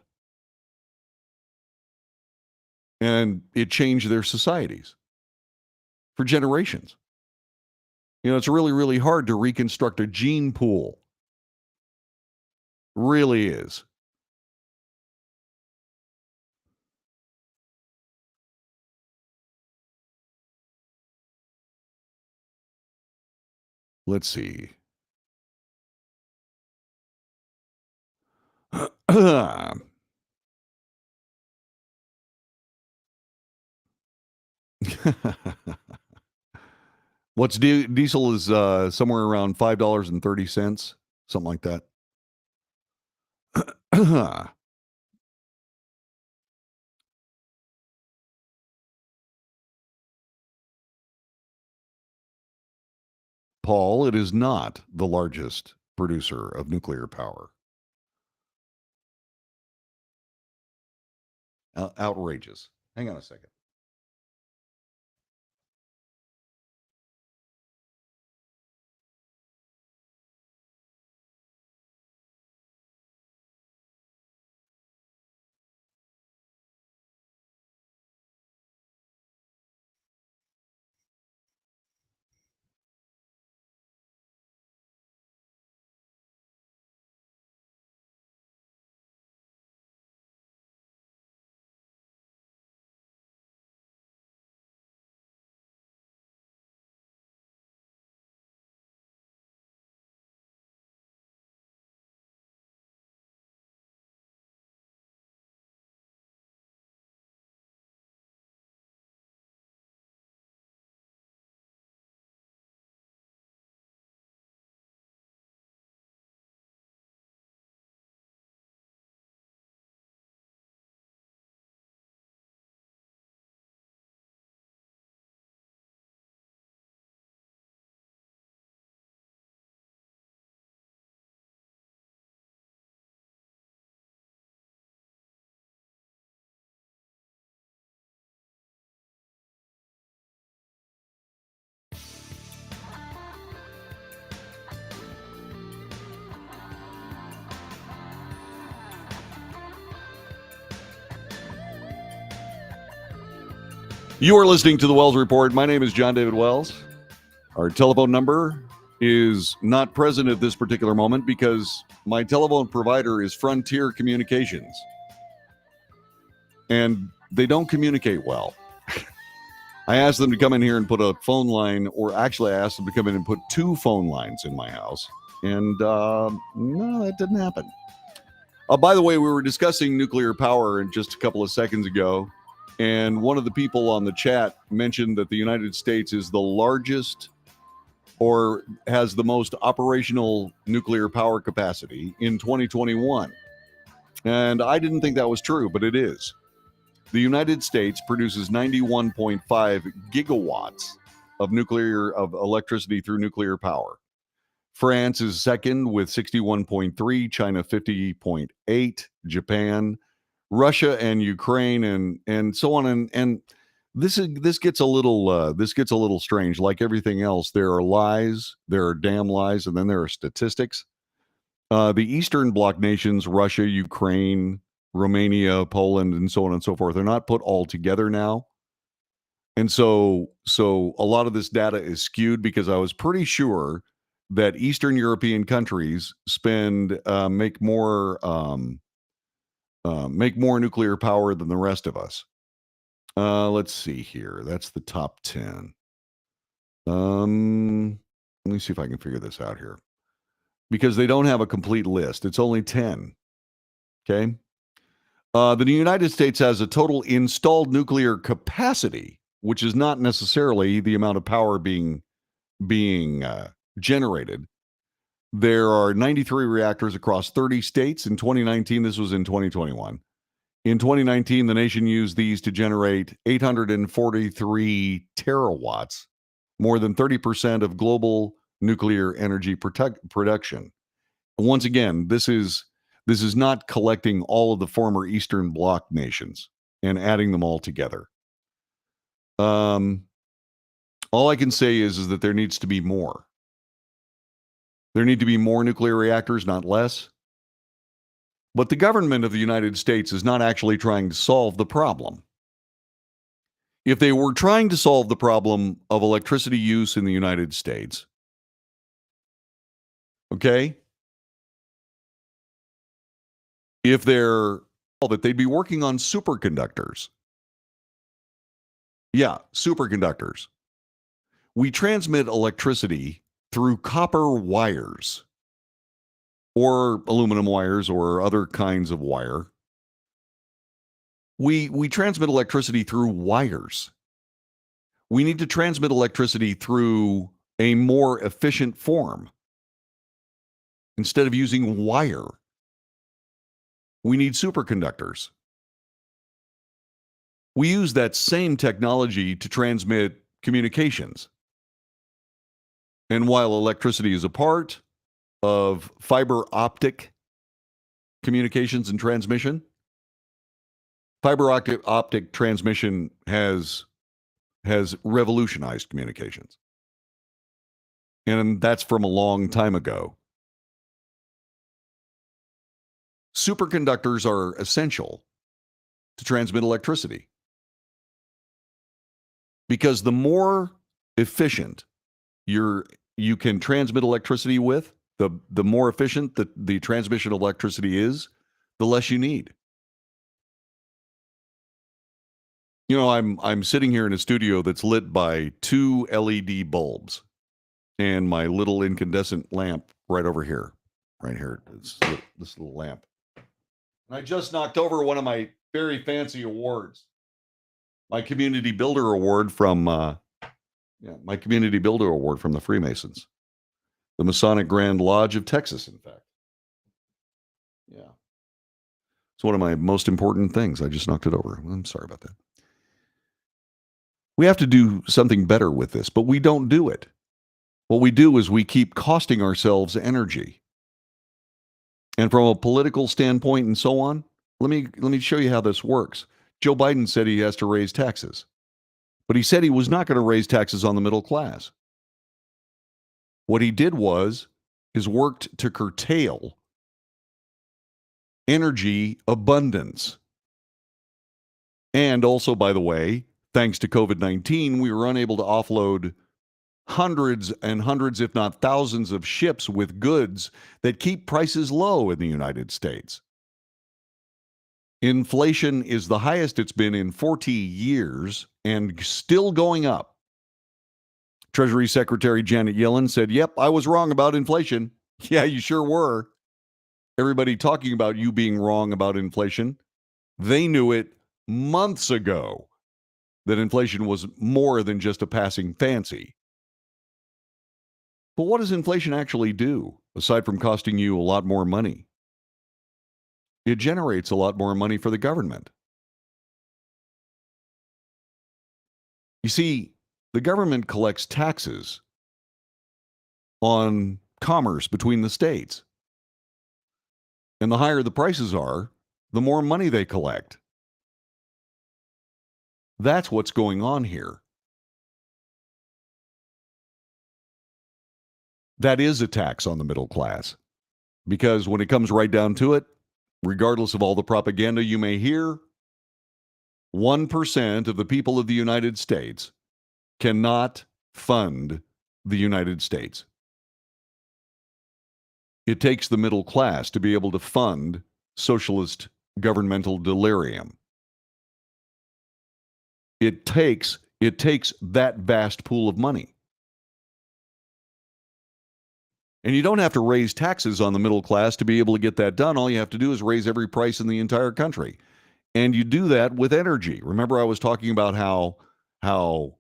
And it changed their societies for generations. It's really, really hard to reconstruct a gene pool. Really is. Let's see. What's diesel is somewhere around $5.30, something like that. Paul, it is not the largest producer of nuclear power. Outrageous. Hang on a second. You are listening to the Wells Report. My name is John David Wells. Our telephone number is not present at this particular moment because my telephone provider is Frontier Communications. And they don't communicate well. I asked them to come in here and put a phone line, or actually I asked them to come in and put 2 phone lines in my house. And no, that didn't happen. By the way, we were discussing nuclear power just a couple of seconds ago. And one of the people on the chat mentioned that the United States is the largest or has the most operational nuclear power capacity in 2021. And I didn't think that was true, but it is. The United States produces 91.5 gigawatts of electricity through nuclear power. France is second with 61.3, China 50.8, Japan, Russia and Ukraine and so on and this gets a little strange. Like everything else, there are lies, there are damn lies, and then there are statistics. The Eastern Bloc nations, Russia, Ukraine, Romania, Poland, and so on and so forth, they're not put all together now. And so a lot of this data is skewed because I was pretty sure that Eastern European countries make more nuclear power than the rest of us. Let's see here. That's the top 10. Let me see if I can figure this out here. Because they don't have a complete list. It's only 10. Okay. The United States has a total installed nuclear capacity, which is not necessarily the amount of power being generated. There are 93 reactors across 30 states. In 2019, this was in 2021. In 2019, the nation used these to generate 843 terawatts, more than 30% of global nuclear energy production. Once again, this is not collecting all of the former Eastern Bloc nations and adding them all together. All I can say is that there needs to be more. There need to be more nuclear reactors, not less. But the government of the United States is not actually trying to solve the problem. If they were trying to solve the problem of electricity use in the United States, okay, if they're that they'd be working on superconductors. Yeah, superconductors. We transmit electricity through copper wires or aluminum wires or other kinds of wire. We transmit electricity through wires. We need to transmit electricity through a more efficient form. Instead of using wire, we need superconductors. We use that same technology to transmit communications. And while electricity is a part of fiber optic communications and transmission, fiber optic transmission has revolutionized communications. And that's from a long time ago. Superconductors are essential to transmit electricity because the more efficient you can transmit electricity with, the more efficient the transmission of electricity is, the less you need. You know, I'm sitting here in a studio that's lit by 2 LED bulbs and my little incandescent lamp right over here. Right here. It's this little lamp. And I just knocked over one of my very fancy awards. My Community Builder Award from my Community Builder Award from the Freemasons. The Masonic Grand Lodge of Texas, in fact. Yeah. It's one of my most important things. I just knocked it over. I'm sorry about that. We have to do something better with this, but we don't do it. What we do is we keep costing ourselves energy. And from a political standpoint and so on, let me show you how this works. Joe Biden said he has to raise taxes, but he said he was not going to raise taxes on the middle class. What he did is worked to curtail energy abundance. And also, by the way, thanks to COVID-19, we were unable to offload hundreds and hundreds, if not thousands, of ships with goods that keep prices low in the United States. Inflation is the highest it's been in 40 years and still going up. Treasury Secretary Janet Yellen said, "Yep, I was wrong about inflation." Yeah, you sure were. Everybody talking about you being wrong about inflation, they knew it months ago that inflation was more than just a passing fancy. But what does inflation actually do, aside from costing you a lot more money? It generates a lot more money for the government. You see, the government collects taxes on commerce between the states. And the higher the prices are, the more money they collect. That's what's going on here. That is a tax on the middle class. Because when it comes right down to it, regardless of all the propaganda you may hear, 1% of the people of the United States cannot fund the United States. It takes the middle class to be able to fund socialist governmental delirium. It takes that vast pool of money. And you don't have to raise taxes on the middle class to be able to get that done. All you have to do is raise every price in the entire country. And you do that with energy. Remember I was talking about how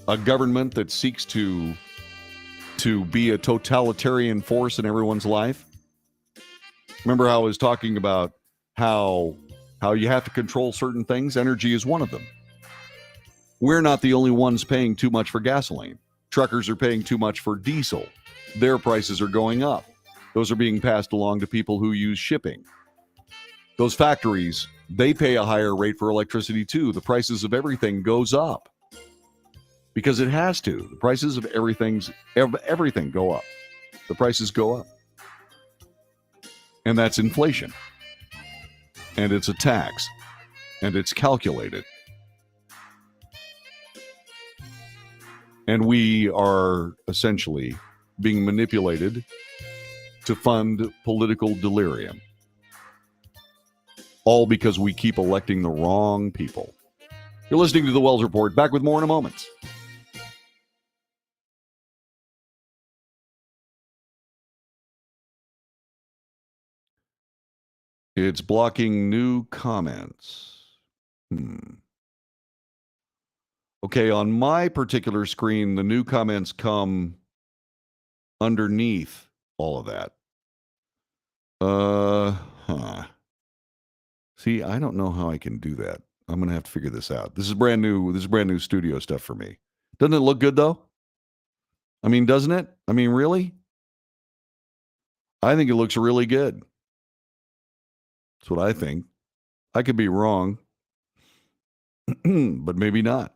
a government that seeks to be a totalitarian force in everyone's life? Remember how I was talking about how how you have to control certain things. Energy is one of them. We're not the only ones paying too much for gasoline. Truckers are paying too much for diesel. Their prices are going up. Those are being passed along to people who use shipping. Those factories, they pay a higher rate for electricity too. The prices of everything goes up because it has to. The prices of everything go up. The prices go up. And that's inflation. And it's a tax. And it's calculated. And we are essentially being manipulated to fund political delirium. All because we keep electing the wrong people. You're listening to The Wells Report. Back with more in a moment. It's blocking new comments. Okay, on my particular screen, the new comments come underneath all of that. See, I don't know how I can do that. I'm going to have to figure this out. This is brand new. This is brand new studio stuff for me. Doesn't it look good, though? I mean, doesn't it? I mean, really? I think it looks really good. That's what I think. I could be wrong, but maybe not.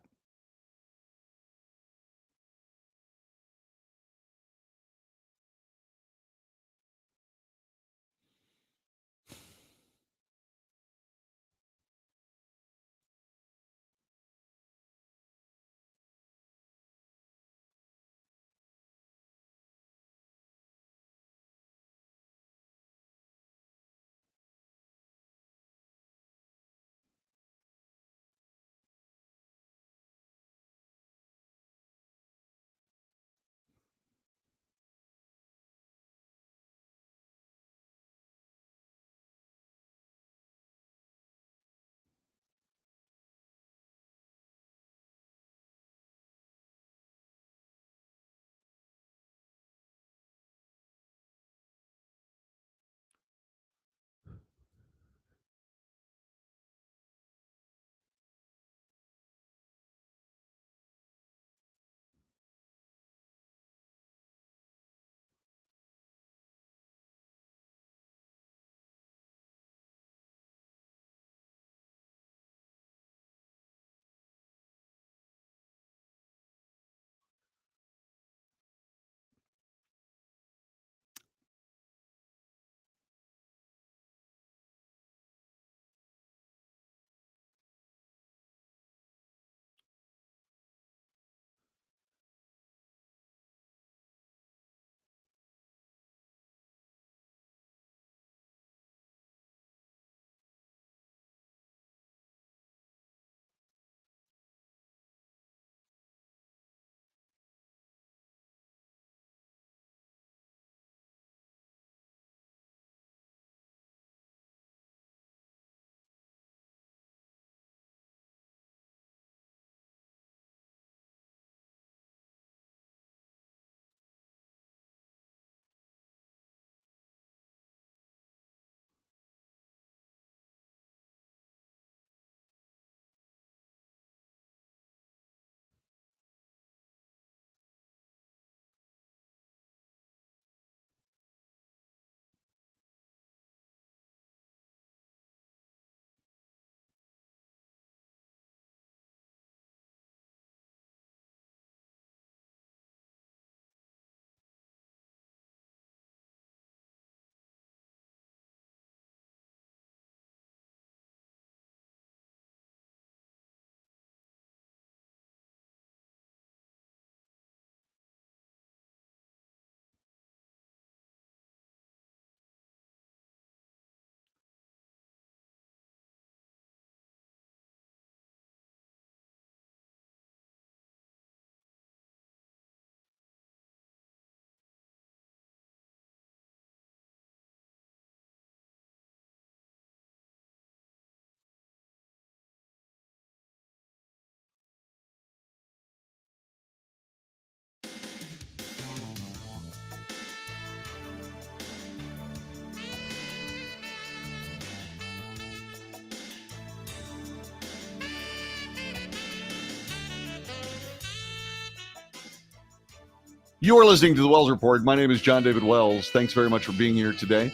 You are listening to the Wells Report. My name is John David Wells. Thanks very much for being here today.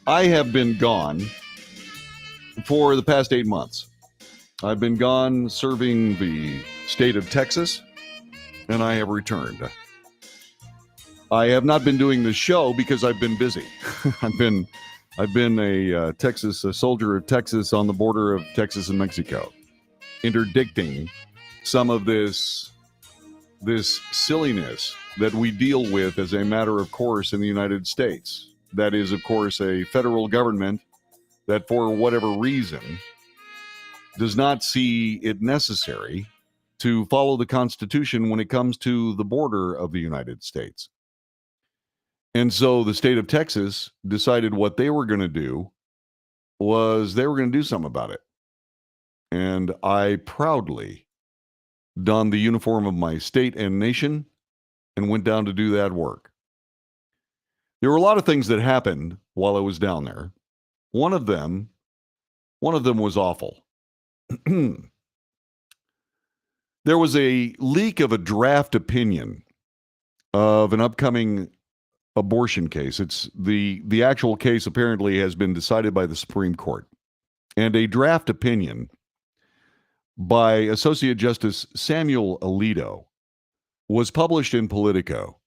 I have been gone for the past 8 months. I've been gone serving the state of Texas, and I have returned. I have not been doing the show because I've been busy. I've been a soldier of Texas on the border of Texas and Mexico, interdicting some of this silliness that we deal with as a matter of course in the United States. That is, of course, a federal government that, for whatever reason, does not see it necessary to follow the Constitution when it comes to the border of the United States. And so the state of Texas decided what they were going to do was they were going to do something about it. And I proudly donned the uniform of my state and nation and went down to do that work. There were a lot of things that happened while I was down there. One of them was awful. There was a leak of a draft opinion of an upcoming abortion case. It's the actual case apparently has been decided by the Supreme Court. And a draft opinion by Associate Justice Samuel Alito was published in Politico.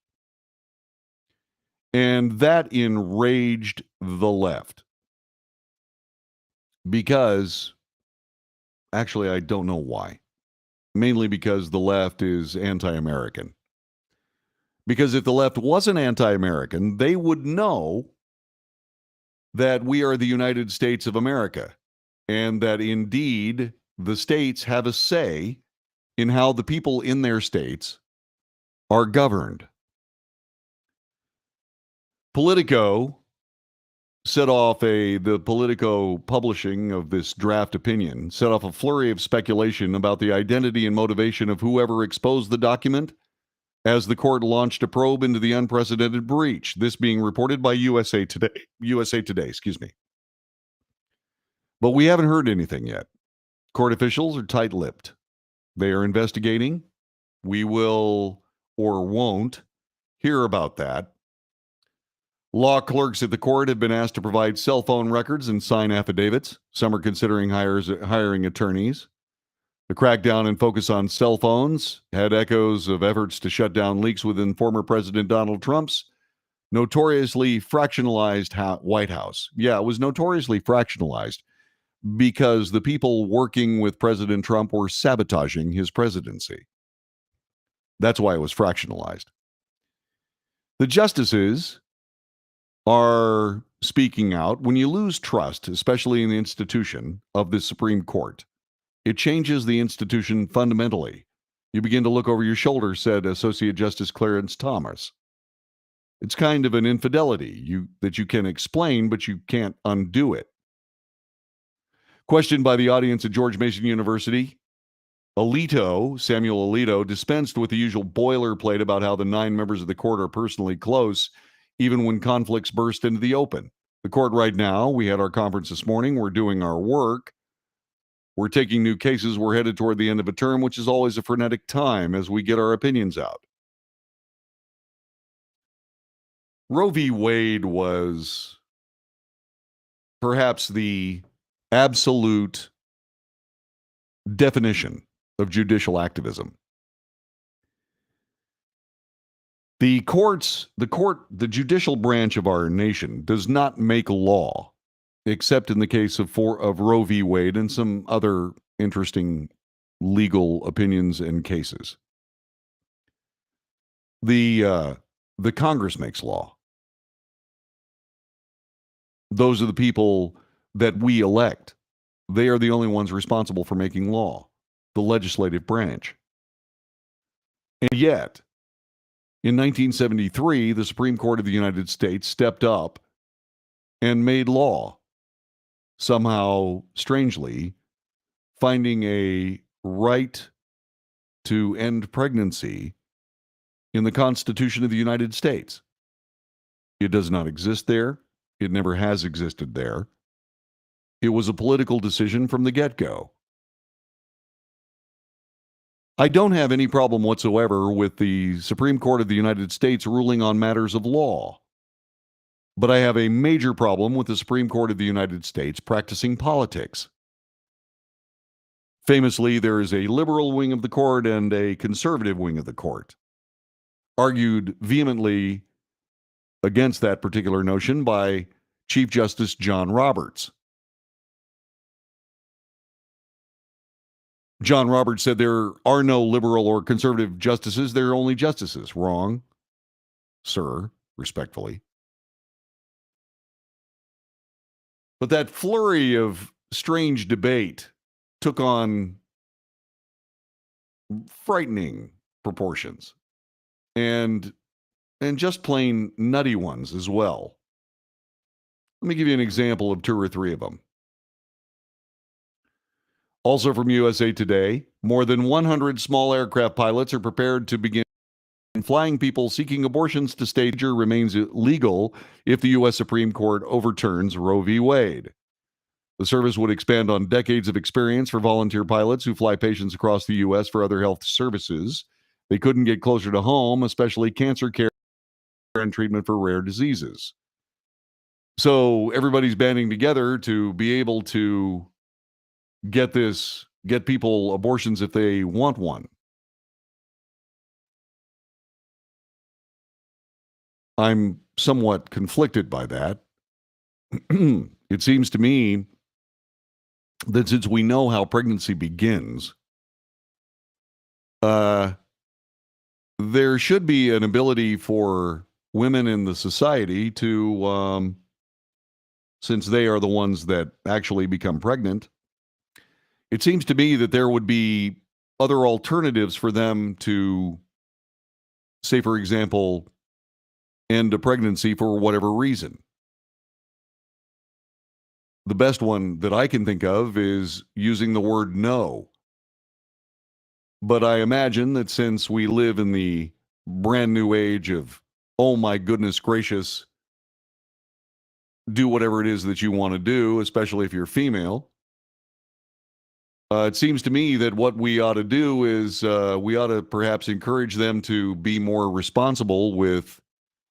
And that enraged the left. Because, actually, I don't know why. Mainly because the left is anti-American. Because if the left wasn't anti-American, they would know that we are the United States of America. And that indeed, the states have a say in how the people in their states are governed. Politico set off the Politico publishing of this draft opinion set off a flurry of speculation about the identity and motivation of whoever exposed the document as the court launched a probe into the unprecedented breach, this being reported by USA Today, excuse me. But we haven't heard anything yet. Court officials are tight-lipped. They are investigating. We will or won't hear about that. Law clerks at the court have been asked to provide cell phone records and sign affidavits. Some are considering hiring attorneys. The crackdown and focus on cell phones had echoes of efforts to shut down leaks within former President Donald Trump's notoriously fractionalized White House. Yeah, it was notoriously fractionalized because the people working with President Trump were sabotaging his presidency. That's why it was fractionalized. The justices are speaking out. When you lose trust, especially in the institution of the Supreme Court, it changes the institution fundamentally. You begin to look over your shoulder, said Associate Justice Clarence Thomas. It's kind of an infidelity that you can explain, but you can't undo it. Questioned by the audience at George Mason University, Samuel Alito, dispensed with the usual boilerplate about how the 9 members of the court are personally close, even when conflicts burst into the open. The court right now, we had our conference this morning, we're doing our work. We're taking new cases. We're headed toward the end of a term, which is always a frenetic time as we get our opinions out. Roe v. Wade was perhaps the absolute definition of judicial activism. The judicial branch of our nation does not make law, except in the case of Roe v. Wade and some other interesting legal opinions and cases. The Congress makes law. Those are the people that we elect. They are the only ones responsible for making law, the legislative branch. And yet, in 1973, the Supreme Court of the United States stepped up and made law, somehow, strangely, finding a right to end pregnancy in the Constitution of the United States. It does not exist there. It never has existed there. It was a political decision from the get-go. I don't have any problem whatsoever with the Supreme Court of the United States ruling on matters of law. But I have a major problem with the Supreme Court of the United States practicing politics. Famously, there is a liberal wing of the court and a conservative wing of the court, argued vehemently against that particular notion by Chief Justice John Roberts. John Roberts said there are no liberal or conservative justices, there are only justices. Wrong, sir, respectfully. But that flurry of strange debate took on frightening proportions and just plain nutty ones as well. Let me give you an example of two or three of them. Also from USA Today, more than 100 small aircraft pilots are prepared to begin flying people seeking abortions to state remains illegal if the U.S. Supreme Court overturns Roe v. Wade. The service would expand on decades of experience for volunteer pilots who fly patients across the U.S. for other health services. They couldn't get closer to home, especially cancer care and treatment for rare diseases. So everybody's banding together to be able to get people abortions if they want one. I'm somewhat conflicted by that. It seems to me that since we know how pregnancy begins, there should be an ability for women in the society to, since they are the ones that actually become pregnant, it seems to me that there would be other alternatives for them to, say, for example, end a pregnancy for whatever reason. The best one that I can think of is using the word no. But I imagine that since we live in the brand new age of, oh my goodness gracious, do whatever it is that you want to do, especially if you're female, it seems to me that what we ought to do is we ought to perhaps encourage them to be more responsible with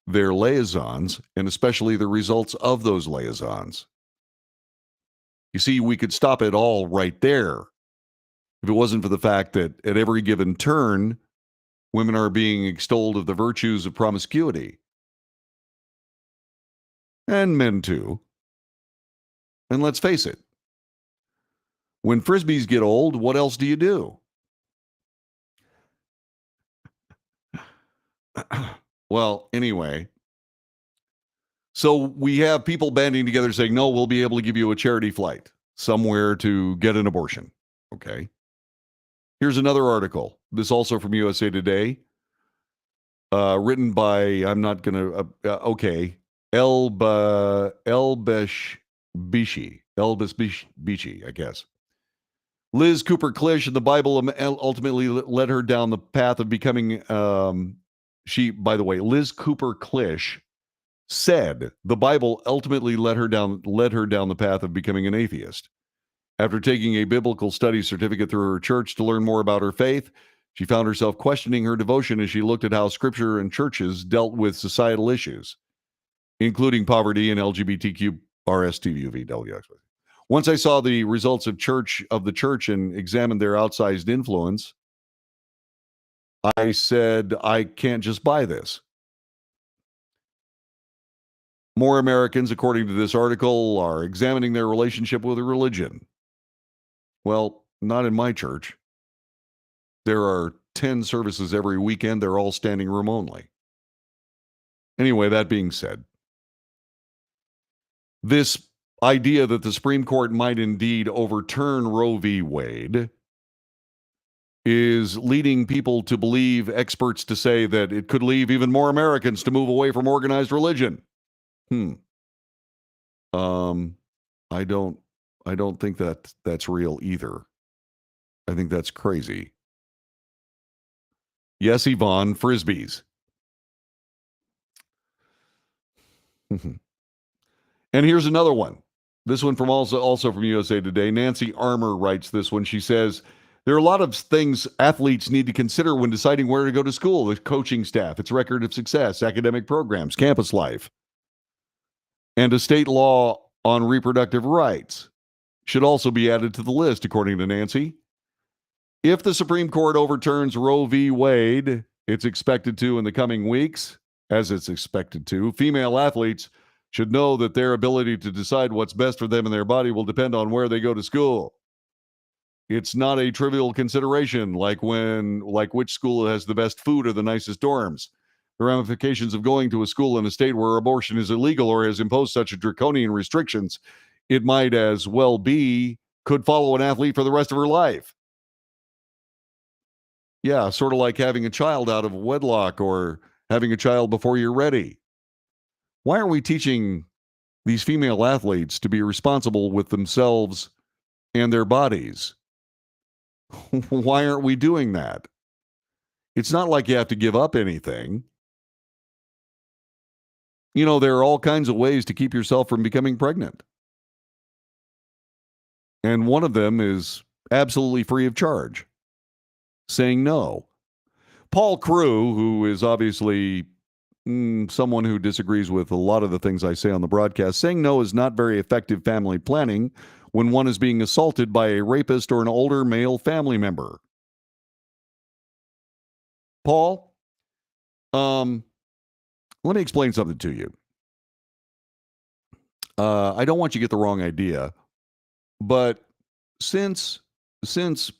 their liaisons, and especially the results of those liaisons. You see, we could stop it all right there if it wasn't for the fact that at every given turn, women are being extolled of the virtues of promiscuity. And men too. And let's face it, when frisbees get old, what else do you do? Well, anyway, so we have people banding together saying, no, we'll be able to give you a charity flight somewhere to get an abortion. Okay. Here's another article. This also from USA Today, written by, I'm not going to, Elbes Bishi, I guess. Liz Cooper Klisch and the Bible ultimately led her down the path of becoming, by the way, Liz Cooper Klisch said the Bible ultimately led her down the path of becoming an atheist. After taking a biblical studies certificate through her church to learn more about her faith, she found herself questioning her devotion as she looked at how Scripture and churches dealt with societal issues, including poverty and LGBTQ RSTUVWX. Once I saw the results of the church and examined their outsized influence, I said, I can't just buy this. More Americans, according to this article, are examining their relationship with religion. Well, not in my church. There are 10 services every weekend. They're all standing room only. Anyway, that being said, this idea that the Supreme Court might indeed overturn Roe v. Wade is leading people to believe, experts to say that it could leave even more Americans to move away from organized religion. I don't think that's real either. I think that's crazy. Yes, Yvonne, frisbees. And here's another one. This one from also from USA Today. Nancy Armour writes this one. She says, There are a lot of things athletes need to consider when deciding where to go to school: the coaching staff, its record of success, academic programs, campus life, and a state law on reproductive rights should also be added to the list, according to Nancy. If the Supreme Court overturns Roe v. Wade, it's expected to in the coming weeks, as it's expected to, female athletes should know that their ability to decide what's best for them and their body will depend on where they go to school. It's not a trivial consideration, like which school has the best food or the nicest dorms. The ramifications of going to a school in a state where abortion is illegal or has imposed such draconian restrictions, it might as well be, could follow an athlete for the rest of her life. Yeah, sort of like having a child out of wedlock or having a child before you're ready. Why are we teaching these female athletes to be responsible with themselves and their bodies? Why aren't we doing that? It's not like you have to give up anything. You know, there are all kinds of ways to keep yourself from becoming pregnant. And one of them is absolutely free of charge, saying no. Paul Crew, who is obviously someone who disagrees with a lot of the things I say on the broadcast, saying no is not very effective family planning when one is being assaulted by a rapist or an older male family member. Paul, let me explain something to you. I don't want you to get the wrong idea, but since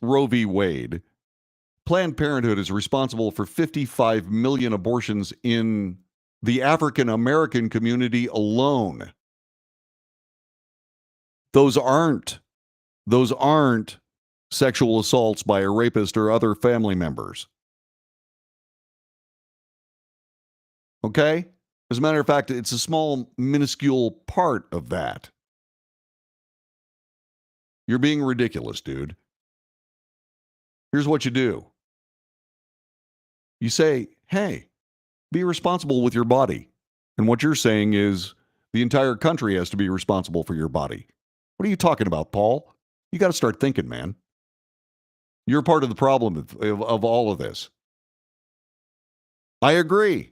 Roe v. Wade, Planned Parenthood is responsible for 55 million abortions in the African American community alone. Those aren't sexual assaults by a rapist or other family members. Okay? As a matter of fact, it's a small, minuscule part of that. You're being ridiculous, dude. Here's what you do. You say, hey, be responsible with your body. And what you're saying is the entire country has to be responsible for your body. What are you talking about, Paul? You got to start thinking, man. You're part of the problem of all of this. I agree.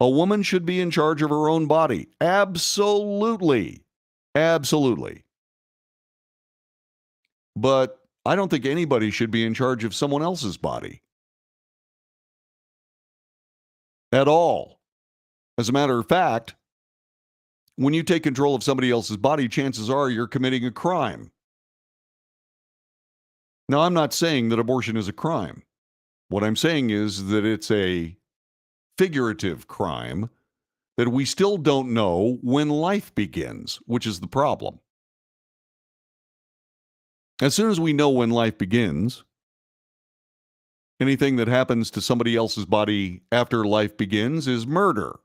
A woman should be in charge of her own body. Absolutely. Absolutely. But I don't think anybody should be in charge of someone else's body. At all. As a matter of fact, when you take control of somebody else's body, chances are you're committing a crime. Now, I'm not saying that abortion is a crime. What I'm saying is that it's a figurative crime that we still don't know when life begins, which is the problem. As soon as we know when life begins, anything that happens to somebody else's body after life begins is murder.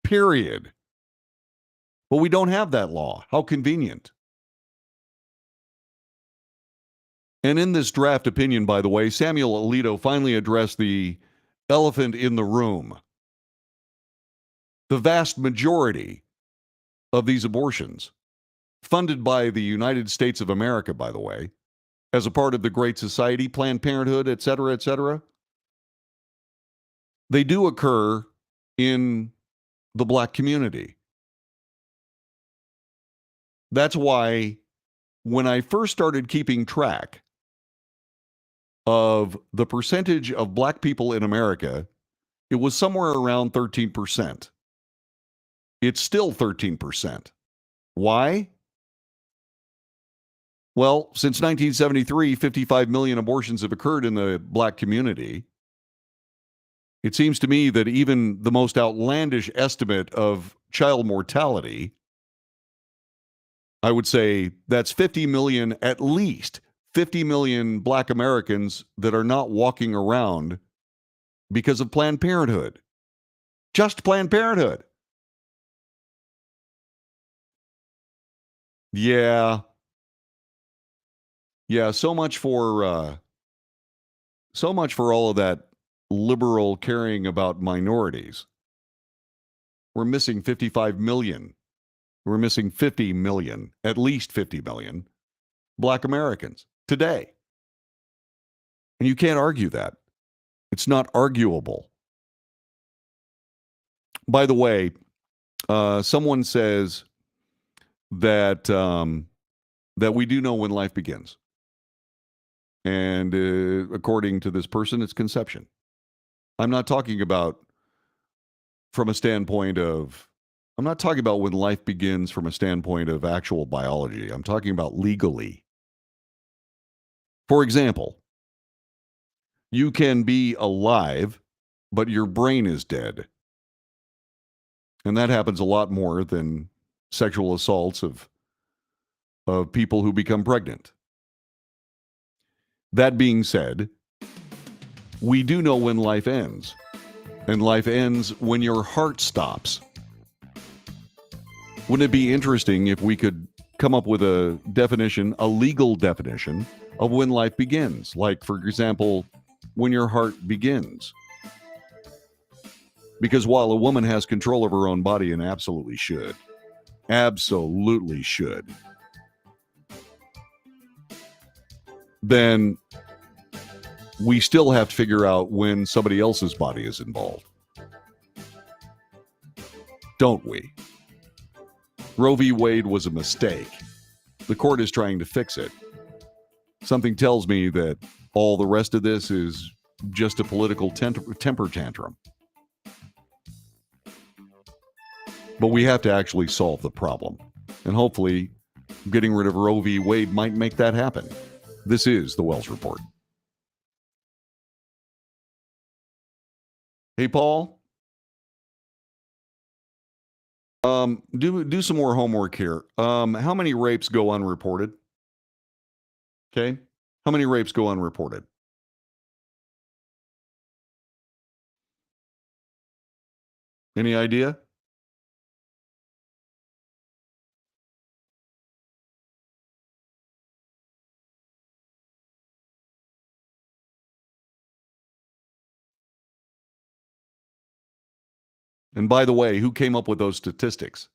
Period. But we don't have that law. How convenient. And in this draft opinion, by the way, Samuel Alito finally addressed the elephant in the room. The vast majority of these abortions, funded by the United States of America, by the way, as a part of the Great Society, Planned Parenthood, et cetera, they do occur in the black community. That's why when I first started keeping track of the percentage of black people in America, it was somewhere around 13%. It's still 13%. Why? Well, since 1973, 55 million abortions have occurred in the black community. It seems to me that even the most outlandish estimate of child mortality, I would say that's 50 million, at least 50 million black Americans that are not walking around because of Planned Parenthood. Just Planned Parenthood. Yeah. Yeah, so much for all of that liberal caring about minorities. We're missing 55 million. We're missing 50 million, at least 50 million black Americans today. And you can't argue that. It's not arguable. By the way, someone says that that we do know when life begins. And according to this person, it's conception. I'm not talking about from a standpoint of, I'm not talking about when life begins from a standpoint of actual biology. I'm talking about legally. For example, you can be alive, but your brain is dead. And that happens a lot more than sexual assaults of people who become pregnant. That being said, we do know when life ends. And life ends when your heart stops. Wouldn't it be interesting if we could come up with a definition, a legal definition of when life begins? Like, for example, when your heart begins. Because while a woman has control of her own body and absolutely should, then we still have to figure out when somebody else's body is involved. Don't we? Roe v. Wade was a mistake. The court is trying to fix it. Something tells me that all the rest of this is just a political temper tantrum. But we have to actually solve the problem. And hopefully, getting rid of Roe v. Wade might make that happen. This is the Wells Report. Hey, Paul. Do some more homework here. How many rapes go unreported? Okay. How many rapes go unreported? Any idea? And by the way, who came up with those statistics?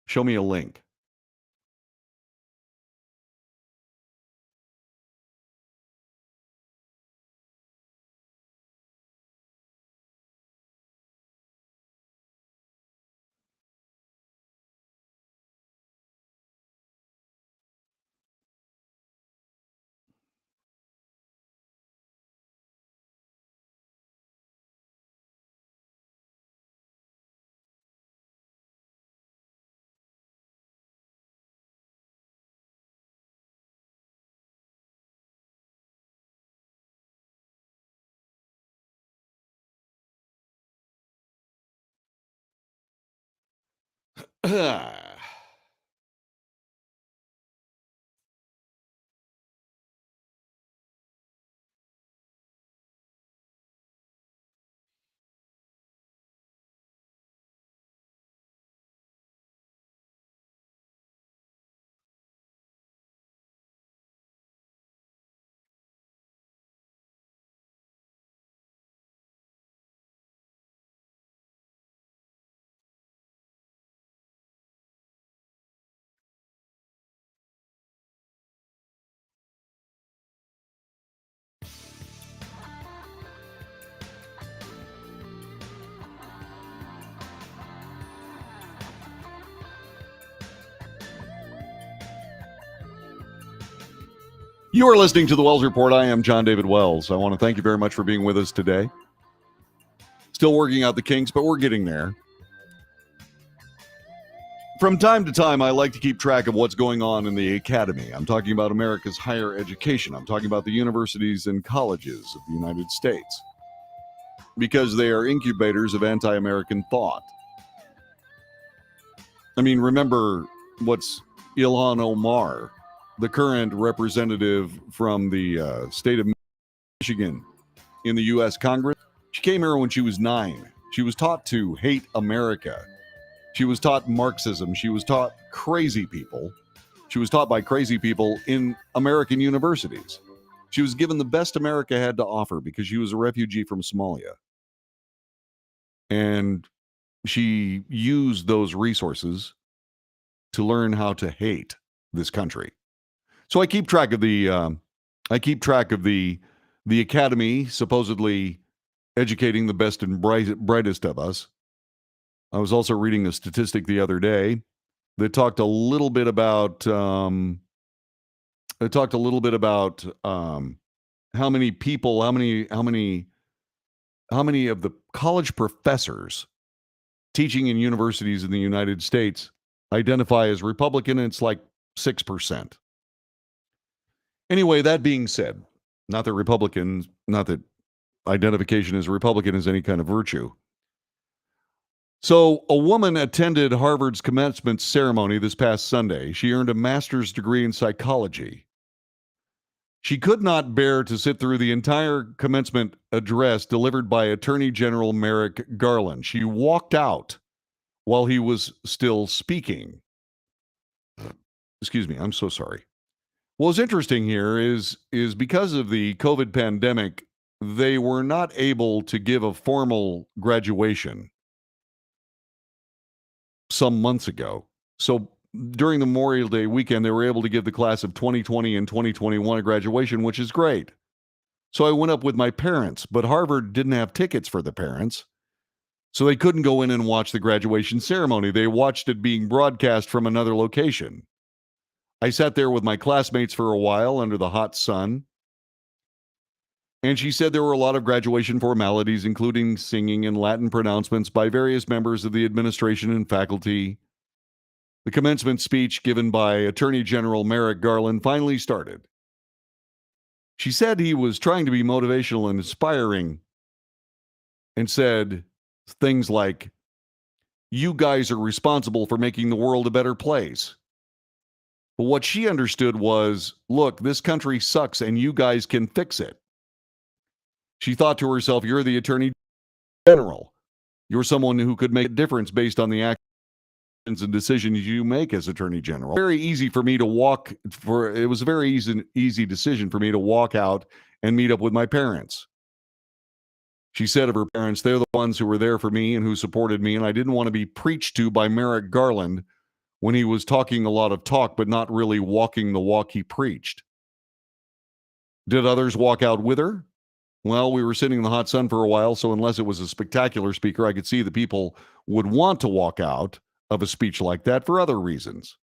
Show me a link. You are listening to the Wells Report. I am John David Wells. I want to thank you very much for being with us today. Still working out the kinks, but we're getting there. From time to time, I like to keep track of what's going on in the academy. I'm talking about America's higher education. I'm talking about the universities and colleges of the United States, because they are incubators of anti-American thought. I mean, remember what's Ilhan Omar, the current representative from the state of Michigan in the U.S. Congress. She came here when she was 9. She was taught to hate America. She was taught Marxism. She was taught crazy people. She was taught by crazy people in American universities. She was given the best America had to offer because she was a refugee from Somalia. And she used those resources to learn how to hate this country. So I keep track of the academy supposedly educating the best and brightest of us. I was also reading a statistic the other day that talked a little bit about how many people, how many of the college professors teaching in universities in the United States identify as Republican, and it's like 6%. Anyway, that being said, not that identification as Republican is any kind of virtue. So, a woman attended Harvard's commencement ceremony this past Sunday. She earned a master's degree in psychology. She could not bear to sit through the entire commencement address delivered by Attorney General Merrick Garland. She walked out while he was still speaking. Excuse me, I'm so sorry. What's interesting here is because of the COVID pandemic, they were not able to give a formal graduation some months ago. So during the Memorial Day weekend, they were able to give the class of 2020 and 2021 a graduation, which is great. So I went up with my parents, but Harvard didn't have tickets for the parents. So they couldn't go in and watch the graduation ceremony. They watched it being broadcast from another location. I sat there with my classmates for a while under the hot sun. And she said there were a lot of graduation formalities, including singing and Latin pronouncements by various members of the administration and faculty. The commencement speech given by Attorney General Merrick Garland finally started. She said he was trying to be motivational and inspiring and said things like, "You guys are responsible for making the world a better place." But what she understood was, look, this country sucks and you guys can fix it. She thought to herself, you're the Attorney General. You're someone who could make a difference based on the actions and decisions you make as Attorney General. Very easy for me to it was a very easy decision for me to walk out and meet up with my parents. She said of her parents, they're the ones who were there for me and who supported me, and I didn't want to be preached to by Merrick Garland when he was talking a lot of talk but not really walking the walk he preached. Did others walk out with her? Well, we were sitting in the hot sun for a while, so unless it was a spectacular speaker, I could see that people would want to walk out of a speech like that for other reasons.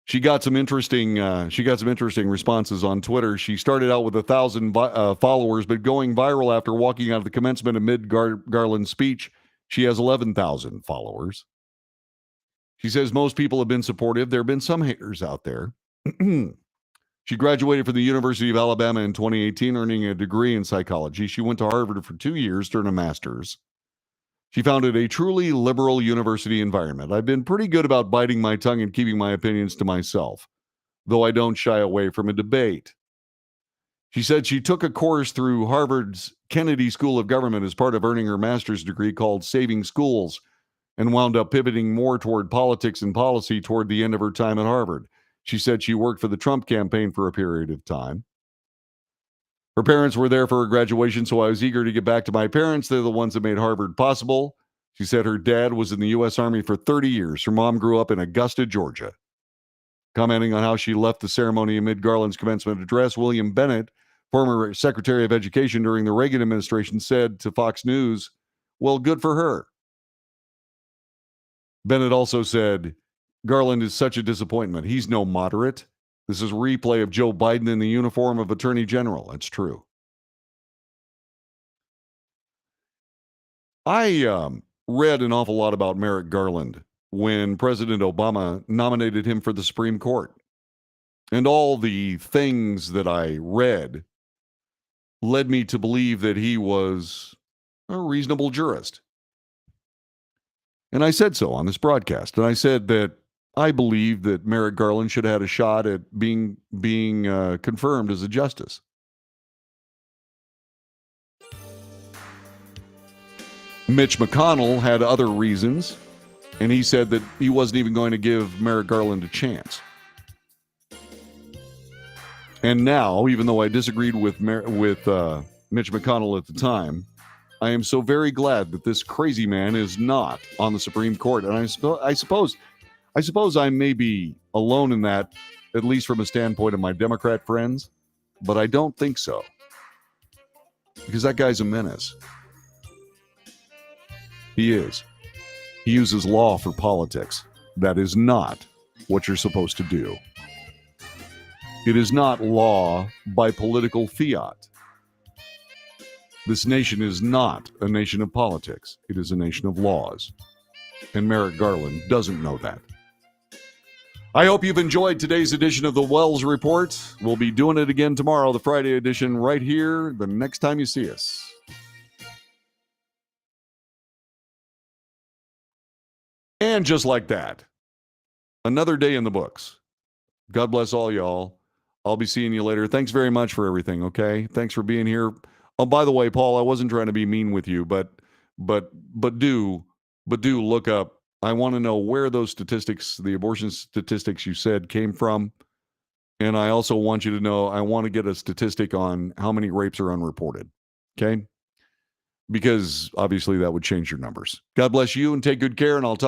She got some interesting responses on Twitter. She started out with 1,000 followers, but going viral after walking out of the commencement amid Garland's speech, she has 11,000 followers. She says most people have been supportive. There have been some haters out there. She graduated from the University of Alabama in 2018, earning a degree in psychology. She went to Harvard for 2 years to earn a master's. She founded a truly liberal university environment. I've been pretty good about biting my tongue and keeping my opinions to myself, though I don't shy away from a debate. She said she took a course through Harvard's Kennedy School of Government as part of earning her master's degree called Saving Schools, and wound up pivoting more toward politics and policy toward the end of her time at Harvard. She said she worked for the Trump campaign for a period of time. Her parents were there for her graduation, so I was eager to get back to my parents. They're the ones that made Harvard possible. She said her dad was in the U.S. Army for 30 years. Her mom grew up in Augusta, Georgia. Commenting on how she left the ceremony amid Garland's commencement address, William Bennett, former Secretary of Education during the Reagan administration, said to Fox News, "Well, good for her." Bennett also said, "Garland is such a disappointment. He's no moderate. This is a replay of Joe Biden in the uniform of Attorney General." That's true. I read an awful lot about Merrick Garland when President Obama nominated him for the Supreme Court. And all the things that I read led me to believe that he was a reasonable jurist. And I said so on this broadcast. And I said that I believe that Merrick Garland should have had a shot at being confirmed as a justice. Mitch McConnell had other reasons, and he said that he wasn't even going to give Merrick Garland a chance. And now, even though I disagreed with Mitch McConnell at the time, I am so very glad that this crazy man is not on the Supreme Court. And I suppose I suppose I may be alone in that, at least from a standpoint of my Democrat friends, but I don't think so. Because that guy's a menace. He is. He uses law for politics. That is not what you're supposed to do. It is not law by political fiat. This nation is not a nation of politics. It is a nation of laws. And Merrick Garland doesn't know that. I hope you've enjoyed today's edition of the Wells Report. We'll be doing it again tomorrow, the Friday edition, right here, the next time you see us. And just like that, another day in the books. God bless all y'all. I'll be seeing you later. Thanks very much for everything, okay? Thanks for being here. Oh, by the way, Paul, I wasn't trying to be mean with you, but do look up. I want to know where those statistics, the abortion statistics you said came from. And I also want you to know, I want to get a statistic on how many rapes are unreported. Okay? Because obviously that would change your numbers. God bless you and take good care, and I'll talk